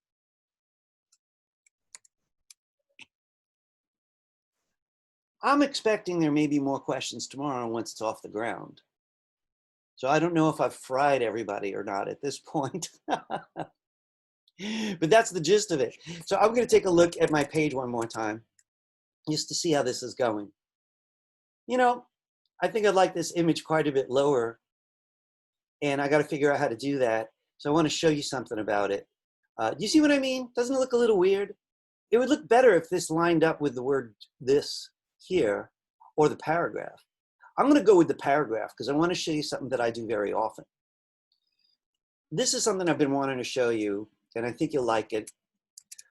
I'm expecting there may be more questions tomorrow once it's off the ground. So I don't know if I've fried everybody or not at this point. But that's the gist of it. So I'm going to take a look at my page one more time just to see how this is going. You know, I think I'd like this image quite a bit lower, and I got to figure out how to do that. So I want to show you something about it. Do you see what I mean? Doesn't it look a little weird? It would look better if this lined up with the word this here or the paragraph. I'm going to go with the paragraph because I want to show you something that I do very often. This is something I've been wanting to show you, and I think you'll like it.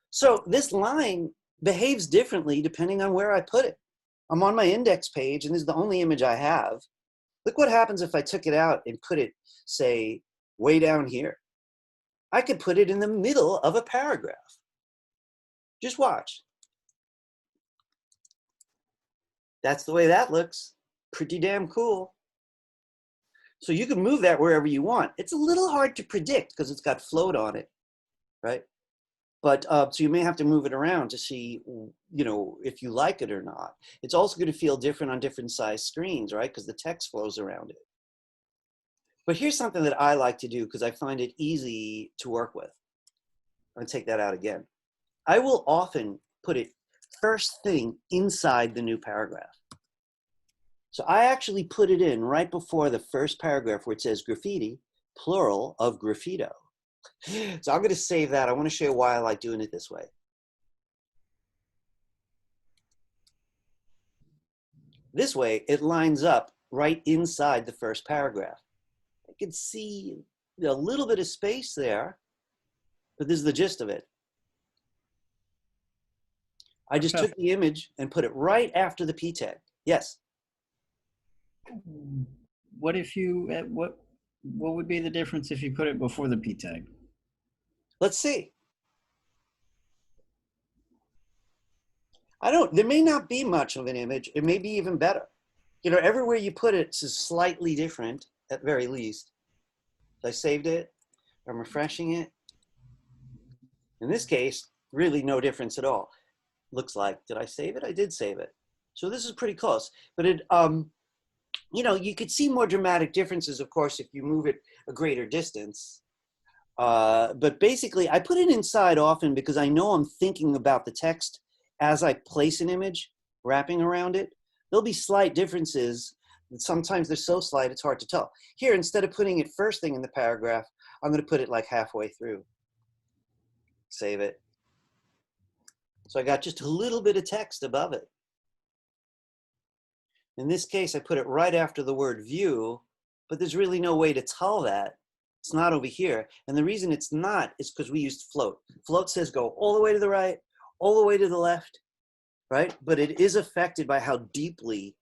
So this line behaves differently depending on where I put it. I'm on my index page, and this is the only image I have. Look what happens if I took it out and put it, say, way down here. I could put it in the middle of a paragraph. Just watch. That's the way that looks. Pretty damn cool. So you can move that wherever you want. It's a little hard to predict because it's got float on it, right? But so you may have to move it around to see, you know, if you like it or not. It's also going to feel different on different size screens, right? Because the text flows around it. But here's something that I like to do because I find it easy to work with. I'm going to take that out again. I will often put it first thing inside the new paragraph. So I actually put it in right before the first paragraph where it says graffiti, plural of graffito. So I'm going to save that. I want to show you why I like doing it this way. This way, it lines up right inside the first paragraph. I can see a little bit of space there, but this is the gist of it. I just took the image and put it right after the P tag. Yes. What if you, what would be the difference if you put it before the P tag? Let's see. There may not be much of an image. It may be even better. You know, everywhere you put it is slightly different at very least. So I saved it. I'm refreshing it. In this case, really no difference at all. Looks like, did I save it? I did save it. So this is pretty close, but it, you know, you could see more dramatic differences, of course, if you move it a greater distance. But basically, I put it inside often because I know I'm thinking about the text as I place an image, wrapping around it. There'll be slight differences. Sometimes they're so slight, it's hard to tell. Here, instead of putting it first thing in the paragraph, I'm going to put it like halfway through. Save it. So I got just a little bit of text above it. In this case, I put it right after the word view, but there's really no way to tell that. It's not over here. And the reason it's not is because we used float. Float says go all the way to the right, all the way to the left, right? But it is affected by how deeply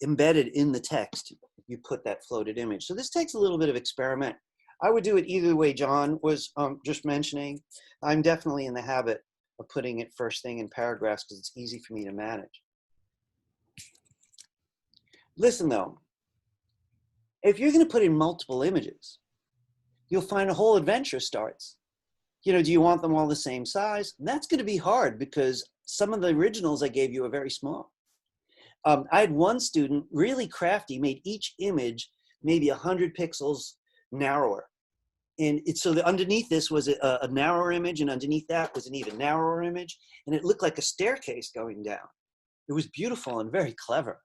embedded in the text you put that floated image. So this takes a little bit of experiment. I would do it either way John was just mentioning. I'm definitely in the habit of putting it first thing in paragraphs because it's easy for me to manage. Listen though, if you're going to put in multiple images, you'll find a whole adventure starts. You know, do you want them all the same size? That's going to be hard because some of the originals I gave you are very small. I had one student, really crafty, made each image maybe 100 pixels narrower. And so underneath this was a narrower image, and underneath that was an even narrower image. And it looked like a staircase going down. It was beautiful and very clever.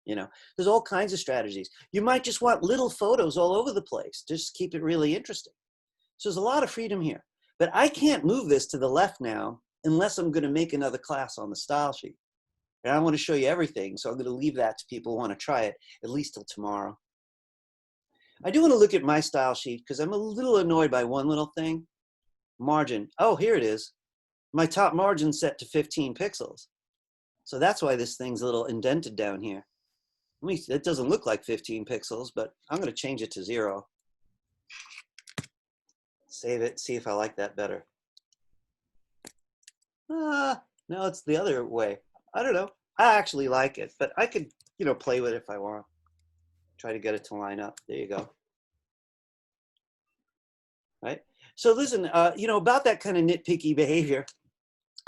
You know, there's all kinds of strategies. You might just want little photos all over the place. Just keep it really interesting. So there's a lot of freedom here. But I can't move this to the left now unless I'm going to make another class on the style sheet. And I want to show you everything. So I'm going to leave that to people who want to try it at least till tomorrow. I do want to look at my style sheet because I'm a little annoyed by one little thing. Margin. Oh, here it is. My top margin set to 15 pixels. So that's why this thing's a little indented down here. At least it doesn't look like 15 pixels, but I'm going to change it to 0. Save it, see if I like that better. No, it's the other way. I don't know. I actually like it, but I could, you know, play with it if I want. Try to get it to line up. There you go. Right? So listen, you know, about that kind of nitpicky behavior,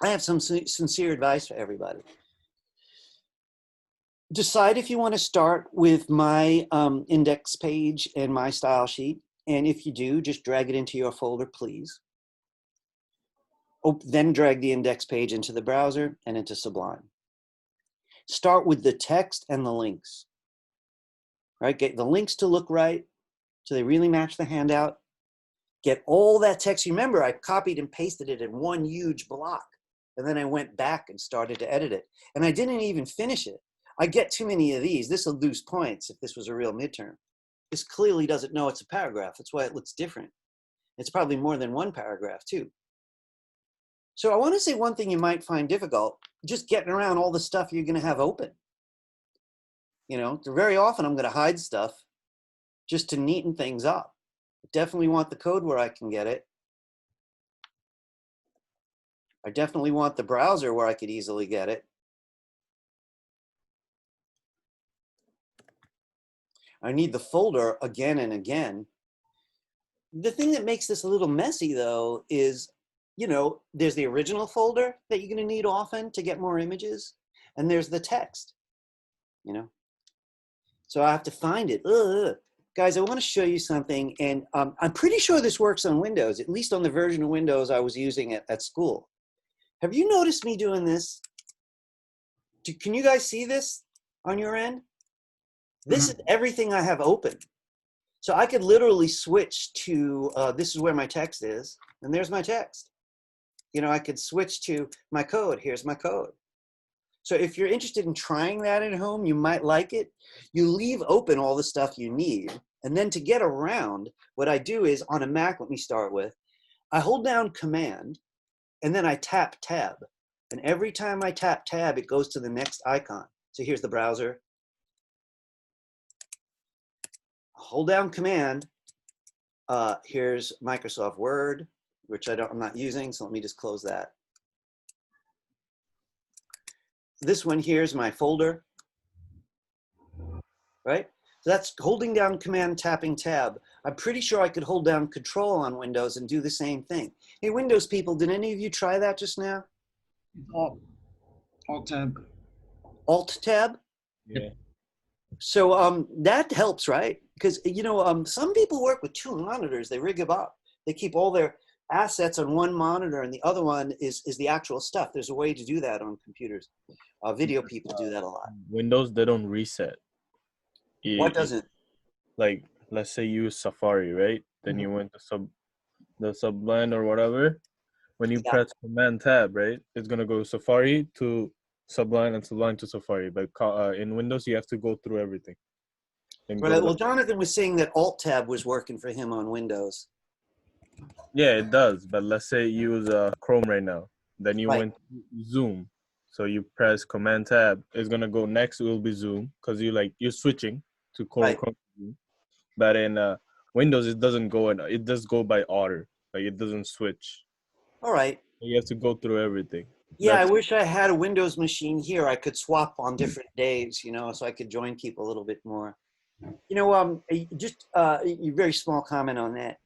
I have some sincere advice for everybody. Decide if you want to start with my index page and my style sheet. And if you do, just drag it into your folder, please. Then drag the index page into the browser and into Sublime. Start with the text and the links. Right? Get the links to look right so they really match the handout. Get all that text. Remember, I copied and pasted it in one huge block. And then I went back and started to edit it. And I didn't even finish it. I get too many of these. This will lose points if this was a real midterm. This clearly doesn't know it's a paragraph. That's why it looks different. It's probably more than one paragraph too. So I want to say one thing you might find difficult, just getting around all the stuff you're going to have open. You know, very often I'm going to hide stuff just to neaten things up. I definitely want the code where I can get it. I definitely want the browser where I could easily get it. I need the folder again and again. The thing that makes this a little messy though is, you know, there's the original folder that you're going to need often to get more images, and there's the text, you know. So I have to find it. Guys, I want to show you something, and I'm pretty sure this works on Windows, at least on the version of Windows I was using at school. Have you noticed me doing this? Can you guys see this on your end? This is everything I have open. So I could literally switch to, this is where my text is, and there's my text. You know, I could switch to my code. Here's my code. So if you're interested in trying that at home, you might like it. You leave open all the stuff you need. And then to get around, what I do is on a Mac, let me start with, I hold down Command and then I tap Tab. And every time I tap Tab, it goes to the next icon. So here's the browser. Hold down Command. Here's Microsoft Word, which I'm not using, so let me just close that. This one here is my folder, right? So that's holding down Command, tapping Tab. I'm pretty sure I could hold down Control on Windows and do the same thing. Hey, Windows people, did any of you try that just now? Alt tab. Alt Tab? Yeah. So that helps, right? Because, you know, some people work with 2 monitors. They rig them up. They keep all their assets on one monitor and the other one is the actual stuff. There's a way to do that on computers. Video people do that a lot. Windows, they don't reset. What doesn't? Like, let's say you use Safari, right? Then you went to the Sublime or whatever. When you Yeah. press Command Tab, right? It's gonna go Safari to Sublime and Sublime to Safari. But in Windows, you have to go through everything. And go Right. Well, Jonathan was saying that Alt Tab was working for him on Windows. Yeah, it does. But let's say you use Chrome right now. Then you Right. went to Zoom. So you press Command Tab. It's gonna go next. It will be Zoom because you're switching to Right. Chrome. But in Windows, it doesn't go in. It does go by order. Like it doesn't switch. All right. You have to go through everything. Yeah, I That's- wish I had a Windows machine here. I could swap on different days, you know, so I could join people a little bit more. You know, just a very small comment on that.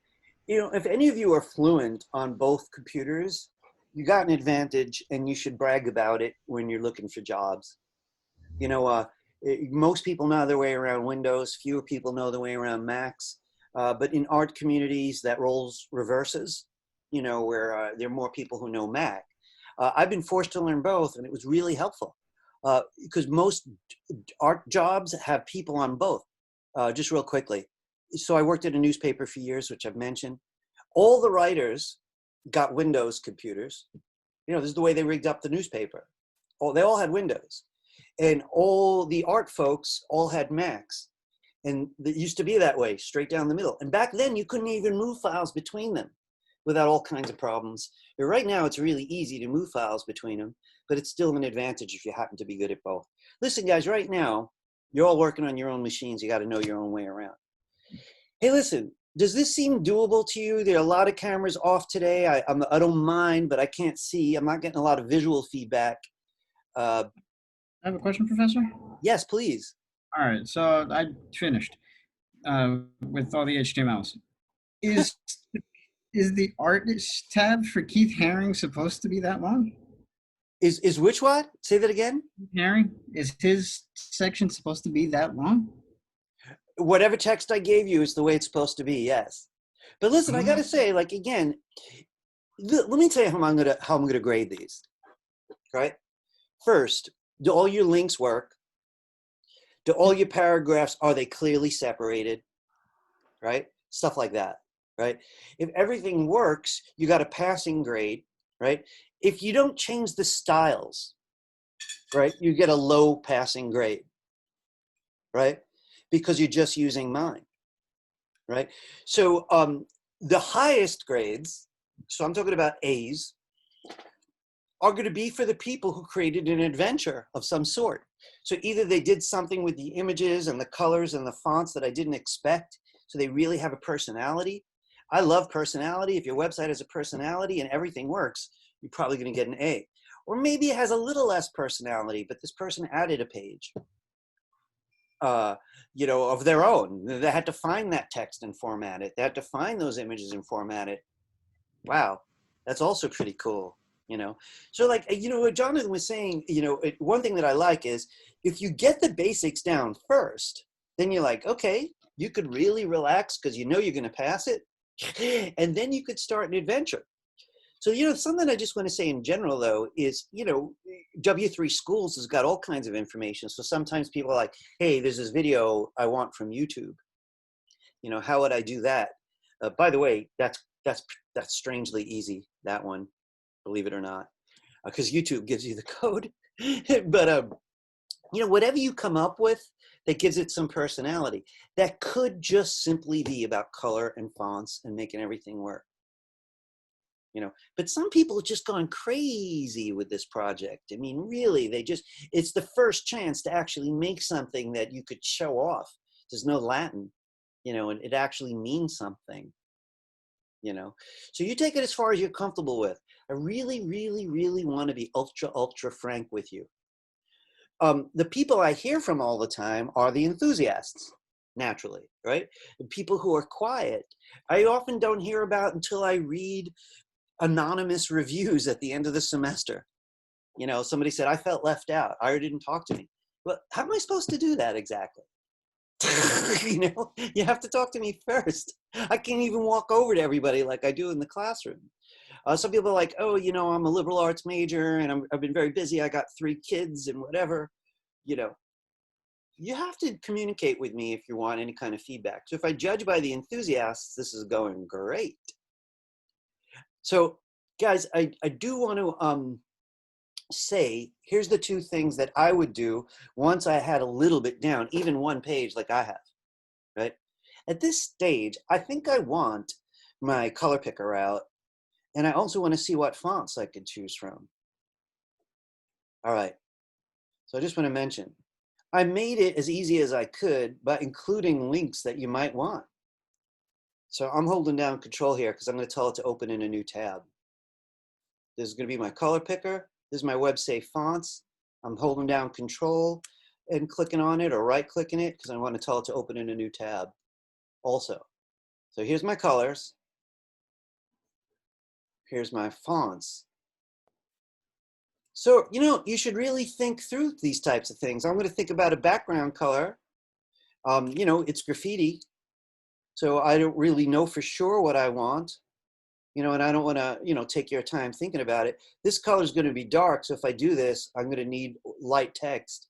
You know, if any of you are fluent on both computers, you got an advantage and you should brag about it when you're looking for jobs. You know, most people know their way around Windows. Fewer people know their way around Macs. But in art communities, that roles reverses, you know, where there are more people who know Mac. I've been forced to learn both, and it was really helpful because most art jobs have people on both. Just real quickly. So I worked at a newspaper for years, which I've mentioned. All the writers got Windows computers. You know, this is the way they rigged up the newspaper. They all had Windows. And all the art folks all had Macs. And it used to be that way, straight down the middle. And back then, you couldn't even move files between them without all kinds of problems. But right now, it's really easy to move files between them, but it's still an advantage if you happen to be good at both. Listen, guys, right now, you're all working on your own machines. You got to know your own way around. Hey, listen, does this seem doable to you? There are a lot of cameras off today. I don't mind, but I can't see. I'm not getting a lot of visual feedback. I have a question, Professor. Yes, please. All right, so I finished with all the HTMLs. Is the artist tab for Keith Haring supposed to be that long? Is which what? Say that again. Haring, is his section supposed to be that long? Whatever text I gave you is the way it's supposed to be, yes. But listen, I got to say, like, again, let me tell you how I'm gonna grade these, right? First, do all your links work? Do all your paragraphs, are they clearly separated, right? Stuff like that, right? If everything works, you got a passing grade, right? If you don't change the styles, right, you get a low passing grade, right? Because you're just using mine, right? So the highest grades, so I'm talking about A's, are going to be for the people who created an adventure of some sort. So either they did something with the images and the colors and the fonts that I didn't expect, so they really have a personality. I love personality. If your website has a personality and everything works, you're probably going to get an A. Or maybe it has a little less personality, but this person added a page, you know, of their own. They had to find that text and format it. They had to find those images and format it. Wow, that's also pretty cool, you know? So like, you know, what Jonathan was saying, you know, one thing that I like is if you get the basics down first, then you're like, okay, you could really relax because you know you're going to pass it. And then you could start an adventure. So, you know, something I just want to say in general, though, is, you know, W3 Schools has got all kinds of information. So sometimes people are like, hey, there's this video I want from YouTube. You know, how would I do that? By the way, that's strangely easy, that one, believe it or not, because YouTube gives you the code. But you know, whatever you come up with that gives it some personality, that could just simply be about color and fonts and making everything work. You know, but some people have just gone crazy with this project. I mean, really, it's the first chance to actually make something that you could show off. There's no Latin, you know, and it actually means something, you know. So you take it as far as you're comfortable with. I really, really, really want to be ultra, ultra frank with you. The people I hear from all the time are the enthusiasts, naturally, right? The people who are quiet, I often don't hear about until I read anonymous reviews at the end of the semester. You know, somebody said, I felt left out. Ira didn't talk to me. Well, how am I supposed to do that exactly? You know, you have to talk to me first. I can't even walk over to everybody like I do in the classroom. Some people are like, oh, you know, I'm a liberal arts major and I've been very busy. I got 3 kids and whatever. You know, you have to communicate with me if you want any kind of feedback. So if I judge by the enthusiasts, this is going great. So guys, I do want to say, here's the 2 things that I would do once I had a little bit down, even 1 page like I have, right? At this stage, I think I want my color picker out, and I also want to see what fonts I could choose from. All right, so I just want to mention, I made it as easy as I could by including links that you might want. So I'm holding down control here because I'm going to tell it to open in a new tab. This is going to be my color picker. This is my web safe fonts. I'm holding down control and clicking on it or right clicking it because I want to tell it to open in a new tab also. So here's my colors. Here's my fonts. So, you know, you should really think through these types of things. I'm going to think about a background color. You know, it's graffiti. So I don't really know for sure what I want, you know, and I don't want to, you know, take your time thinking about it. This color is going to be dark. So if I do this, I'm going to need light text.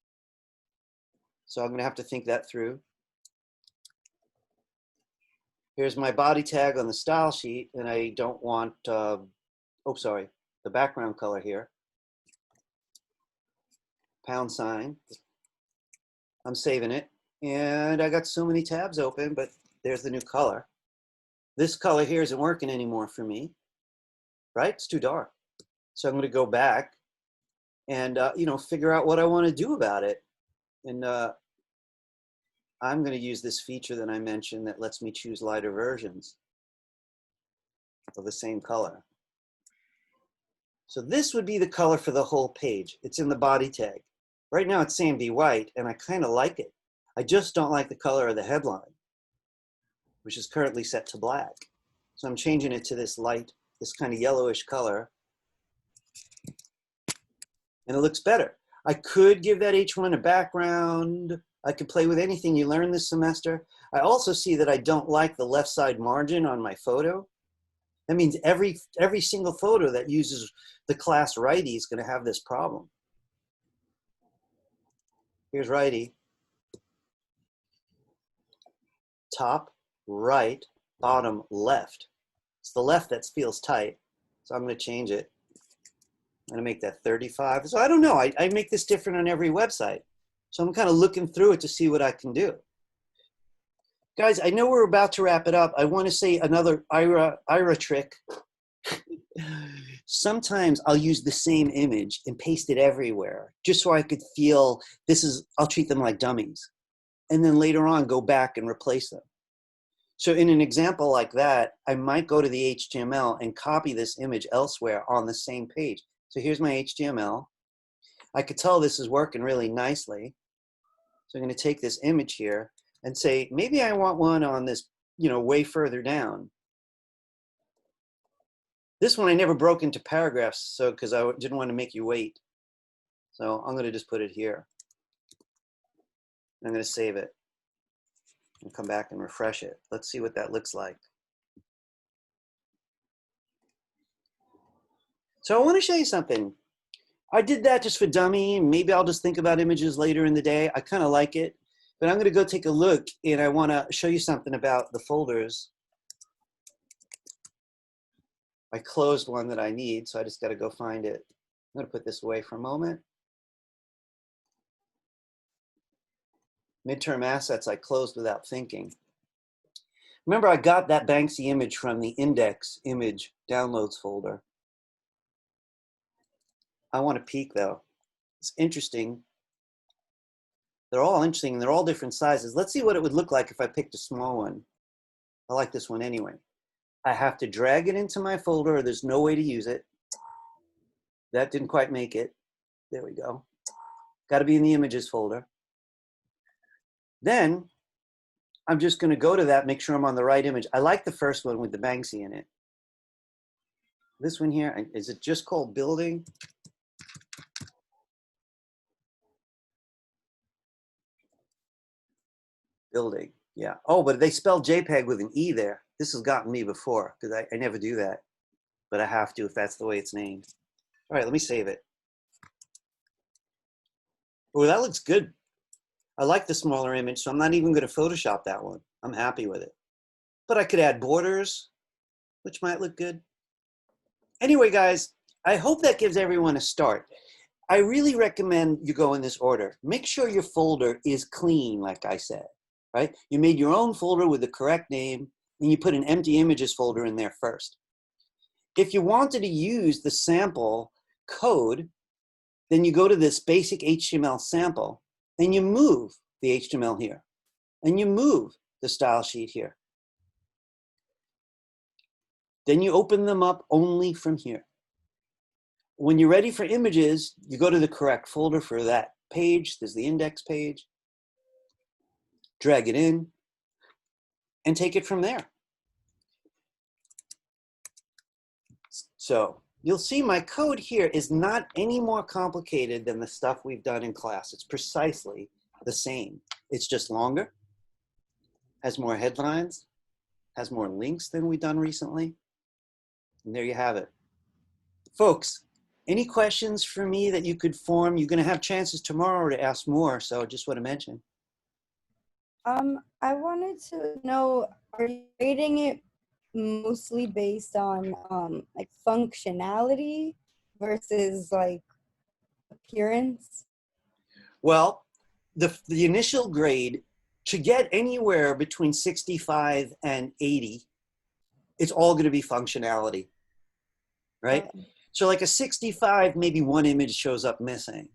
So I'm going to have to think that through. Here's my body tag on the style sheet. And I don't want, the background color here. £. I'm saving it. And I got so many tabs open, but there's the new color. This color here isn't working anymore for me, right? It's too dark. So I'm going to go back and, you know, figure out what I want to do about it. And I'm going to use this feature that I mentioned that lets me choose lighter versions of the same color. So this would be the color for the whole page. It's in the body tag. Right now it's saying be white, and I kind of like it. I just don't like the color of the headline, which is currently set to black. So I'm changing it to this light, this kind of yellowish color. And it looks better. I could give that H1 a background. I could play with anything you learned this semester. I also see that I don't like the left side margin on my photo. That means every single photo that uses the class righty is going to have this problem. Here's righty. Top, right, bottom, left. It's the left that feels tight. So I'm going to change it. I'm going to make that 35. So I don't know. I make this different on every website. So I'm kind of looking through it to see what I can do. Guys, I know we're about to wrap it up. I want to say another Ira trick. Sometimes I'll use the same image and paste it everywhere just so I could feel I'll treat them like dummies. And then later on, go back and replace them. So in an example like that, I might go to the HTML and copy this image elsewhere on the same page. So here's my HTML. I could tell this is working really nicely. So I'm going to take this image here and say, maybe I want one on this, you know, way further down. This one I never broke into paragraphs, so because I didn't want to make you wait. So I'm going to just put it here. I'm going to save it and come back and refresh it. Let's see what that looks like. So I want to show you something. I did that just for dummy. Maybe I'll just think about images later in the day. I kind of like it, but I'm going to go take a look, and I want to show you something about the folders. I closed one that I need, so I just got to go find it. I'm going to put this away for a moment. midterm assets I closed without thinking. Remember, I got that Banksy image from the index image downloads folder. I want to peek though. It's interesting. They're all interesting and they're all different sizes. Let's see what it would look like if I picked a small one. I like this one anyway. I have to drag it into my folder or there's no way to use it. That didn't quite make it. There we go. Got to be in the images folder. Then I'm just going to go to that, make sure I'm on the right image. I like the first one with the Banksy in it. This one here, is it just called building? Building, yeah. Oh, but they spelled JPEG with an E there. This has gotten me before because I never do that, but I have to if that's the way it's named. All right, let me save it. Oh, that looks good. I like the smaller image, so I'm not even going to Photoshop that one. I'm happy with it. But I could add borders, which might look good. Anyway, guys, I hope that gives everyone a start. I really recommend you go in this order. Make sure your folder is clean, like I said, right? You made your own folder with the correct name, and you put an empty images folder in there first. If you wanted to use the sample code, then you go to this basic HTML sample, and you move the HTML here, and you move the style sheet here. Then you open them up only from here. When you're ready for images, you go to the correct folder for that page. There's the index page. Drag it in and take it from there. So you'll see my code here is not any more complicated than the stuff we've done in class. It's precisely the same. It's just longer, has more headlines, has more links than we've done recently. And there you have it. Folks, any questions for me that you could form? You're going to have chances tomorrow to ask more, so I just want to mention. I wanted to know, are you rating it mostly based on like functionality versus like appearance? Well, the initial grade, to get anywhere between 65 and 80, it's all going to be functionality, right? So like a 65, maybe one image shows up missing.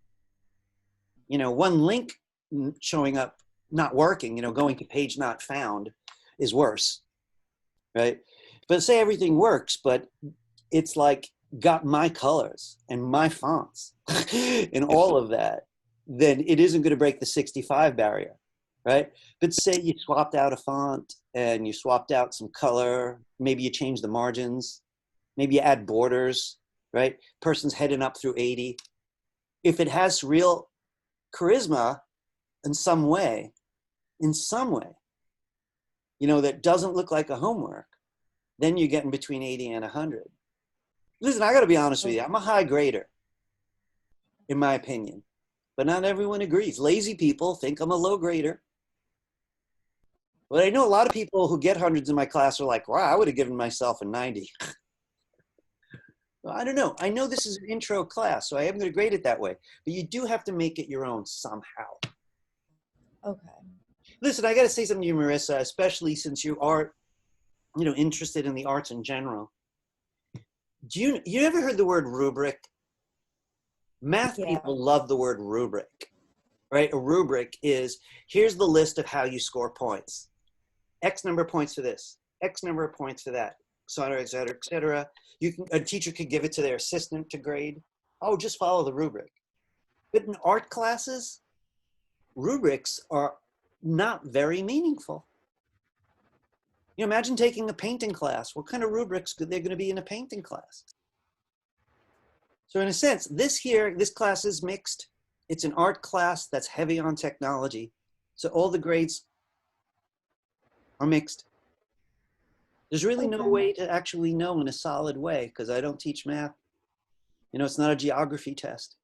You know, one link showing up not working, you know, going to page not found is worse, right? But say everything works, but it's like got my colors and my fonts and all of that, then it isn't going to break the 65 barrier, right? But say you swapped out a font and you swapped out some color, maybe you change the margins, maybe you add borders, right? Person's heading up through 80. If it has real charisma in some way, you know, that doesn't look like a homework, then you're getting between 80 and 100. Listen, I got to be honest with you. I'm a high grader, in my opinion, but not everyone agrees. Lazy people think I'm a low grader. But I know a lot of people who get hundreds in my class are like, wow, I would have given myself a 90. Well, I don't know. I know this is an intro class, so I am going to grade it that way. But you do have to make it your own somehow. Okay. Listen, I got to say something to you, Marissa, especially since you are, you know, interested in the arts in general. You ever heard the word rubric? Math people love the word rubric, right? A rubric is, here's the list of how you score points. X number of points for this, X number of points for that, et cetera, et cetera, et cetera. A teacher could give it to their assistant to grade. Oh, just follow the rubric. But in art classes, rubrics are not very meaningful. You know, imagine taking a painting class. What kind of rubrics are there going to be in a painting class? So in a sense, this class is mixed. It's an art class that's heavy on technology. So all the grades are mixed. There's really no way to actually know in a solid way because I don't teach math. You know, it's not a geography test.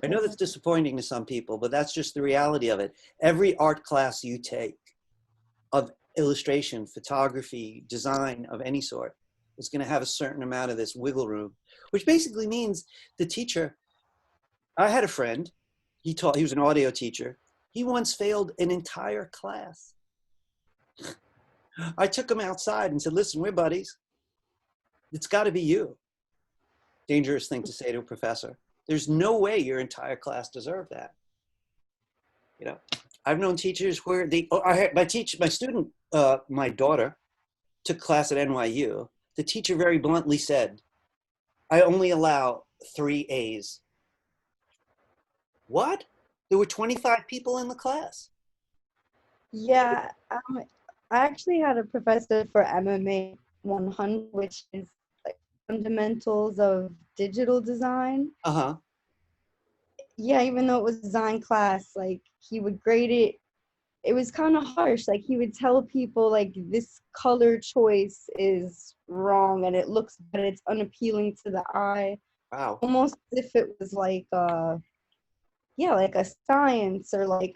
I know that's disappointing to some people, but that's just the reality of it. Every art class you take of illustration, photography, design of any sort is going to have a certain amount of this wiggle room, which basically means the teacher. I had a friend, he was an audio teacher. He once failed an entire class. I took him outside and said, listen, we're buddies. It's got to be you. Dangerous thing to say to a professor. There's no way your entire class deserved that. You know, I've known teachers where my daughter took class at NYU. The teacher very bluntly said, I only allow 3 A's. What? There were 25 people in the class. Yeah, I actually had a professor for MMA 100, which is like fundamentals of digital design. Uh-huh. Yeah, even though it was design class, like he would grade it. It was kind of harsh. Like he would tell people like this color choice is wrong and it looks bad, it's unappealing to the eye. Wow. Almost as if it was like like a science or like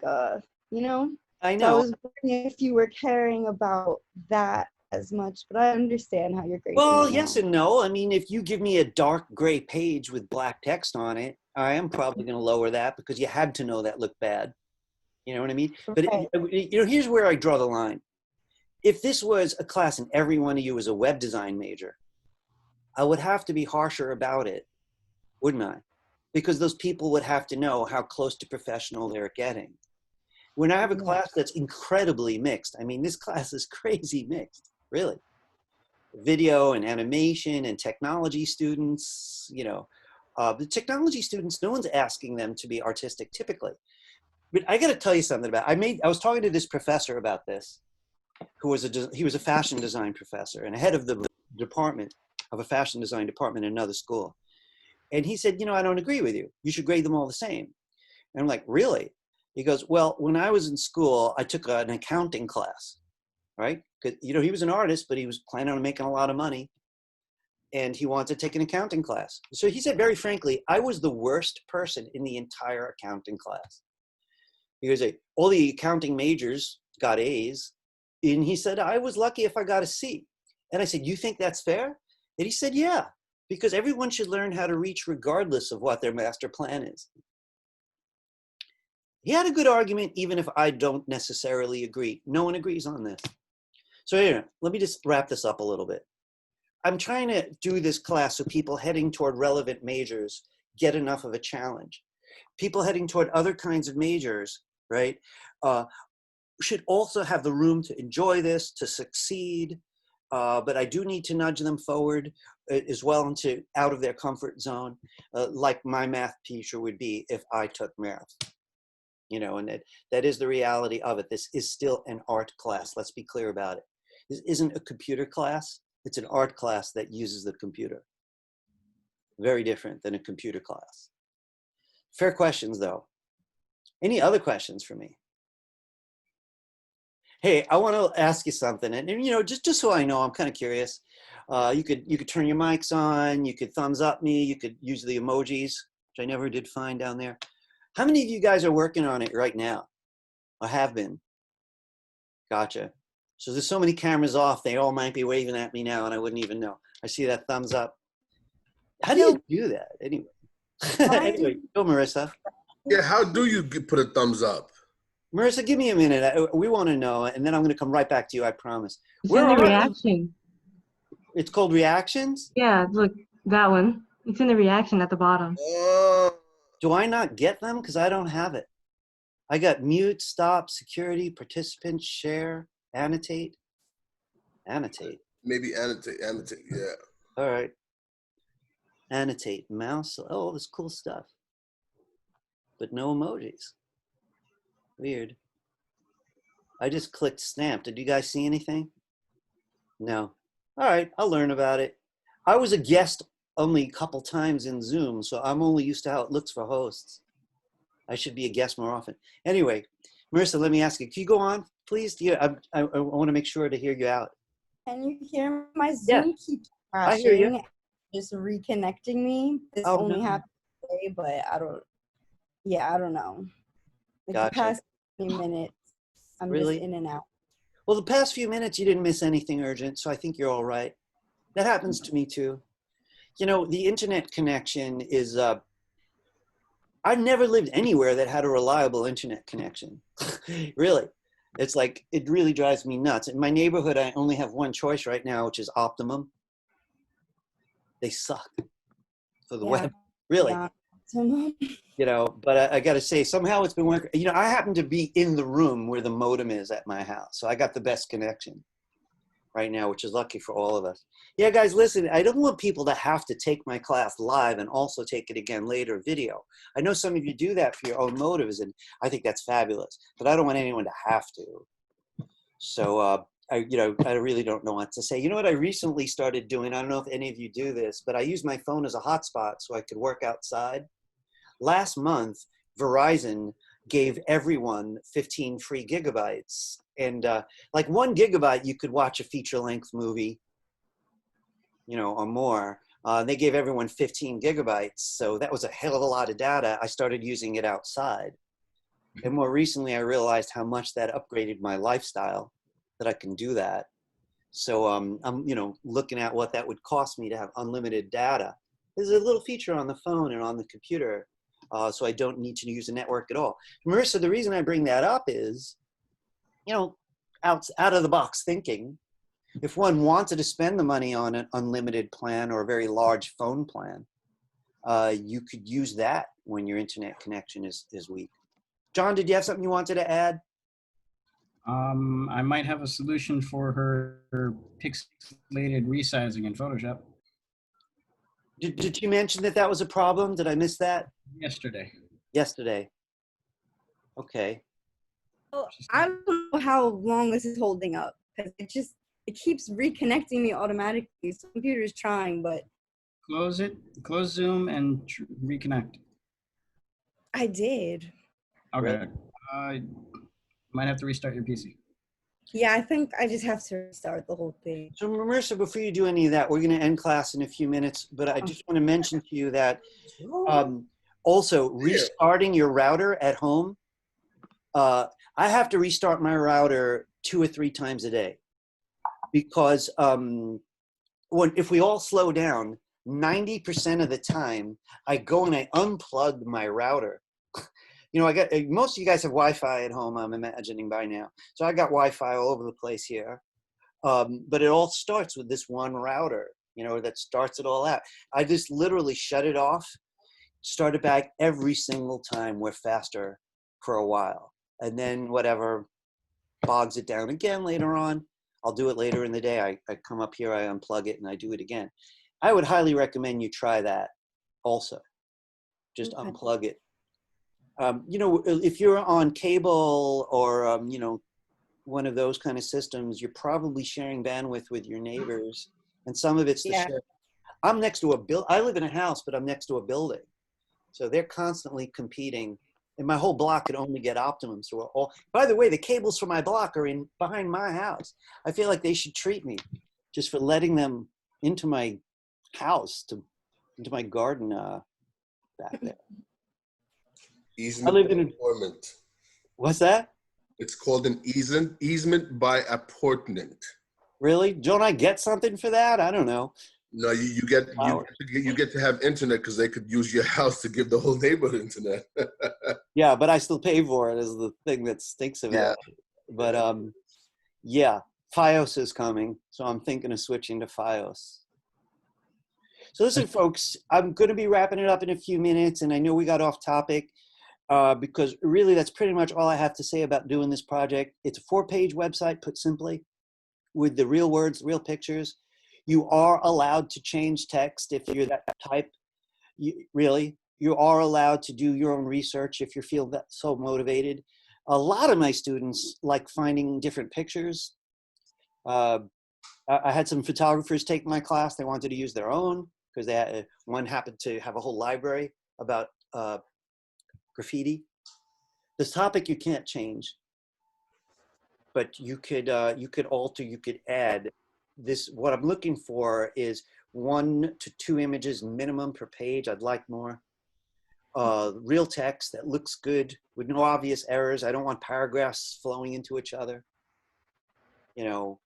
you know. I So I know. was wondering if you were caring about that as much, but I understand how you're grading. Well, it yes now. and no. I mean, if you give me a dark gray page with black text on it, I am probably going to lower that because you had to know that looked bad. You know what I mean? But Right. you know, here's where I draw the line. If this was a class and every one of you was a web design major, I would have to be harsher about it, wouldn't I? Because those people would have to know how close to professional they're getting. When I have a Yeah. class that's incredibly mixed, I mean, this class is crazy mixed, really. Video and animation and technology students, you know, the technology students, no one's asking them to be artistic typically. But I got to tell you something about, I was talking to this professor about this, he was a fashion design professor and head of the department of a fashion design department in another school. And he said, you know, I don't agree with you. You should grade them all the same. And I'm like, really? He goes, well, when I was in school, I took an accounting class, right? Because, you know, he was an artist, but he was planning on making a lot of money. And he wanted to take an accounting class. So he said, very frankly, I was the worst person in the entire accounting class. Because all the accounting majors got A's. And he said, I was lucky if I got a C. And I said, you think that's fair? And he said, yeah, because everyone should learn how to reach regardless of what their master plan is. He had a good argument, even if I don't necessarily agree. No one agrees on this. So anyway, let me just wrap this up a little bit. I'm trying to do this class so people heading toward relevant majors get enough of a challenge. People heading toward other kinds of majors, right, should also have the room to enjoy this, to succeed. But I do need to nudge them forward as well into out of their comfort zone, like my math teacher would be if I took math. You know, and that is the reality of it. This is still an art class. Let's be clear about it. This isn't a computer class. It's an art class that uses the computer. Very different than a computer class. Fair questions, though. Any other questions for me? Hey, I want to ask you something, and you know, just so I know, I'm kind of curious. You could turn your mics on. You could thumbs up me. You could use the emojis, which I never did find down there. How many of you guys are working on it right now? Or have been? Gotcha. So there's so many cameras off, they all might be waving at me now and I wouldn't even know. I see that thumbs up. How do you do that anyway? Anyway, go Marissa. Yeah, how do you put a thumbs up? Marissa, give me a minute. We want to know, and then I'm going to come right back to you, I promise. It's Where in the are you? reaction. It's called reactions? Yeah, look, that one. It's in the reaction at the bottom. Do I not get them? Because I don't have it. I got mute, stop, security, participants, share, annotate. Annotate. Maybe annotate, yeah. All right. Annotate, mouse. Oh, this cool stuff. But no emojis. Weird. I just clicked stamp. Did you guys see anything? No. All right, I'll learn about it. I was a guest only a couple times in Zoom, so I'm only used to how it looks for hosts. I should be a guest more often. Anyway, Marissa, let me ask you, can you go on, please? Yeah, I want to make sure to hear you out. Can you hear me? My Yeah. Zoom keeps I hear you. crashing, just reconnecting me. This Oh, only no. happened today, but I don't know. Like Gotcha. the past few minutes, I'm Really? just in and out. Well, the past few minutes, you didn't miss anything urgent, so I think you're all right. That happens to me too. You know, the internet connection is, I never lived anywhere that had a reliable internet connection. Really. It's like, it really drives me nuts. In my neighborhood, I only have one choice right now, which is Optimum. They suck for the Yeah, web. Really. yeah. So, You know, but I got to say, somehow it's been working. You know, I happen to be in the room where the modem is at my house. So I got the best connection right now, which is lucky for all of us. Yeah, guys, listen, I don't want people to have to take my class live and also take it again later video. I know some of you do that for your own motives, and I think that's fabulous, but I don't want anyone to have to. So, I really don't know what to say. You know what I recently started doing? I don't know if any of you do this, but I use my phone as a hotspot so I could work outside. Last month, Verizon gave everyone 15 free gigabytes. And like 1 gigabyte, you could watch a feature-length movie, you know, or more. They gave everyone 15 gigabytes. So that was a hell of a lot of data. I started using it outside. And more recently, I realized how much that upgraded my lifestyle, that I can do that. So I'm, you know, looking at what that would cost me to have unlimited data. There's a little feature on the phone and on the computer, so I don't need to use a network at all. Marissa, the reason I bring that up is, you know, out of the box thinking. If one wanted to spend the money on an unlimited plan or a very large phone plan, you could use that when your internet connection is weak. John, did you have something you wanted to add? I might have a solution for her pixelated resizing in Photoshop. Did you mention that that was a problem? Did I miss that? Yesterday. Yesterday. Okay. oh, I don't know how long this is holding up because it keeps reconnecting me automatically. So the computer's trying, but Close it, close Zoom, and reconnect. I did. Okay. Might have to restart your PC. Yeah, I think I just have to restart the whole thing. So Marissa, before you do any of that, we're going to end class in a few minutes, but I just want to mention to you that also restarting your router at home, I have to restart my router 2 or 3 times a day because if we all slow down, 90% of the time I go and I unplug my router. You know, I got, most of you guys have Wi-Fi at home, I'm imagining by now. So I got Wi-Fi all over the place here. But it all starts with this one router, you know, that starts it all out. I just literally shut it off, start it back every single time. We're faster for a while. And then whatever bogs it down again later on, I'll do it later in the day. I come up here, I unplug it, and I do it again. I would highly recommend you try that also. Just Okay. unplug it. You know, if you're on cable or, you know, one of those kind of systems, you're probably sharing bandwidth with your neighbors. And some of it's the Yeah. share. I'm next to I live in a house, but I'm next to a building. So they're constantly competing. And my whole block could only get Optimum. So all, by the way, the cables for my block are behind my house. I feel like they should treat me just for letting them into my house, into my garden back there. Easement live by in a- apportment. What's that? It's called an easement by apportment. Really? Don't I get something for that? I don't know. No, you get to have internet because they could use your house to give the whole neighborhood internet. Yeah, but I still pay for it is the thing that stinks about it. But yeah, Fios is coming, so I'm thinking of switching to Fios. So listen, folks, I'm going to be wrapping it up in a few minutes, and I know we got off topic because really that's pretty much all I have to say about doing this project. It's a 4-page website, put simply, with the real words, real pictures. You are allowed to change text if you're that type. You are allowed to do your own research if you feel that so motivated. A lot of my students like finding different pictures. I had some photographers take my class. They wanted to use their own because one happened to have a whole library about graffiti. This topic you can't change, but you could alter, you could add. What I'm looking for is 1 to 2 images minimum per page. I'd like more. Real text that looks good with no obvious errors. I don't want paragraphs flowing into each other. You know.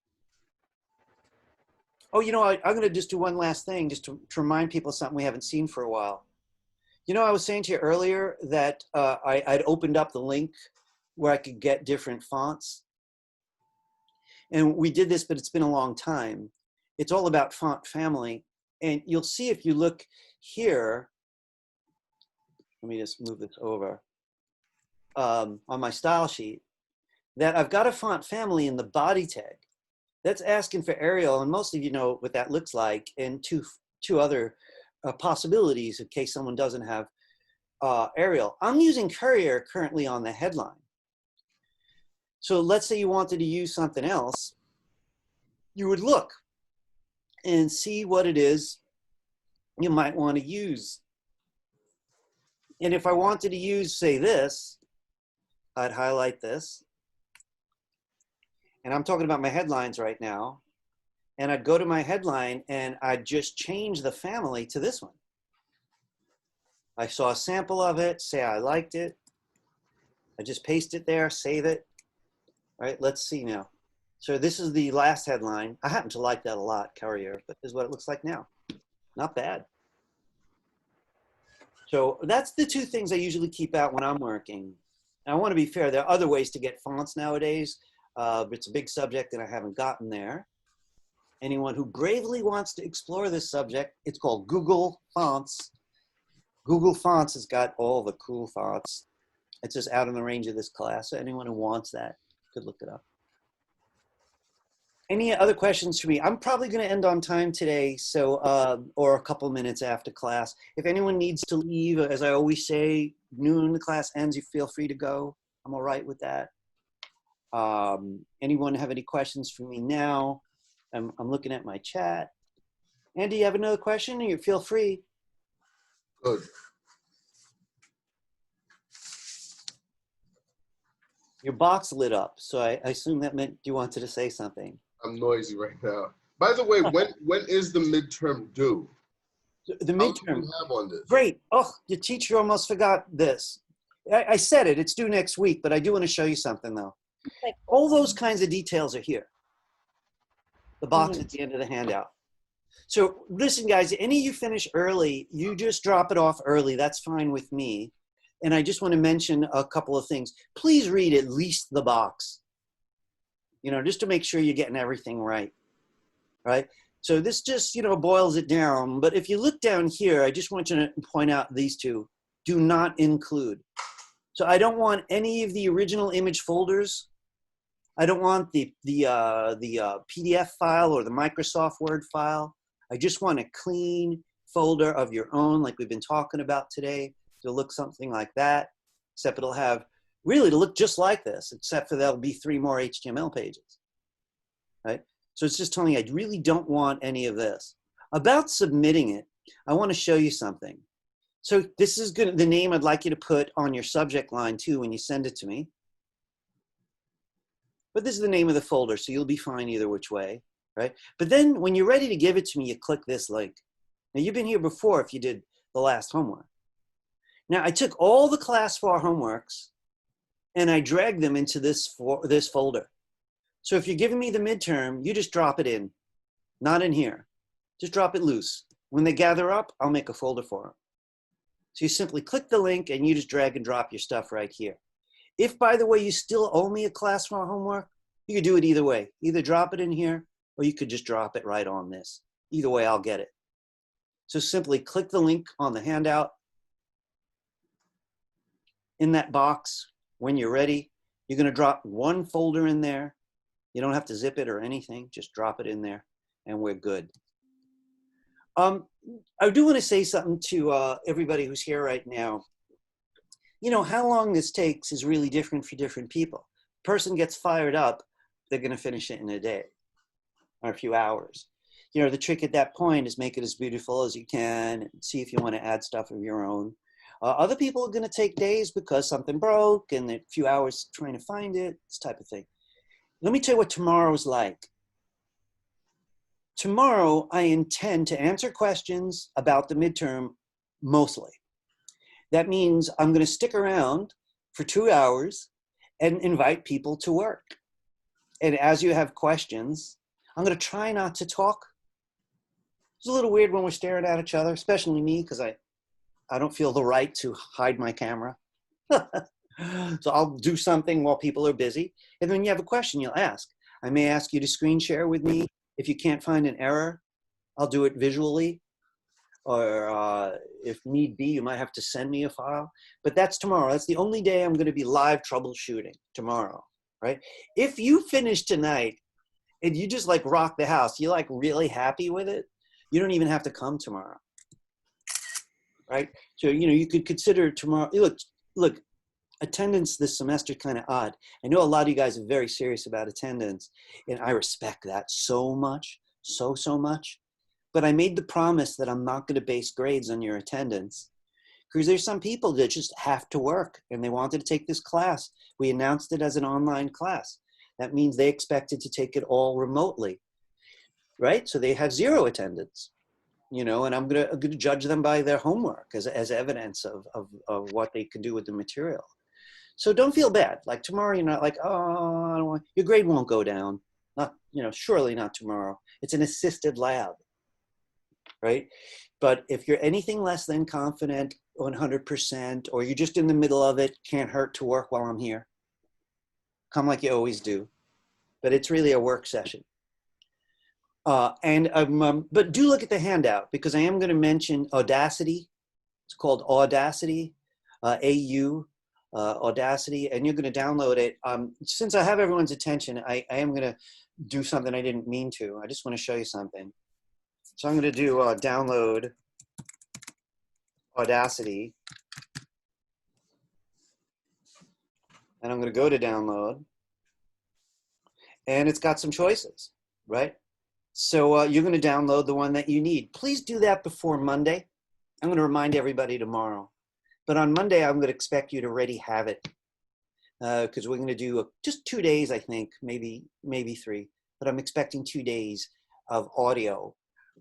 Oh, you know, I'm going to just do one last thing just to remind people of something we haven't seen for a while. You know, I was saying to you earlier that I'd opened up the link where I could get different fonts. And we did this, but it's been a long time. It's all about font family. And you'll see if you look here, let me just move this over, on my style sheet, that I've got a font family in the body tag. That's asking for Arial, and most of you know what that looks like, and two other possibilities in case someone doesn't have Arial. I'm using Courier currently on the headline. So let's say you wanted to use something else, you would look and see what it is you might want to use. And if I wanted to use, say, this, I'd highlight this. And I'm talking about my headlines right now. And I'd go to my headline and I'd just change the family to this one. I saw a sample of it, say I liked it. I just paste it there, save it. All right, let's see now. So this is the last headline. I happen to like that a lot, Courier, but this is what it looks like now. Not bad. So that's the two things I usually keep out when I'm working. And I want to be fair, there are other ways to get fonts nowadays. It's a big subject and I haven't gotten there. Anyone who bravely wants to explore this subject, it's called Google Fonts. Google Fonts has got all the cool fonts. It's just out of the range of this class. So anyone who wants that could look it up. Any other questions for me? I'm probably going to end on time today, so or a couple minutes after class. If anyone needs to leave, as I always say, noon the class ends, you feel free to go. I'm all right with that. Anyone have any questions for me now? I'm looking at my chat. Andy, you have another question? You feel free. Good. Your box lit up, so I assume that meant you wanted to say something. I'm noisy right now. By the way, when is the midterm due? The How long midterm. do we have on this? Great. Oh, your teacher almost forgot this. I said it. It's due next week, but I do want to show you something, though. All those kinds of details are here. The box at the end of the handout. So listen, guys, any of you finish early, you just drop it off early. That's fine with me. And I just want to mention a couple of things. Please read at least the box, you know, just to make sure you're getting everything right, right? So this just, you know, boils it down. But if you look down here, I just want you to point out these two. Do not include. So I don't want any of the original image folders. I don't want the PDF file or the Microsoft Word file. I just want a clean folder of your own, like we've been talking about today. It'll look something like that, except it'll have, really it'll look just like this, except for there'll be 3 more HTML pages, right? So it's just telling you I really don't want any of this. About submitting it, I want to show you something. So this is the name I'd like you to put on your subject line too when you send it to me. But this is the name of the folder, so you'll be fine either which way, right? But then when you're ready to give it to me, you click this link. Now you've been here before if you did the last homework. Now I took all the class 4 homeworks and I dragged them into this folder. So if you're giving me the midterm, you just drop it in, not in here. Just drop it loose. When they gather up, I'll make a folder for them. So you simply click the link and you just drag and drop your stuff right here. If, by the way, you still owe me a class 4 homework, you could do it either way. Either drop it in here or you could just drop it right on this. Either way, I'll get it. So simply click the link on the handout. In that box, when you're ready, you're going to drop one folder in there. You don't have to zip it or anything. Just drop it in there and we're good. I do want to say something to everybody who's here right now. You know, how long this takes is really different for different people. Person gets fired up, they're going to finish it in a day or a few hours. You know, the trick at that point is make it as beautiful as you can and see if you want to add stuff of your own. Other people are going to take days because something broke and a few hours trying to find it, this type of thing. Let me tell you what tomorrow's like. Tomorrow, I intend to answer questions about the midterm mostly. That means I'm going to stick around for 2 hours and invite people to work. And as you have questions, I'm going to try not to talk. It's a little weird when we're staring at each other, especially me, because I I don't feel the right to hide my camera. So I'll do something while people are busy. And then you have a question, you'll ask. I may ask you to screen share with me. If you can't find an error, I'll do it visually. Or if need be, you might have to send me a file. But that's tomorrow. That's the only day I'm going to be live troubleshooting, tomorrow, right? If you finish tonight and you just like rock the house, you're like really happy with it, you don't even have to come tomorrow, right? So, you know, you could consider tomorrow. Look, attendance this semester kind of odd. I know a lot of you guys are very serious about attendance, and I respect that so much, so much. But I made the promise that I'm not going to base grades on your attendance, because there's some people that just have to work and they wanted to take this class. We announced it as an online class. That means they expected to take it all remotely, right? So they have 0 attendance, you know, and I'm gonna judge them by their homework as evidence of what they can do with the material. So don't feel bad. Like tomorrow, you're not like, oh, I don't want, your grade won't go down. Not, you know, surely not tomorrow. It's an assisted lab, right? But if you're anything less than confident, 100%, or you're just in the middle of it, can't hurt to work while I'm here. Come like you always do. But it's really a work session. But do look at the handout, because I am going to mention Audacity. It's called Audacity, AU. Audacity, and you're going to download it. Since I have everyone's attention, I am going to do something I didn't mean to. I just want to show you something. So I'm going to do download Audacity, and I'm going to go to download, and it's got some choices, right? So you're going to download the one that you need. Please do that before Monday. I'm going to remind everybody tomorrow. But on Monday, I'm going to expect you to already have it, because we're going to do just 2 days, I think, maybe 3. But I'm expecting 2 days of audio.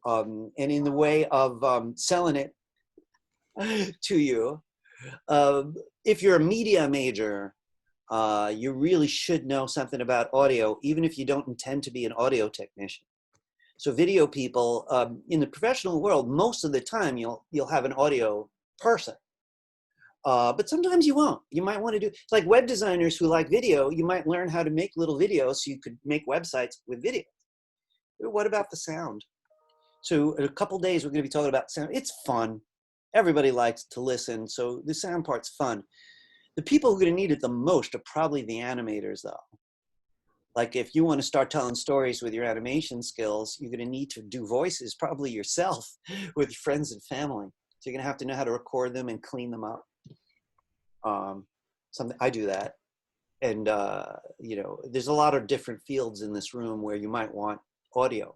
And in the way of selling it to you, if you're a media major, you really should know something about audio, even if you don't intend to be an audio technician. So video people, in the professional world, most of the time, you'll have an audio person. But sometimes you won't. You might want to do, it's like web designers who like video, you might learn how to make little videos so you could make websites with video. What about the sound? So in a couple days, we're going to be talking about sound. It's fun. Everybody likes to listen. So the sound part's fun. The people who are going to need it the most are probably the animators, though. Like if you want to start telling stories with your animation skills, you're going to need to do voices probably yourself with your friends and family. So you're going to have to know how to record them and clean them up. Something I do that. And, you know, there's a lot of different fields in this room where you might want audio.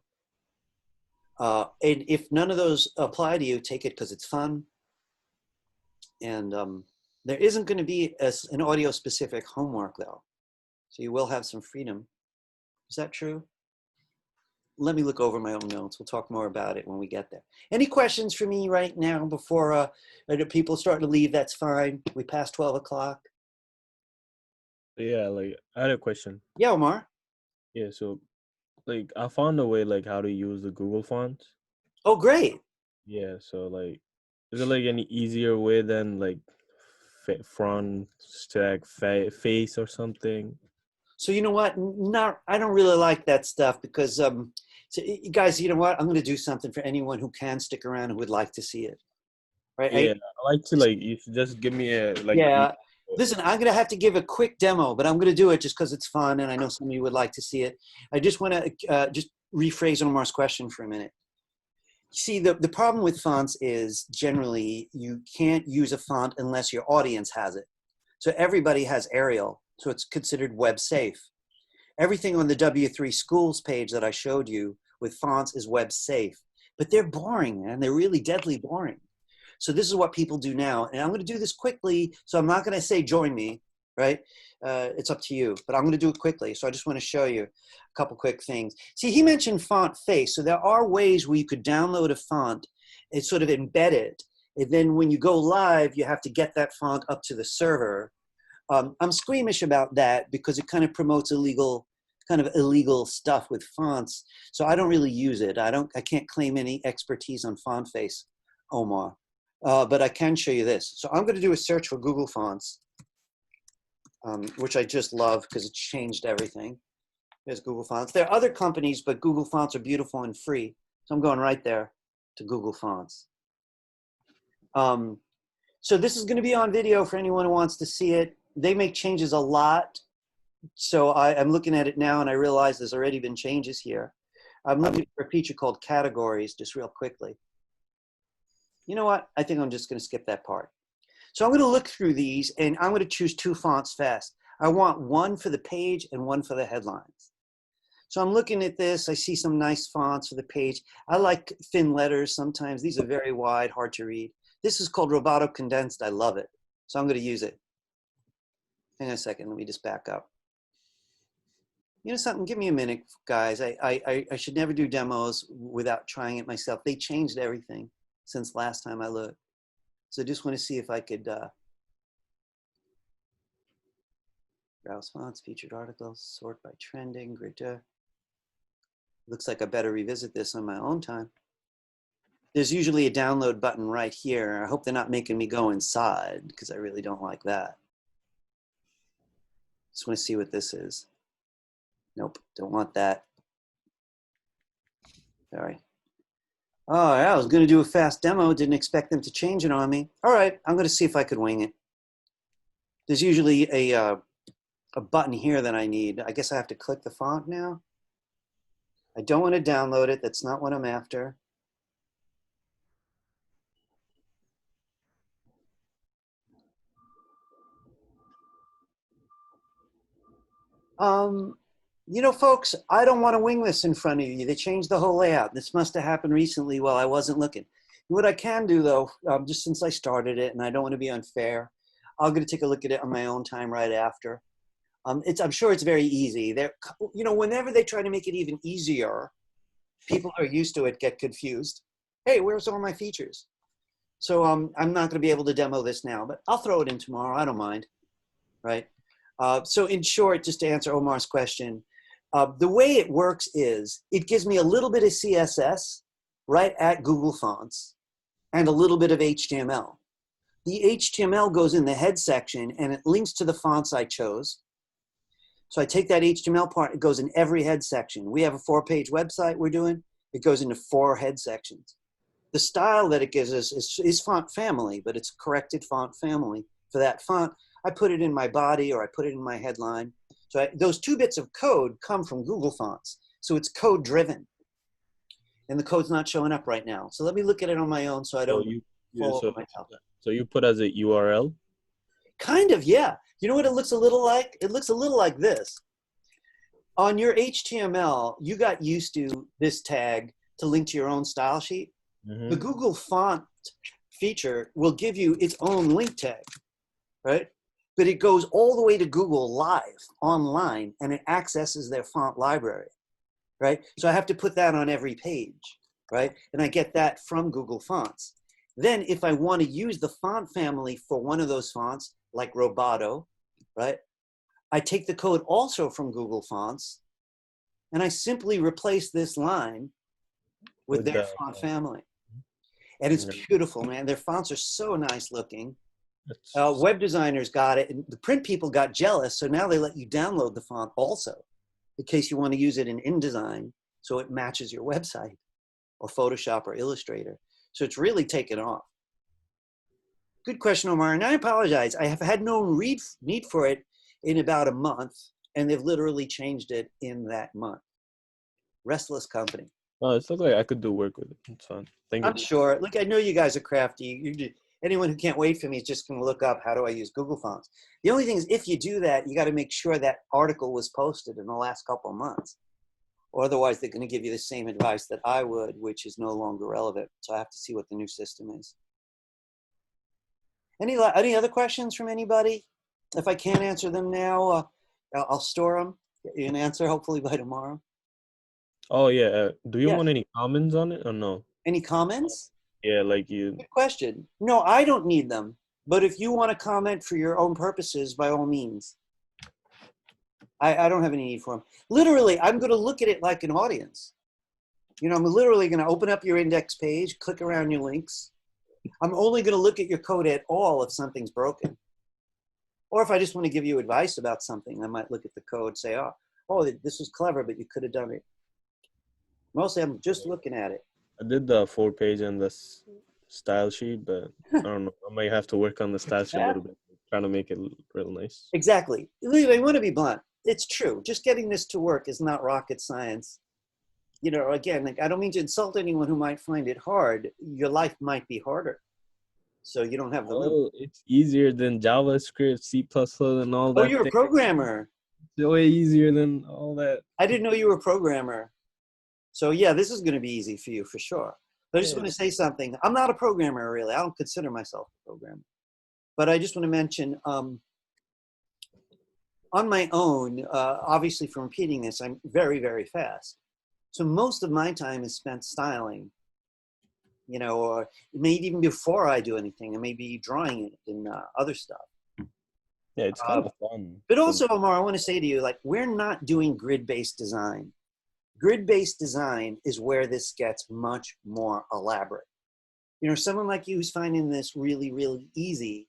And if none of those apply to you, take it because it's fun. And there isn't going to be an audio specific homework though. So you will have some freedom. Is that true? Let me look over my own notes. We'll talk more about it when we get there. Any questions for me right now before people start to leave? That's fine. We passed 12 o'clock. Yeah, like I had a question. Yeah, Omar. Yeah, so like I found a way like how to use the Google fonts. Oh, great. Yeah, so like is it like any easier way than like front stack face or something? So you know what? I don't really like that stuff because, so guys, you know what? I'm going to do something for anyone who can stick around and would like to see it. Right? Yeah, I like to like you should just give me a like. Yeah. Listen, I'm going to have to give a quick demo, but I'm going to do it just because it's fun and I know some of you would like to see it. I just want to just rephrase Omar's question for a minute. See, the problem with fonts is generally you can't use a font unless your audience has it. So everybody has Arial, so it's considered web safe. Everything on the W3 schools page that I showed you with fonts is web safe, but they're boring and they're really deadly boring. So this is what people do now. And I'm going to do this quickly. So I'm not going to say join me, right? It's up to you, but I'm going to do it quickly. So I just want to show you a couple quick things. See, he mentioned font face. So there are ways where you could download a font and sort of embed it. And then when you go live, you have to get that font up to the server. I'm squeamish about that because it kind of promotes illegal stuff with fonts. So I don't really use it. I can't claim any expertise on font face, Omar. but I can show you this. So I'm going to do a search for Google Fonts, which I just love because it's changed everything. There's Google Fonts. There are other companies, but Google Fonts are beautiful and free. So I'm going right there to Google Fonts. So this is going to be on video for anyone who wants to see it. They make changes a lot. So I'm looking at it now and I realize there's already been changes here. I'm looking for a feature called categories just real quickly. You know what? I think I'm just going to skip that part. So I'm going to look through these and I'm going to choose 2 fonts fast. I want one for the page and one for the headlines. So I'm looking at this. I see some nice fonts for the page. I like thin letters sometimes. These are very wide, hard to read. This is called Roboto Condensed. I love it. So I'm going to use it. Hang on a second. Let me just back up. You know something? Give me a minute, guys. I should never do demos without trying it myself. They changed everything since last time I looked. So I just want to see if I could browse fonts, featured articles, sort by trending, grid. Looks like I better revisit this on my own time. There's usually a download button right here. I hope they're not making me go inside because I really don't like that. Just want to see what this is. Nope, don't want that. Sorry. Oh, yeah, I was going to do a fast demo. Didn't expect them to change it on me. All right, I'm going to see if I could wing it. There's usually a button here that I need. I guess I have to click the font now. I don't want to download it. That's not what I'm after. You know, folks, I don't want to wing this in front of you. They changed the whole layout. This must have happened recently while I wasn't looking. What I can do, though, just since I started it, and I don't want to be unfair, I'm going to take a look at it on my own time right after. I'm sure it's very easy. You know, whenever they try to make it even easier, people who are used to it get confused. Hey, where's all my features? So I'm not going to be able to demo this now, but I'll throw it in tomorrow. I don't mind, right? So in short, just to answer Omar's question, the way it works is it gives me a little bit of CSS right at Google Fonts and a little bit of HTML. The HTML goes in the head section and it links to the fonts I chose. So I take that HTML part, it goes in every head section. We have a 4-page website we're doing. It goes into 4 head sections. The style that it gives us is font family, but it's corrected font family for that font. I put it in my body or I put it in my headline. So those 2 bits of code come from Google Fonts. So it's code driven. And the code's not showing up right now. So let me look at it on my own so I don't fall over myself. So you put as a URL? Kind of, yeah. You know what it looks a little like? It looks a little like this. On your HTML, you got used to this tag to link to your own style sheet. Mm-hmm. The Google Font feature will give you its own link tag, right? But it goes all the way to Google Live online and it accesses their font library, right? So I have to put that on every page, right? And I get that from Google Fonts. Then if I want to use the font family for one of those fonts, like Roboto, right? I take the code also from Google Fonts and I simply replace this line with their font family. And it's beautiful, man. Their fonts are so nice looking. Web designers got it, and the print people got jealous, so now they let you download the font also, in case you want to use it in InDesign, so it matches your website, or Photoshop or Illustrator. So it's really taken off. Good question, Omar, and I apologize. I have had no need for it in about a month, and they've literally changed it in that month. Restless company. Oh, it's like I could do work with it. It's fun. Thank you. I'm sure. Look, I know you guys are crafty. Anyone who can't wait for me is just going to look up, how do I use Google Fonts? The only thing is, if you do that, you got to make sure that article was posted in the last couple of months. Or otherwise, they're going to give you the same advice that I would, which is no longer relevant. So I have to see what the new system is. Any other questions from anybody? If I can't answer them now, I'll store them. Get you an answer, hopefully by tomorrow. Oh, yeah. Do you want any comments on it or no? Any comments? Yeah, like you. Good question. No, I don't need them. But if you want to comment for your own purposes, by all means. I don't have any need for them. Literally, I'm going to look at it like an audience. You know, I'm literally going to open up your index page, click around your links, I'm only going to look at your code at all if something's broken. Or if I just want to give you advice about something, I might look at the code, say, oh, this was clever, but you could have done it. Mostly I'm just looking at it. I did the 4-page and the style sheet, but I don't know. I might have to work on the style sheet a little bit, trying to make it real nice. Exactly. I want to be blunt. It's true. Just getting this to work is not rocket science. You know, again, like, I don't mean to insult anyone who might find it hard. Your life might be harder. So you don't have the loop. Oh, it's easier than JavaScript, C++, and all that. Oh, you're a programmer. It's way easier than all that. I didn't know you were a programmer. So yeah, this is going to be easy for you for sure. But I just want to say something. I'm not a programmer, really. I don't consider myself a programmer. But I just want to mention, on my own, obviously from repeating this, I'm very, very fast. So most of my time is spent styling, you know, or maybe even before I do anything, I may be drawing it and other stuff. Yeah, it's kind of fun. But also, Omar, I want to say to you, like, we're not doing grid-based design. Grid-based design is where this gets much more elaborate. You know, someone like you who's finding this really, really easy,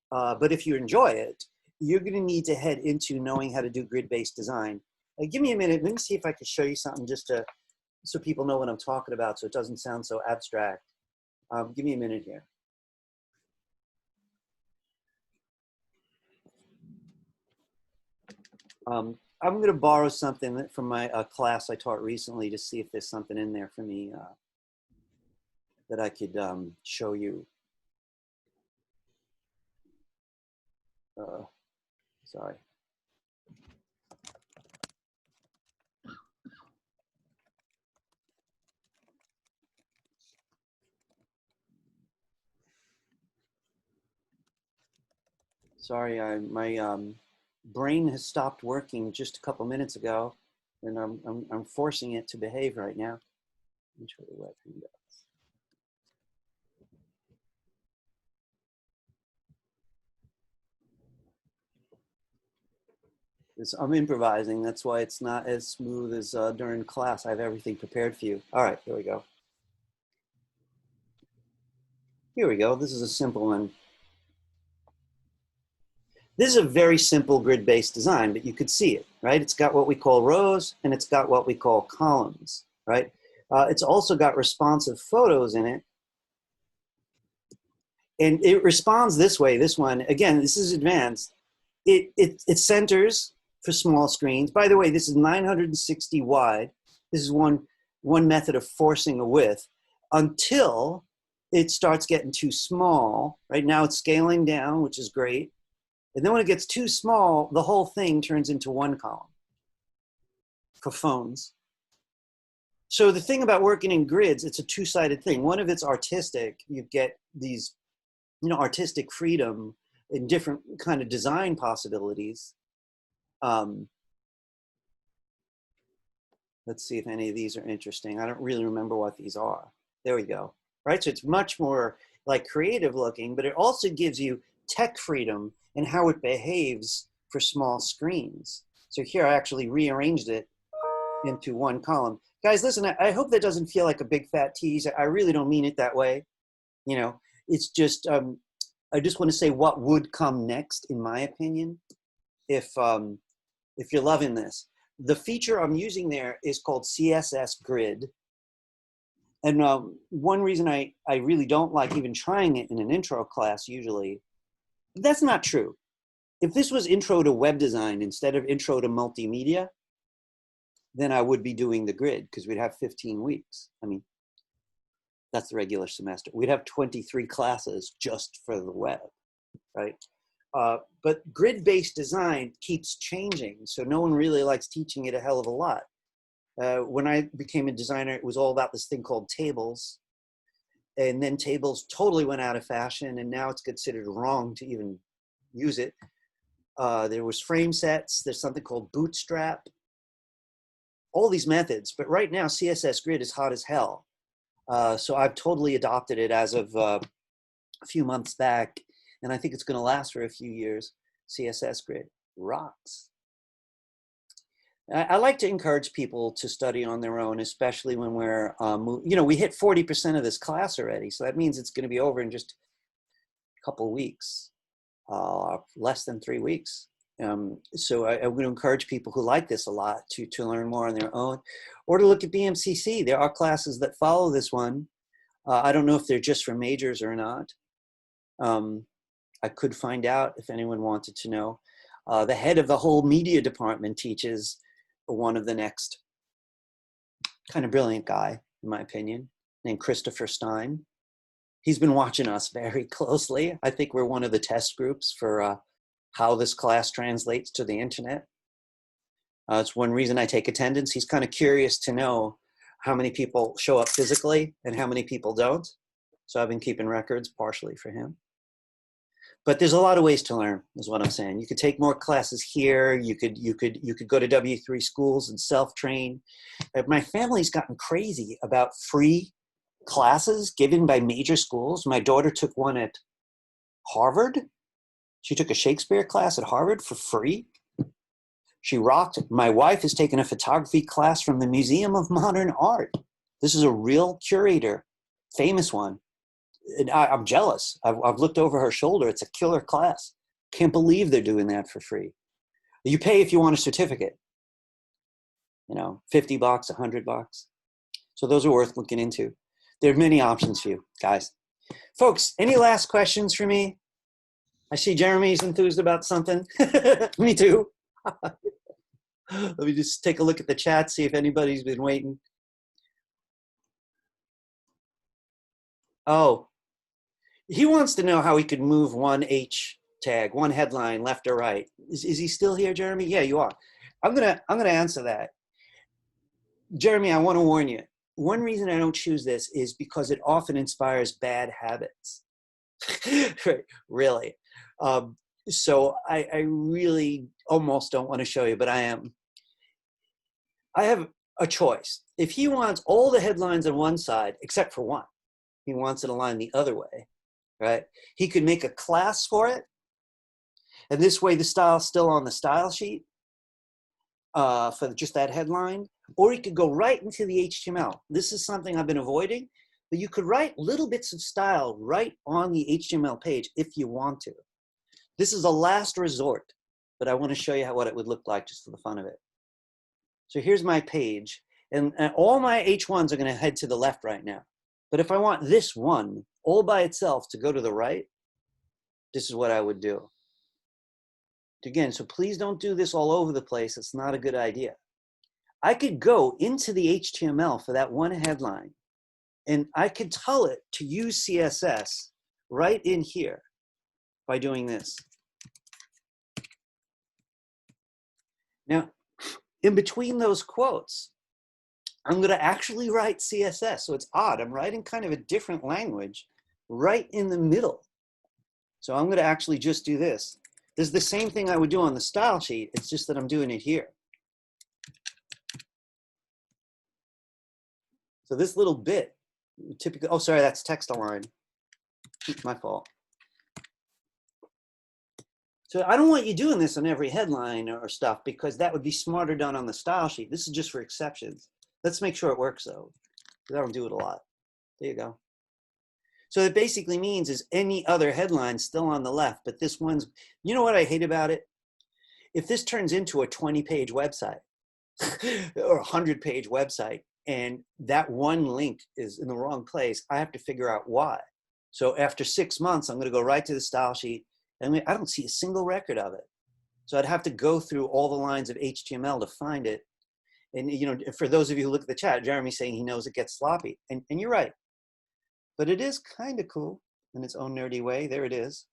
but if you enjoy it, you're going to need to head into knowing how to do grid-based design. Give me a minute. Let me see if I can show you something just so people know what I'm talking about, so it doesn't sound so abstract. Give me a minute here. I'm going to borrow something from my class I taught recently to see if there's something in there for me that I could show you. Sorry. Sorry, my brain has stopped working just a couple minutes ago, and I'm forcing it to behave right now. Let me try the web hangouts. I'm improvising. That's why it's not as smooth as during class. I have everything prepared for you. All right, here we go. Here we go. This is a simple one. This is a very simple grid-based design, but you could see it, right? It's got what we call rows, and it's got what we call columns, right? It's also got responsive photos in it. And it responds this way, this one. Again, this is advanced. It centers for small screens. By the way, this is 960 wide. This is one method of forcing a width until it starts getting too small. Right now it's scaling down, which is great. And then when it gets too small, the whole thing turns into one column for phones. So the thing about working in grids, it's a two-sided thing. One of it's artistic. You get these, you know, artistic freedom in different kind of design possibilities. Let's see if any of these are interesting. I don't really remember what these are. There we go. Right, so it's much more like creative looking, but it also gives you tech freedom and how it behaves for small screens. So here I actually rearranged it into one column. Guys, listen, I hope that doesn't feel like a big fat tease. I really don't mean it that way. You know, it's just, I just want to say what would come next, in my opinion, if you're loving this. The feature I'm using there is called CSS Grid. And one reason I really don't like even trying it in an intro class usually, that's not true. If this was intro to web design instead of intro to multimedia, then I would be doing the grid because we'd have 15 weeks. I mean, that's the regular semester. We'd have 23 classes just for the web, right? But grid-based design keeps changing, so no one really likes teaching it a hell of a lot. When I became a designer, it was all about this thing called tables. And then tables totally went out of fashion, and now it's considered wrong to even use it. There was frame sets. There's something called Bootstrap. All these methods. But right now, CSS Grid is hot as hell. So I've totally adopted it as of a few months back. And I think it's going to last for a few years. CSS Grid rocks. I like to encourage people to study on their own, especially when we're, you know, we hit 40% of this class already. So that means it's going to be over in just a couple of weeks, less than 3 weeks. So I would encourage people who like this a lot to learn more on their own, or to look at BMCC. There are classes that follow this one. I don't know if they're just for majors or not. I could find out if anyone wanted to know. The head of the whole media department teaches one of the next. Kind of brilliant guy, in my opinion, named Christopher Stein. He's been watching us very closely. I think we're one of the test groups for how this class translates to the internet. It's one reason I take attendance. He's kind of curious to know how many people show up physically and how many people don't. So I've been keeping records partially for him. But there's a lot of ways to learn, is what I'm saying. You could take more classes here. You could go to W3 schools and self-train. My family's gotten crazy about free classes given by major schools. My daughter took one at Harvard. She took a Shakespeare class at Harvard for free. She rocked. My wife has taken a photography class from the Museum of Modern Art. This is a real curator, famous one. And I'm jealous. I've looked over her shoulder. It's a killer class. Can't believe they're doing that for free. You pay if you want a certificate. You know, $50, $100. So those are worth looking into. There are many options for you, guys. Folks, any last questions for me? I see Jeremy's enthused about something. Me too. Let me just take a look at the chat, see if anybody's been waiting. Oh, he wants to know how he could move one H tag, one headline, left or right. Is he still here, Jeremy? Yeah, you are. I'm gonna answer that. Jeremy, I want to warn you. One reason I don't choose this is because it often inspires bad habits. Really. So I really almost don't want to show you, but I have a choice. If he wants all the headlines on one side, except for one, he wants it aligned the other way, right? He could make a class for it. And this way the style's still on the style sheet for just that headline. Or he could go right into the HTML. This is something I've been avoiding, but you could write little bits of style right on the HTML page if you want to. This is a last resort, but I want to show you what it would look like just for the fun of it. So here's my page, and all my H1s are going to head to the left right now. But if I want this one all by itself to go to the right, this is what I would do. Again, so please don't do this all over the place. It's not a good idea. I could go into the HTML for that one headline, and I could tell it to use CSS right in here by doing this. Now, in between those quotes, I'm going to actually write CSS. So it's odd. I'm writing kind of a different language right in the middle. So I'm going to actually just do this. This is the same thing I would do on the style sheet. It's just that I'm doing it here. So this little bit, typically, oh, sorry, that's text align. My fault. So I don't want you doing this on every headline or stuff because that would be smarter done on the style sheet. This is just for exceptions. Let's make sure it works though, because I don't do it a lot. There you go. So it basically means is any other headline still on the left, but this one's, you know what I hate about it? If this turns into a 20-page website or a 100-page website, and that one link is in the wrong place, I have to figure out why. So after 6 months, I'm going to go right to the style sheet, and I don't see a single record of it. So I'd have to go through all the lines of HTML to find it. And you know, for those of you who look at the chat, Jeremy's saying he knows it gets sloppy, and you're right. But it is kind of cool in its own nerdy way. There it is.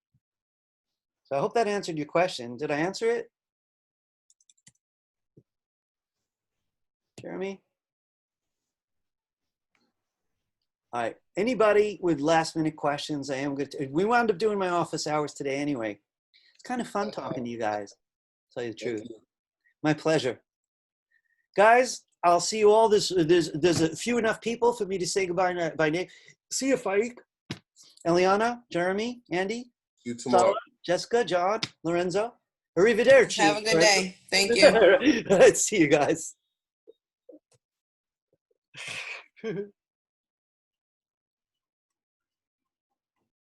So I hope that answered your question. Did I answer it? Jeremy? All right, anybody with last minute questions? I am good. We wound up doing my office hours today anyway. It's kind of fun talking to you guys, to tell you the truth. My pleasure. Guys, I'll see you all. There's a few enough people for me to say goodbye by name. See you, Faik, Eliana, Jeremy, Andy, See you tomorrow. Sala, Jessica, John, Lorenzo. Arrivederci. Have a good day. Thank you. All right, see you guys.